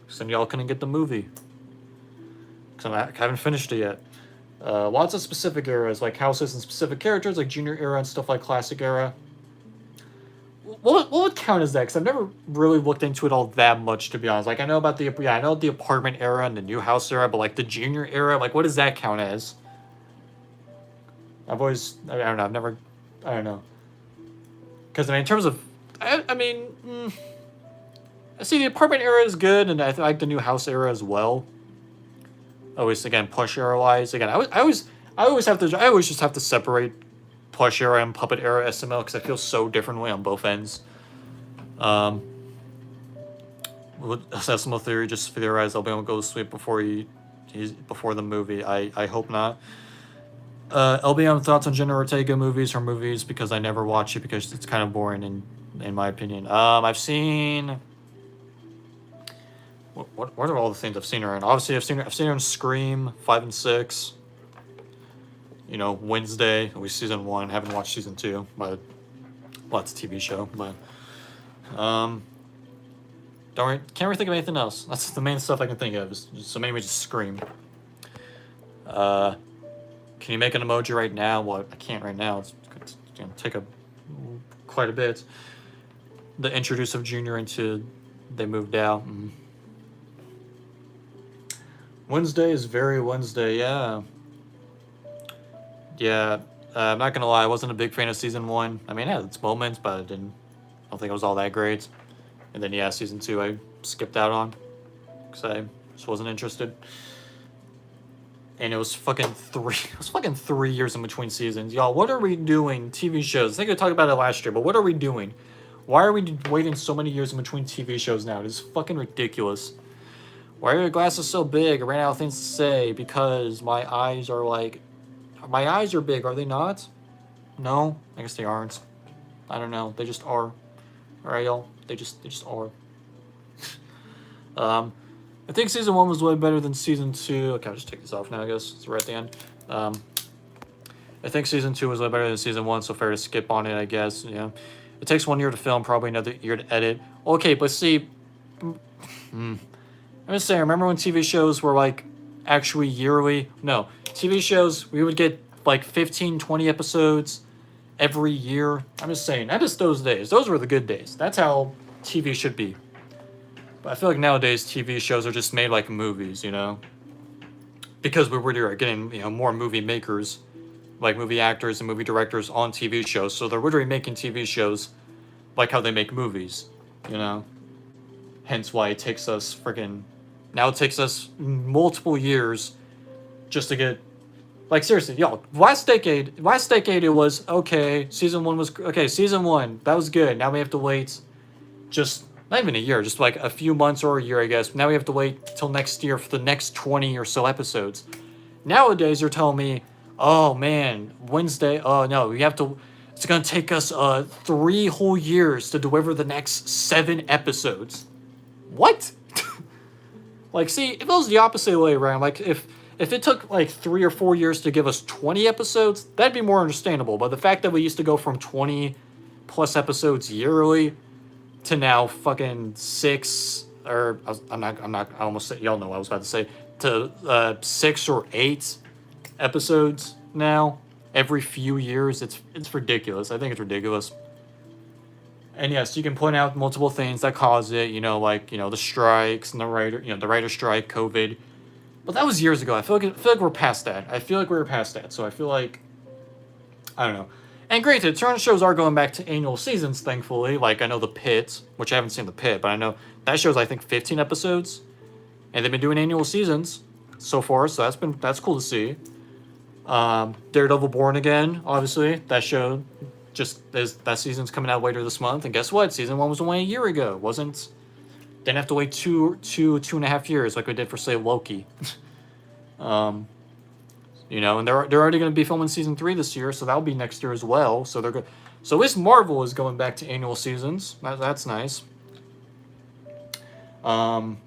Because then y'all couldn't get the movie. Because I haven't finished it yet. Lots of specific eras, like houses and specific characters, like Junior era and stuff like Classic era. What would count as that? Because I've never really looked into it all that much, to be honest. Like, I know about the apartment era and the new house era, but like the Junior era, like what does that count as? I've always, I don't know, I've never, I don't know. Because, I mean, in terms of, I mean, I see the apartment era is good, and I like the new house era as well. Always, again, plush era wise. Again, I always just have to separate plush era and puppet era SML because I feel so differently on both ends. With SML theory, just theorize I'll be able to go to sleep before before the movie. I hope not. LBM thoughts on Jenna Ortega movies or movies because I never watch it because it's kind of boring in my opinion. I've seen. What are all the things I've seen her in? Obviously, I've seen her in Scream 5 and 6. You know, Wednesday, at least season 1. Haven't watched season 2, but well, it's a TV show. But can't really think of anything else. That's the main stuff I can think of. So maybe just Scream. Can you make an emoji right now? Well, I can't right now. It's gonna take quite a bit. The introduce of Junior into they moved out. Wednesday is very Wednesday, yeah. Yeah, I'm not gonna lie, I wasn't a big fan of season 1. I mean, it had its moments, but I don't think it was all that great. And then, yeah, season 2 I skipped out on, because I just wasn't interested. And it was fucking 3 years in between seasons. Y'all, what are we doing? TV shows. I think I talked about it last year, but what are we doing? Why are we waiting so many years in between TV shows now? It is fucking ridiculous. Why are your glasses so big? I ran out of things to say because my eyes are big, are they not? No? I guess they aren't. I don't know. They just are. Alright, y'all. They just are. I think season 1 was way better than season 2. Okay, I'll just take this off now, I guess. It's right at the end. I think season 2 was way better than season 1, so fair to skip on it, I guess. Yeah. It takes 1 year to film, probably another year to edit. Okay, but see... I'm just saying, remember when TV shows were, like, actually yearly? No. TV shows, we would get, like, 15, 20 episodes every year. I'm just saying, that is those days. Those were the good days. That's how TV should be. But I feel like nowadays TV shows are just made like movies, you know? Because we're getting, you know, more movie makers, like movie actors and movie directors on TV shows. So they're literally making TV shows like how they make movies, you know? Hence why it takes us now it takes us multiple years just to get, like, seriously, y'all, last decade it was, okay, season 1 was, okay, season 1, that was good. Now we have to wait just, not even a year, just like a few months or a year, I guess. Now we have to wait till next year for the next 20 or so episodes. Nowadays, you're telling me, oh man, Wednesday, oh no, it's gonna take us 3 whole years to deliver the next 7 episodes. What? Like, see, if it was the opposite way around, like, if it took, like, 3 or 4 years to give us 20 episodes, that'd be more understandable. But the fact that we used to go from 20 plus episodes yearly to now fucking 6, or, I almost said, y'all know what I was about to say, to 6 or 8 episodes now, every few years, it's ridiculous. I think it's ridiculous. And yes, you can point out multiple things that cause it, you know, like, you know, the strikes and the writer strike, COVID. But that was years ago. I feel like we're past that. I feel like we were past that. So I feel like, I don't know. And granted, certain shows are going back to annual seasons, thankfully. Like, I know The Pit, which I haven't seen The Pit, but I know that show's, I think, 15 episodes. And they've been doing annual seasons so far, so that's cool to see. Daredevil Born Again, obviously. That show that season's coming out later this month. And guess what? Season 1 was only a year ago. Didn't have to wait two and a half years like we did for, say, Loki. You know, and they're already going to be filming season 3 this year, so that'll be next year as well. So they're good. So at least Marvel is going back to annual seasons. That's nice. LBM,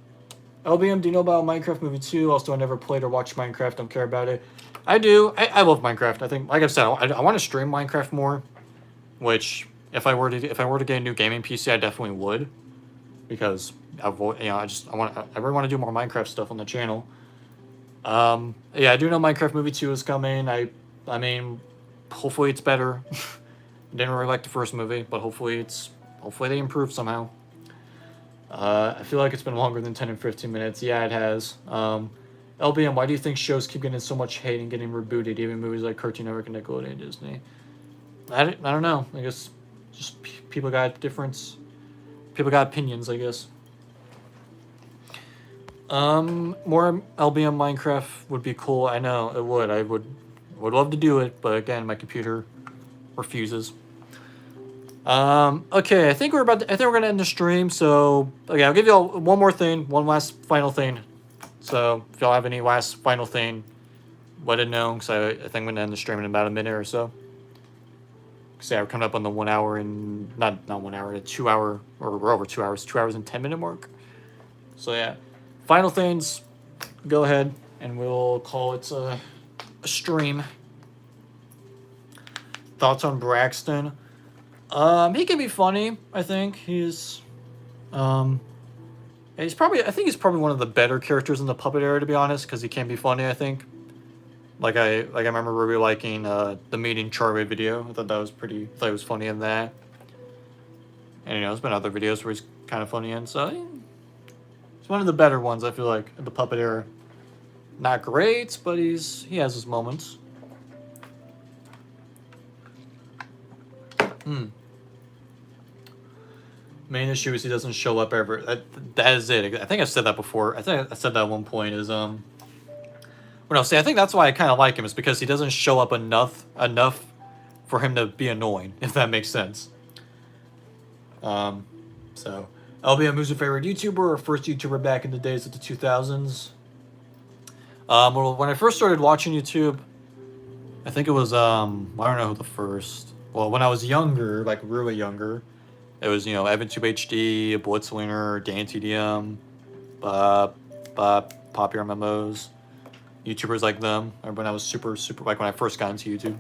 do you know about Minecraft Movie 2? Also, I never played or watched Minecraft. Don't care about it. I do. I love Minecraft. I think, like I've said, I want to stream Minecraft more. Which, if I were to get a new gaming PC, I definitely would, because I really want to do more Minecraft stuff on the channel. Yeah, I do know Minecraft Movie 2 is coming. I mean, hopefully it's better. Didn't really like the first movie, but hopefully they improve somehow. I feel like it's been longer than 10 and 15 minutes. Yeah, it has. LBM, why do you think shows keep getting so much hate and getting rebooted, even movies like Cartoon Network and Nickelodeon and Disney? I don't know. I guess just people got opinions, I guess. More LBM Minecraft would be cool. I know it would. I would love to do it, but again, my computer refuses. Okay, I think we're gonna end the stream. So okay, I'll give you all one more thing, one last final thing. So if y'all have any last final thing, let it know, because I think I'm gonna end the stream in about a minute or so. Cause yeah, we're coming up on the 1 hour and not 1 hour, a 2 hour, or we're over 2 hours, 2 hours and 10 minute mark. So yeah, final things. Go ahead and we'll call it a stream. Thoughts on Braxton? He can be funny. I think he's probably one of the better characters in the Puppet era, to be honest, because he can be funny. I think. Like I remember really liking the Meeting Charlie video. I thought that was pretty. I thought he was funny in that. And you know, there's been other videos where he's kind of funny in. So he's one of the better ones, I feel like, in the Puppet era. Not great, but he has his moments. Main issue is he doesn't show up ever. That is it. I think I've said that before. I think I said that at one point. I think that's why I kind of like him, is because he doesn't show up enough for him to be annoying, if that makes sense. So, LBM, who's your favorite YouTuber or first YouTuber back in the days of the 2000s? Well, when I first started watching YouTube, I think it was, I don't know who the first. Well, when I was younger, like really younger, it was, you know, EvanTubeHD, Blitzwinger, DanTDM, Popular MMOs. YouTubers like them, or when I was super, like when I first got into YouTube.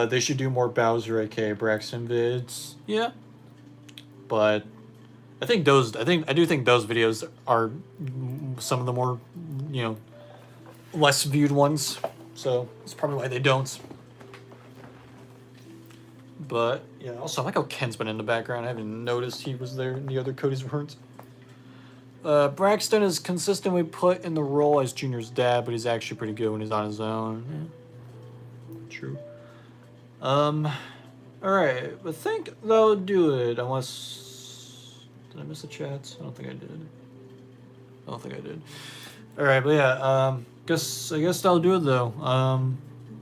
They should do more Bowser, aka Braxton vids. Yeah. But I do think those videos are some of the more, you know, less viewed ones. So that's probably why they don't. But yeah, also I like how Ken's been in the background. I haven't noticed he was there and the other Codys weren't. Braxton is consistently put in the role as Junior's dad, but he's actually pretty good when he's on his own. Yeah. True. Alright, I think that'll do it, unless... Did I miss the chats? I don't think I did. Alright, but yeah, I guess that'll do it, though.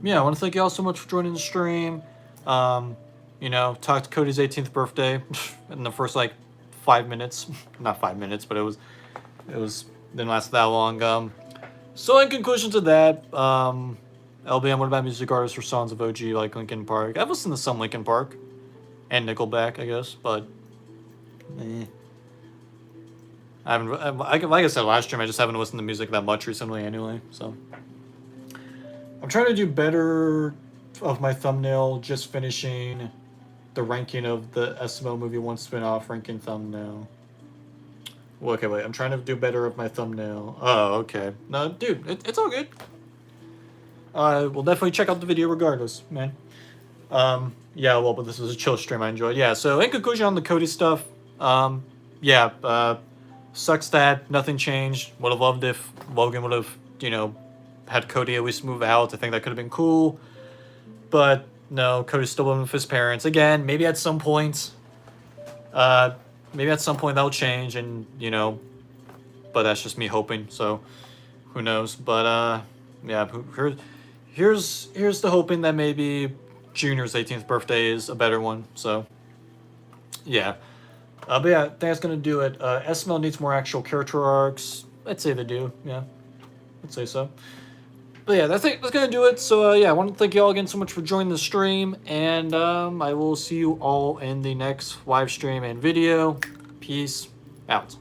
Yeah, I want to thank you all so much for joining the stream. You know, talked to Cody's 18th birthday in the first, like, 5 minutes. Not 5 minutes, but it didn't last that long. So in conclusion to that, LBM, what about music artists or songs of OG like Linkin Park? I've listened to some Linkin Park and Nickelback, I guess, but I haven't. Like I said last stream, I just haven't listened to music that much recently, anyway. So I'm trying to do better of my thumbnail. Just finishing the ranking of the SML movie 1 spin-off ranking thumbnail. Well, okay, wait. I'm trying to do better of my thumbnail. Oh, okay. No, dude, it's all good. We'll definitely check out the video regardless, man. Yeah, well, but this was a chill stream I enjoyed. Yeah, so in conclusion on the Cody stuff, sucks that nothing changed. Would have loved if Logan would have, you know, had Cody at least move out. I think that could have been cool. But no, Cody's still living with his parents. Again, maybe at some point that'll change, and, you know, but that's just me hoping, so who knows. But yeah, here's the hoping that maybe Junior's 18th birthday is a better one. So yeah, but yeah, I think that's gonna do it. SML needs more actual character arcs. I'd say they do. Yeah, I'd say so. But yeah, that's gonna do it. So yeah, I want to thank you all again so much for joining the stream, and I will see you all in the next live stream and video. Peace out.